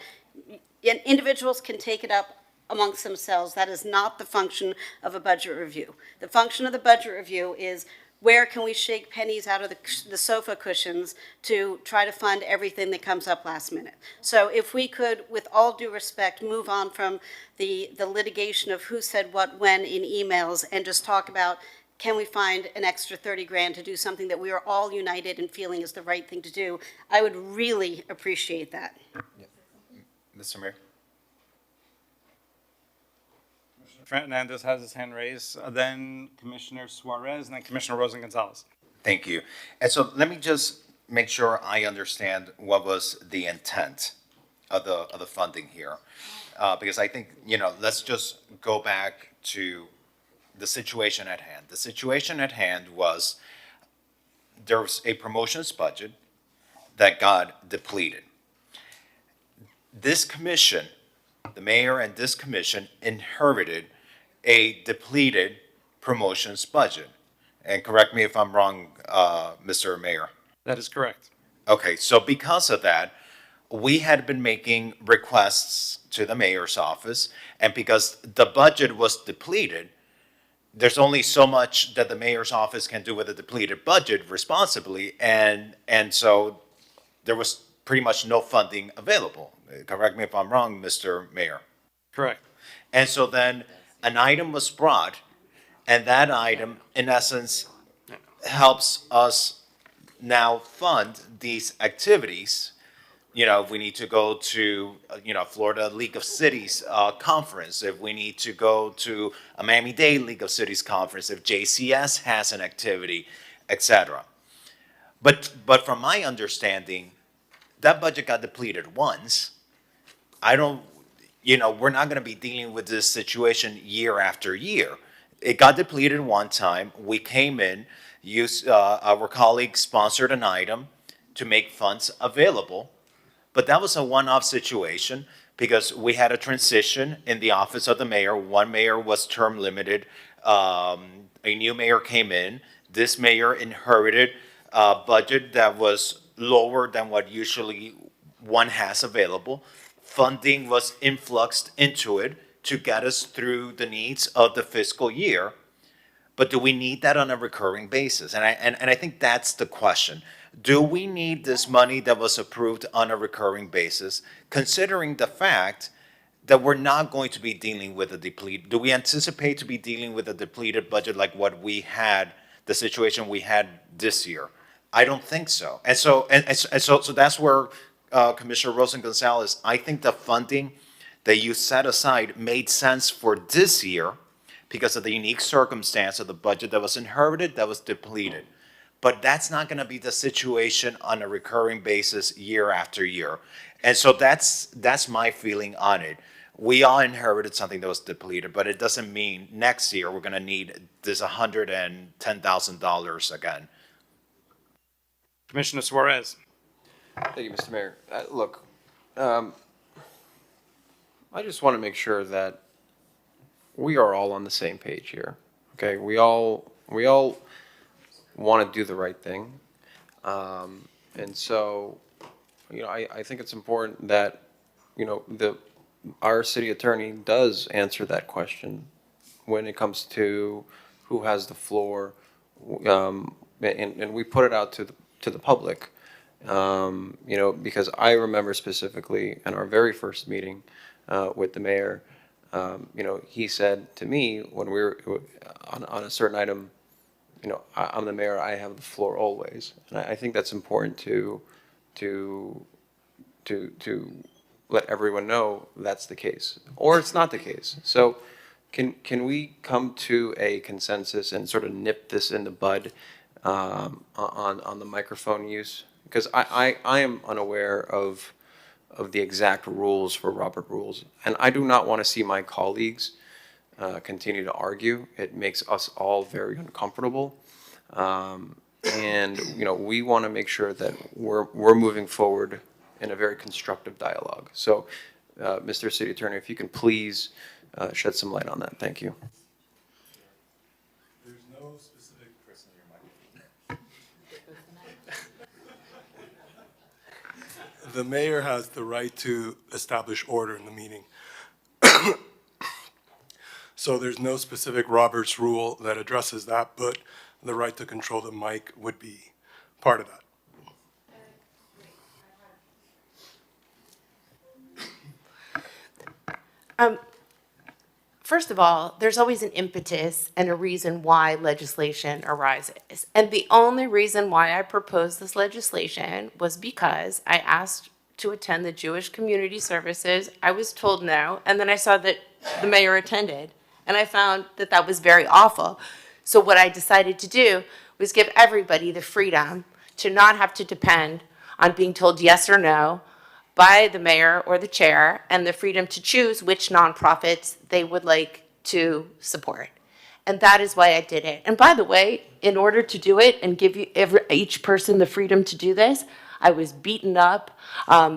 individuals can take it up amongst themselves. That is not the function of a budget review. The function of the budget review is where can we shake pennies out of the sofa cushions to try to fund everything that comes up last minute. So if we could, with all due respect, move on from the litigation of who said what when in emails and just talk about, can we find an extra 30 grand to do something that we are all united in feeling is the right thing to do? I would really appreciate that. Mr. Mayor? Fernandez has his hand raised, then Commissioner Suarez, and then Commissioner Rosen Gonzalez. Thank you. And so let me just make sure I understand what was the intent of the funding here. Because I think, you know, let's just go back to the situation at hand. The situation at hand was there was a promotions budget that got depleted. This commission, the mayor and this commission inherited a depleted promotions budget. And correct me if I'm wrong, Mr. Mayor. That is correct. Okay, so because of that, we had been making requests to the mayor's office, and because the budget was depleted, there's only so much that the mayor's office can do with a depleted budget responsibly, and so there was pretty much no funding available. Correct me if I'm wrong, Mr. Mayor. Correct. And so then an item was brought, and that item, in essence, helps us now fund these activities. You know, if we need to go to, Florida League of Cities conference, if we need to go to a Miami-Dade League of Cities conference, if JCS has an activity, etc. But from my understanding, that budget got depleted once. We're not going to be dealing with this situation year after year. It got depleted one time. We came in, our colleague sponsored an item to make funds available. But that was a one-off situation because we had a transition in the office of the mayor. One mayor was term limited. A new mayor came in. This mayor inherited a budget that was lower than what usually one has available. Funding was influxed into it to get us through the needs of the fiscal year. But do we need that on a recurring basis? And I think that's the question. Do we need this money that was approved on a recurring basis, considering the fact that we're not going to be dealing with a depleted? Do we anticipate to be dealing with a depleted budget like what we had, the situation we had this year? I don't think so. And so that's where Commissioner Rosen Gonzalez, I think the funding that you set aside made sense for this year because of the unique circumstance of the budget that was inherited, that was depleted. But that's not going to be the situation on a recurring basis year after year. And so that's my feeling on it. We all inherited something that was depleted, but it doesn't mean next year we're going to need this $110,000 again. Commissioner Suarez. Thank you, Mr. Mayor. Look, I just want to make sure that we are all on the same page here. Okay, we all want to do the right thing. And so, I think it's important that, our city attorney does answer that question when it comes to who has the floor. And we put it out to the public, because I remember specifically in our very first meeting with the mayor, he said to me when we were on a certain item, I'm the mayor, I have the floor always. And I think that's important to let everyone know that's the case, or it's not the case. So can we come to a consensus and sort of nip this in the bud on the microphone use? Because I am unaware of the exact rules for Robert Rules, and I do not want to see my colleagues continue to argue. It makes us all very uncomfortable. And, we want to make sure that we're moving forward in a very constructive dialogue. So, Mr. City Attorney, if you can please shed some light on that. Thank you. There's no specific person in your microphone. The mayor has the right to establish order in the meeting. So there's no specific Roberts rule that addresses that, but the right to control the mic would be part of that. First of all, there's always an impetus and a reason why legislation arises. And the only reason why I proposed this legislation was because I asked to attend the Jewish Community Services. I was told no, and then I saw that the mayor attended, and I found that that was very awful. So what I decided to do was give everybody the freedom to not have to depend on being told yes or no by the mayor or the chair, and the freedom to choose which nonprofits they would like to support. And that is why I did it. And by the way, in order to do it and give each person the freedom to do this, I was beaten up.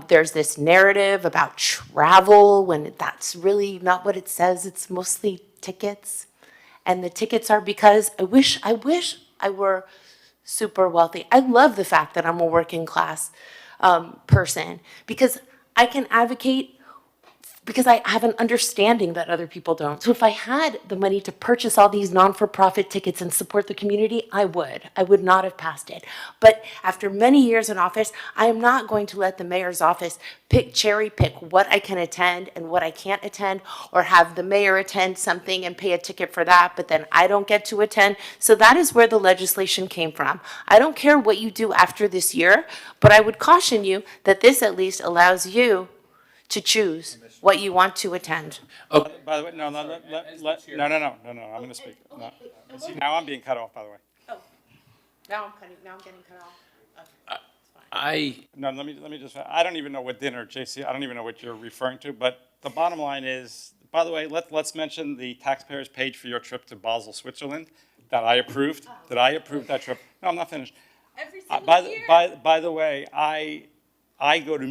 There's this narrative about travel when that's really not what it says. It's mostly tickets. And the tickets are because I wish I were super wealthy. I love the fact that I'm a working class person, because I can advocate, because I have an understanding that other people don't. So if I had the money to purchase all these non-for-profit tickets and support the community, I would not have passed it. But after many years in office, I am not going to let the mayor's office cherry pick what I can attend and what I can't attend, or have the mayor attend something and pay a ticket for that, but then I don't get to attend. So that is where the legislation came from. I don't care what you do after this year, but I would caution you that this at least allows you to choose what you want to attend. Okay. By the way, no, I'm going to speak. No. See, now I'm being cut off, by the way. Oh, now I'm getting cut off. No, let me just, I don't even know what dinner, JC, I don't even know what you're referring to, but the bottom line is, by the way, let's mention the taxpayers paid for your trip to Basel, Switzerland, that I approved. That I approved that trip. No, I'm not finished. Every single year. By the way, I go to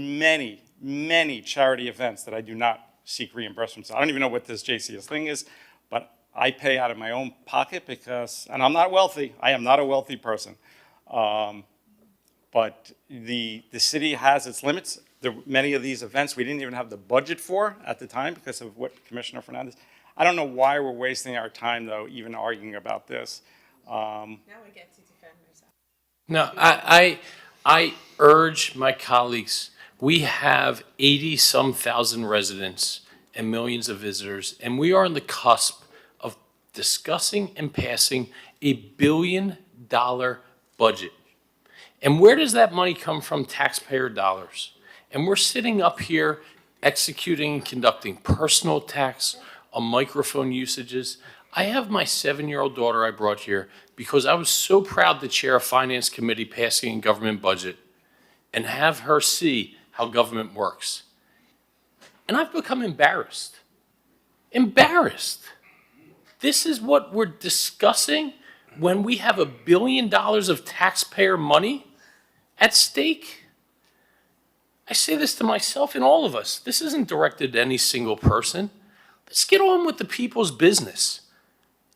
many charity events that I do not seek reimbursements. I don't even know what this JCS thing is, but I pay out of my own pocket because, and I'm not wealthy. I am not a wealthy person. But the city has its limits. Many of these events we didn't even have the budget for at the time because of what Commissioner Fernandez. I don't know why we're wasting our time, though, even arguing about this. Now we get to defend ourselves. No, I urge my colleagues, we have 80-some thousand residents and millions of visitors, and we are on the cusp of discussing and passing $1 billion budget. And where does that money come from? Taxpayer dollars. And we're sitting up here executing and conducting personal attacks on microphone usages. I have my 7-year-old daughter I brought here because I was so proud to chair a finance committee passing a government budget and have her see how government works. And I've become embarrassed. Embarrassed. This is what we're discussing when we have $1 billion of taxpayer money at stake? I say this to myself and all of us. This isn't directed to any single person. Let's get on with the people's business.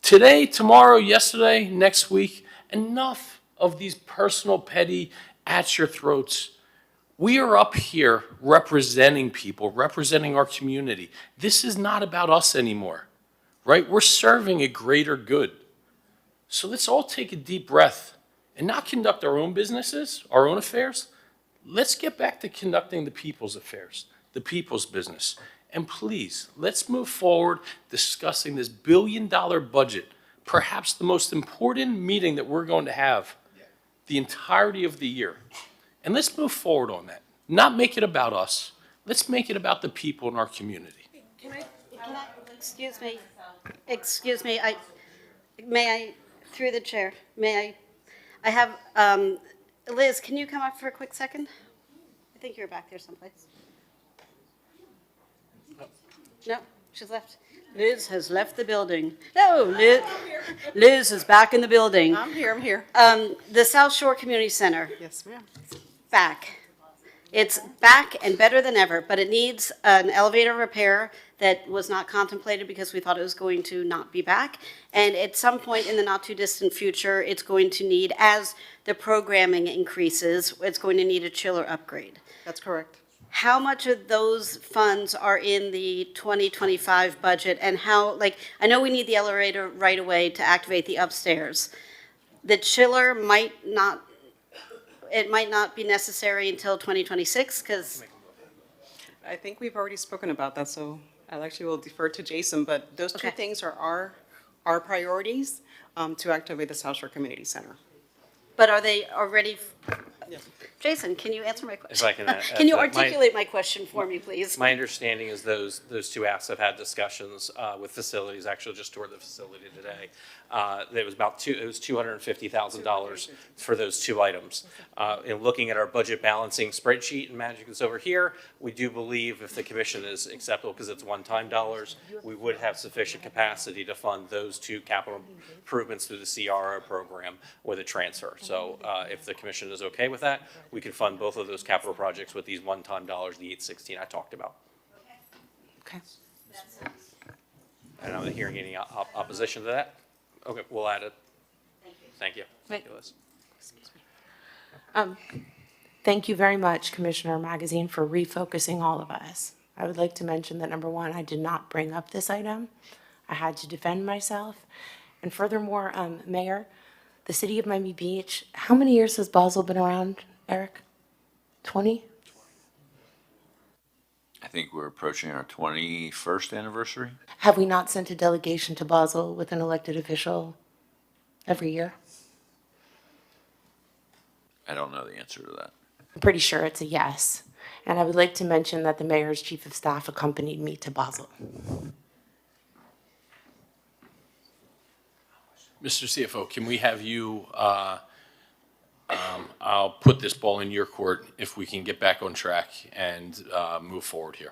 Today, tomorrow, yesterday, next week, enough of these personal, petty, at your throats. We are up here representing people, representing our community. This is not about us anymore, right? We're serving a greater good. So let's all take a deep breath and not conduct our own businesses, our own affairs. Let's get back to conducting the people's affairs, the people's business. And please, let's move forward discussing this billion-dollar budget, perhaps the most important meeting that we're going to have the entirety of the year. And let's move forward on that. Not make it about us. Let's make it about the people in our community. Excuse me, may I, through the chair, I have, Liz, can you come up for a quick second? I think you're back there someplace. No, she's left. Liz has left the building. No, Liz is back in the building. I'm here. The South Shore Community Center, Yes, ma'am. back. It's back and better than ever, but it needs an elevator repair that was not contemplated because we thought it was going to not be back. And at some point in the not too distant future, it's going to need, as the programming increases, it's going to need a chiller upgrade. That's correct. How much of those funds are in the 2025 budget, and how, like, I know we need the elevator right away to activate the upstairs. The chiller might not be necessary until 2026, because I think we've already spoken about that, so I actually will defer to Jason, but those two Okay. things are our priorities to activate the South Shore Community Center. but are they already, Jason, can you answer my question? If I can add Can you to that. articulate my question for me, please? My understanding is those two apps have had discussions with facilities, actually just toured the facility today. It was $250,000 for those two items. In looking at our budget balancing spreadsheet, and Magic is over here, we do believe if the commission is acceptable, because it's one-time dollars, we would have sufficient capacity to fund those two capital improvements through the CRO program with a transfer. So if the commission is okay with that, we can fund both of those capital projects with these one-time dollars, the 816 I talked about. Okay. And I'm not hearing any opposition to that. Okay, we'll add it. Thank you. Wait. Liz. Thank you very much, Commissioner Magazine, for refocusing all of us. I would like to mention that, number one, I did not bring up this item. I had to defend myself. And furthermore, Mayor, the city of Miami Beach, how many years has Basel been around, Eric? 20? I think we're approaching our 21st anniversary. Have we not sent a delegation to Basel with an elected official every year? I don't know the answer to that. I'm pretty sure it's a yes. And I would like to mention that the mayor's chief of staff accompanied me to Basel. Mr. CFO, can we have you, I'll put this ball in your court if we can get back on track and move forward here.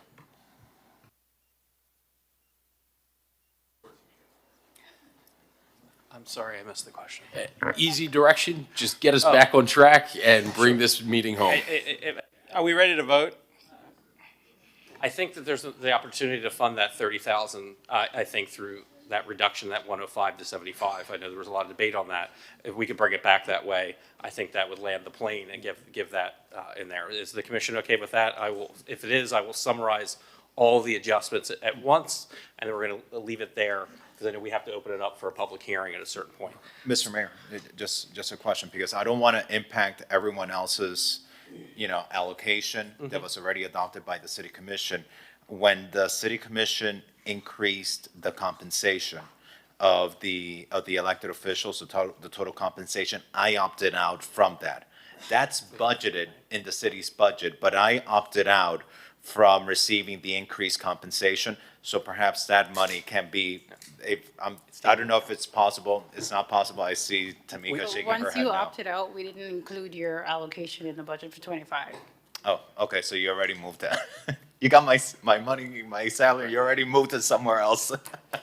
I'm sorry, I missed the question. Easy direction, just get us back on track and bring this meeting home. Are we ready to vote? I think that there's the opportunity to fund that 30,000, I think, through that reduction, that 105 to 75. I know there was a lot of debate on that. If we could bring it back that way, I think that would land the plane and give that in there. Is the commission okay with that? I will, if it is, I will summarize all the adjustments at once, and then we're going to leave it there, because I know we have to open it up for a public hearing at a certain point. Mr. Mayor, just a question, because I don't want to impact everyone else's, allocation that was already adopted by the city commission. When the city commission increased the compensation of the elected officials, the total compensation, I opted out from that. That's budgeted in the city's budget, but I opted out from receiving the increased compensation. So perhaps that money can be, I don't know if it's possible. It's not possible. I see Tamika shaking her Once head you no. opted out, we didn't include your allocation in the budget for '25. Oh, okay, so you already moved that. You got my money, my salary, you already moved it somewhere else.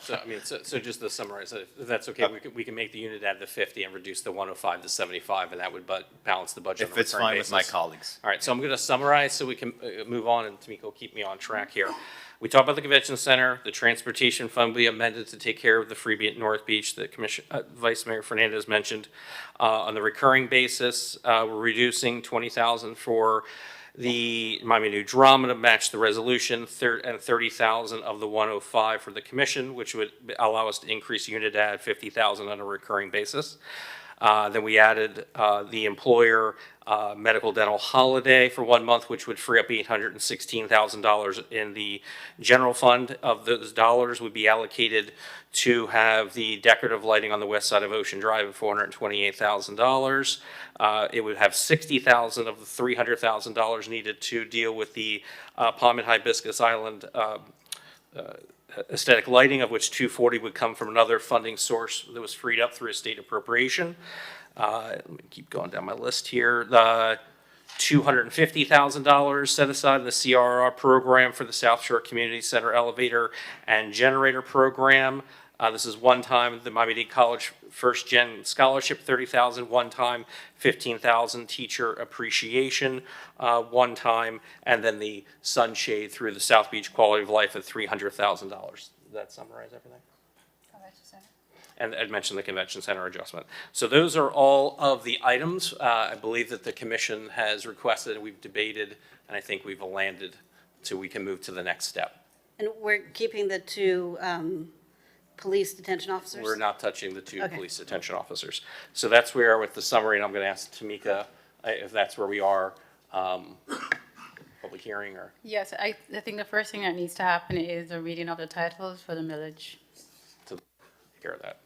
So, I mean, so just to summarize, if that's okay, we can make the unit add the 50 and reduce the 105 to 75, and that would balance the budget on If a it's recurring fine with my basis. colleagues. All right, so I'm going to summarize so we can move on, and Tamika will keep me on track here. We talked about the convention center, the transportation fund we amended to take care of the freebie at North Beach that Vice Mayor Fernandez mentioned. On the recurring basis, we're reducing 20,000 for the Miami New Drama to match the resolution, and 30,000 of the 105 for the commission, which would allow us to increase unit add 50,000 on a recurring basis. Then we added the employer medical dental holiday for 1 month, which would free up $816,000 in the general fund. Of those dollars would be allocated to have the decorative lighting on the west side of Ocean Drive of $428,000. It would have $60,000 of the $300,000 needed to deal with the Palm and Hibiscus Island aesthetic lighting, of which $240 would come from another funding source that was freed up through a state appropriation. Let me keep going down my list here. The $250,000 set aside in the CRR program for the South Shore Community Center elevator and generator program. This is one time, the Miami-Dade College First Gen Scholarship, $30,000, one time, $15,000 teacher appreciation, one time, and then the sunshade through the South Beach Quality of Life at $300,000. Does that summarize everything? And I'd mentioned the convention center adjustment. So those are all of the items. I believe that the commission has requested, and we've debated, and I think we've landed so we can move to the next step. And we're keeping the two police detention officers? We're not touching the two Okay. police detention officers. So that's where we are with the summary, and I'm going to ask Tamika if that's where we are, public hearing or? Yes, I think the first thing that needs to happen is a reading of the titles for the millage. To take care of that.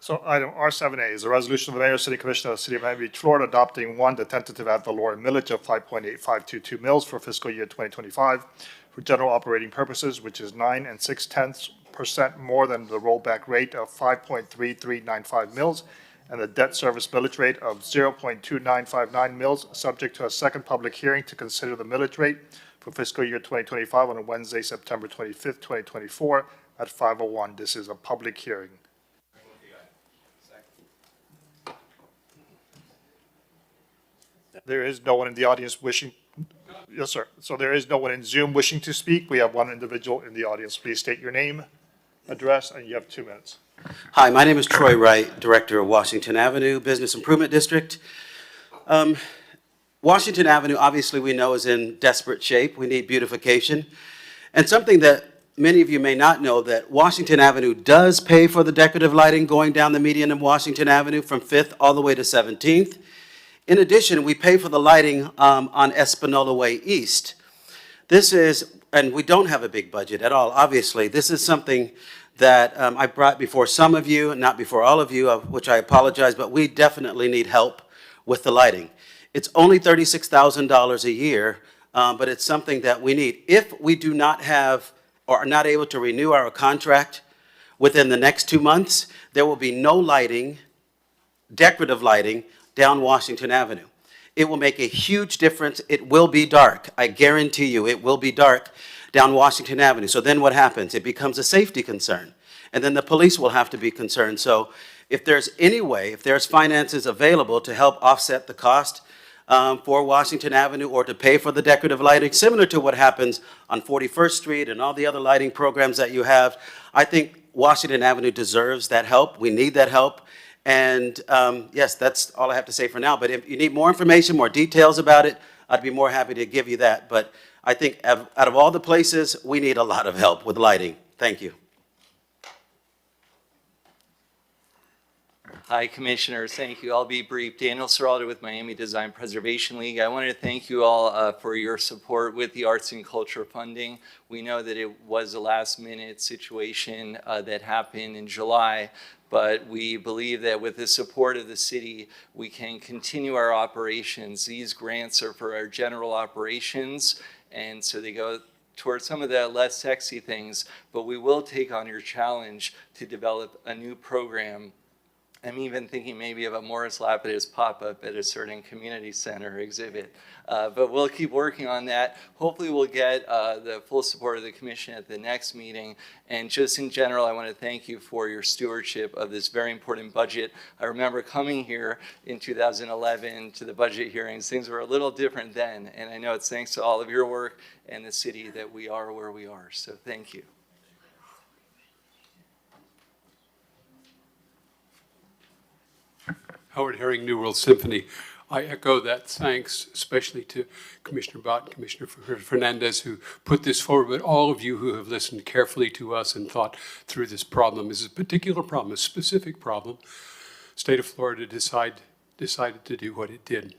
So item R7A is a resolution of the Mayor, City Commissioner of the City of Miami Beach, Florida, adopting the tentative ad valorem millage of 5.8522 mils for fiscal year 2025 for general operating purposes, which is 9 6/10% more than the rollback rate of 5.3395 mils and the debt service millage rate of 0.2959 mils, subject to a second public hearing to consider the millage rate for fiscal year 2025 on a Wednesday, September 25th, 2024 at 5:01. This is a public hearing. There is no one in the audience wishing, yes, sir. So there is no one in Zoom wishing to speak. We have one individual in the audience. Please state your name, address, and you have 2 minutes. Hi, my name is Troy Wright, Director of Washington Avenue Business Improvement District. Washington Avenue, obviously, we know is in desperate shape. We need beautification. And something that many of you may not know, that Washington Avenue does pay for the decorative lighting going down the median of Washington Avenue from 5th all the way to 17th. In addition, we pay for the lighting on Espanola Way East. This is, and we don't have a big budget at all, obviously. This is something that I brought before some of you, and not before all of you, of which I apologize, but we definitely need help with the lighting. It's only $36,000 a year, but it's something that we need. If we do not have, or are not able to renew our contract within the next 2 months, there will be no lighting, decorative lighting, down Washington Avenue. It will make a huge difference. It will be dark. I guarantee you it will be dark down Washington Avenue. So then what happens? It becomes a safety concern. And then the police will have to be concerned. So if there's any way, if there's finances available to help offset the cost for Washington Avenue or to pay for the decorative lighting, similar to what happens on 41st Street and all the other lighting programs that you have, I think Washington Avenue deserves that help. We need that help. And yes, that's all I have to say for now. But if you need more information, more details about it, I'd be more happy to give you that. But I think out of all the places, we need a lot of help with lighting. Thank you. Hi, Commissioners. Thank you. I'll be brief. Daniel Serraldo with Miami Design Preservation League. I wanted to thank you all for your support with the arts and culture funding. We know that it was a last-minute situation that happened in July, but we believe that with the support of the city, we can continue our operations. These grants are for our general operations, and so they go towards some of the less sexy things, but we will take on your challenge to develop a new program I'm even thinking maybe of a Morris Lapidus pop-up at a certain community center exhibit. But we'll keep working on that. Hopefully we'll get the full support of the commission at the next meeting. And just in general, I want to thank you for your stewardship of this very important budget. I remember coming here in 2011 to the budget hearings. Things were a little different then. And I know it's thanks to all of your work and the city that we are where we are. So thank you. Howard Herring, New World Symphony. I echo that thanks, especially to Commissioner Bott and Commissioner Fernandez, who put this forward, but all of you who have listened carefully to us and thought through this problem. This is a particular problem, a specific problem. State of Florida decided to do what it did.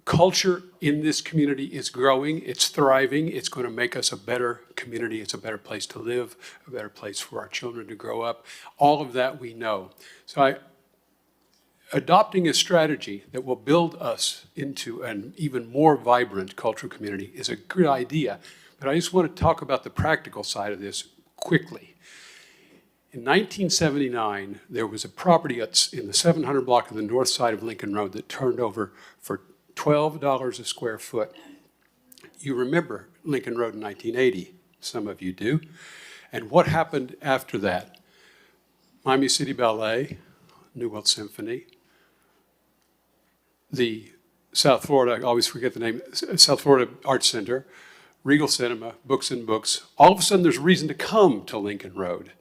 Culture in this community is growing, it's thriving, it's going to make us a better community, it's a better place to live, a better place for our children to grow up. All of that we know. So adopting a strategy that will build us into an even more vibrant cultural community is a good idea, but I just want to talk about the practical side of this quickly. In 1979, there was a property in the 700 block of the north side of Lincoln Road that turned over for $12 a square foot. You remember Lincoln Road in 1980, some of you do. And what happened after that? Miami City Ballet, New World Symphony, the South Florida, I always forget the name, South Florida Arts Center, Regal Cinema, Books and Books. All of a sudden, there's reason to come to Lincoln Road.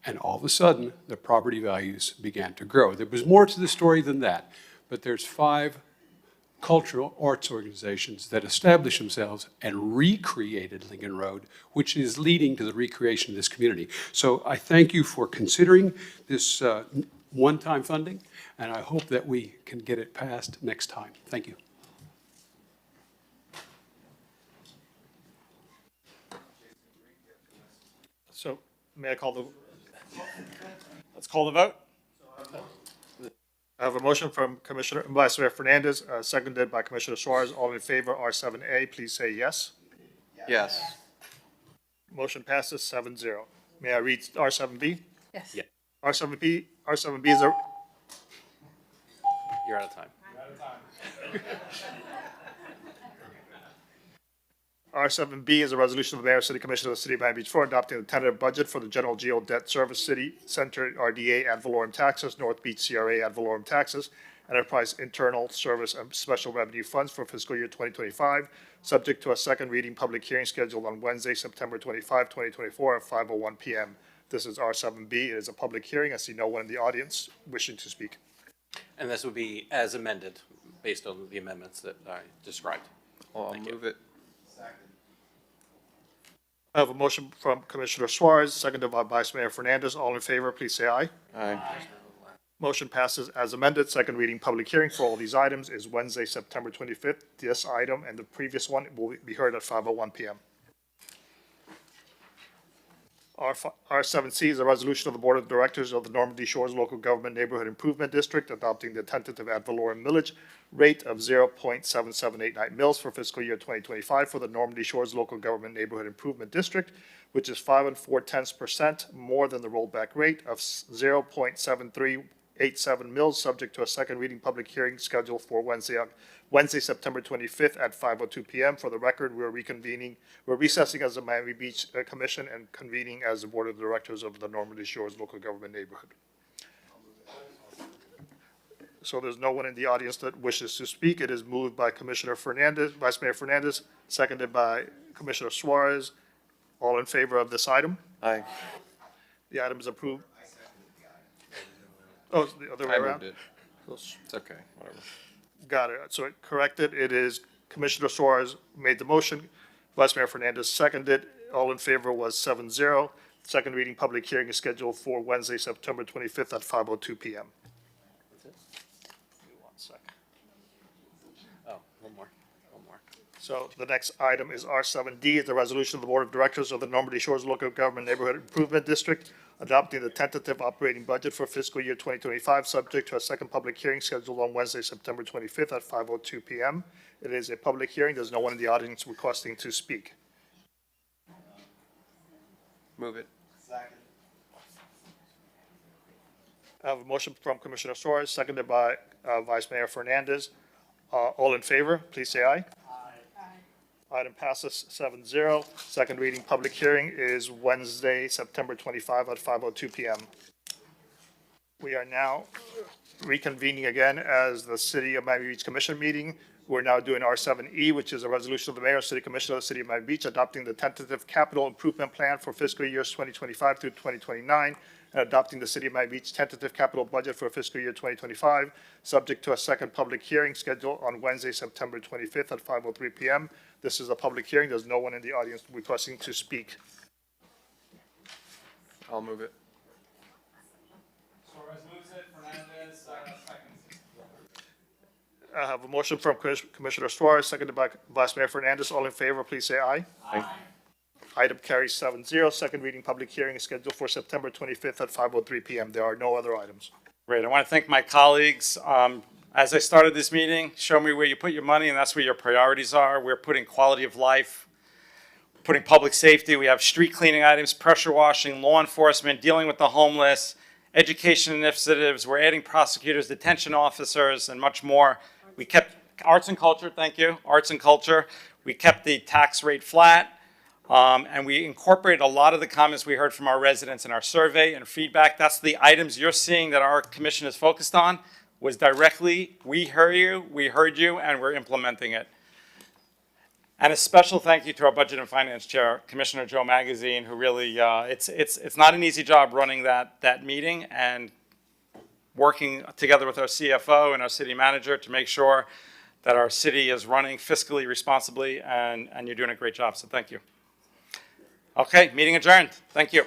And all of a sudden, the property values began to grow. There was more to the story than that, but there's 5 cultural arts organizations that established themselves and recreated Lincoln Road, which is leading to the recreation of this community. So I thank you for considering this one-time funding, and I hope that we can get it passed next time. Thank you. So may I call the, let's call the vote. I have a motion from Commissioner, Vice Mayor Fernandez, seconded by Commissioner Suarez. All in favor, R7A, please say yes. Yes. Motion passes 7-0. May I read R7B? Yes. Yeah. R7B is a, You're out of time. R7B is a resolution of the Mayor and City Commission of the City of Miami Beach, Florida, adopting the tentative budget for the General Geo Debt Service City Center RDA ad valorem taxes, North Beach CRA ad valorem taxes, Enterprise Internal Service and Special Revenue Funds for fiscal year 2025, subject to a second reading public hearing scheduled on Wednesday, September 25, 2024 at 5:01 p.m. This is R7B. It is a public hearing. I see no one in the audience wishing to speak. And this would be as amended, based on the amendments that I described. I'll move it. I have a motion from Commissioner Suarez, seconded by Vice Mayor Fernandez. All in favor, please say aye. Aye. Motion passes as amended. Second reading public hearing for all these items is Wednesday, September 25th. This item and the previous one will be heard at 5:01 p.m. R7C is a resolution of the Board of Directors of the Normandy Shores Local Government Neighborhood Improvement District adopting the tentative ad valorem millage rate of 0.7789 mils for fiscal year 2025 for the Normandy Shores Local Government Neighborhood Improvement District, which is 5 4/10% more than the rollback rate of 0.7387 mils, subject to a second reading public hearing scheduled for Wednesday, September 25th at 5:02 p.m. For the record, we're recessing as the Miami Beach Commission and convening as the Board of Directors of the Normandy Shores Local Government Neighborhood. So there's no one in the audience that wishes to speak. It is moved by Commissioner Fernandez, Vice Mayor Fernandez, seconded by Commissioner Suarez. All in favor of this item? Aye. The item is approved. Oh, it's the other way I around? moved it. It's okay, whatever. Got it. So corrected. It is Commissioner Suarez made the motion. Vice Mayor Fernandez seconded. All in favor was 7-0. Second reading public hearing is scheduled for Wednesday, September 25th at 5:02 p.m. One more. So the next item is R7D, is the resolution of the Board of Directors of the Normandy Shores Local Government Neighborhood Improvement District adopting the tentative operating budget for fiscal year 2025, subject to a second public hearing scheduled on Wednesday, September 25th at 5:02 p.m. It is a public hearing. There's no one in the audience requesting to speak. Move it. I have a motion from Commissioner Suarez, seconded by Vice Mayor Fernandez. All in favor, please say aye. Item passes 7-0. Second reading public hearing is Wednesday, September 25 at 5:02 PM. We are now reconvening again as the City of Miami Beach Commission meeting. We're now doing R7E, which is a resolution of the Mayor and City Commission of the City of Miami Beach adopting the tentative capital improvement plan for fiscal years 2025 through 2029 and adopting the City of Miami Beach tentative capital budget for fiscal year 2025, subject to a second public hearing scheduled on Wednesday, September 25th at 5:03 PM. This is a public hearing. There's no one in the audience requesting to speak. I'll move it. Suarez moves it, Fernandez seconds. I have a motion from Commissioner Suarez, seconded by Vice Mayor Fernandez. All in favor, please say aye. Aye. Item carries 7-0. Second reading public hearing is scheduled for September 25th at 5:03 PM. There are no other items. Great. I want to thank my colleagues. As I started this meeting, show me where you put your money, and that's where your priorities are. We're putting quality of life, putting public safety. We have street cleaning items, pressure washing, law enforcement, dealing with the homeless, education initiatives. We're adding prosecutors, detention officers, and much more. We kept arts and culture, thank you, arts and culture. We kept the tax rate flat, and we incorporated a lot of the comments we heard from our residents in our survey and feedback. That's the items you're seeing that our commission is focused on, was directly, we heard you, and we're implementing it. And a special thank you to our Budget and Finance Chair, Commissioner Joe Magazine, who really, it's not an easy job running that meeting and working together with our CFO and our city manager to make sure that our city is running fiscally responsibly, and you're doing a great job, so thank you. Okay, meeting adjourned. Thank you.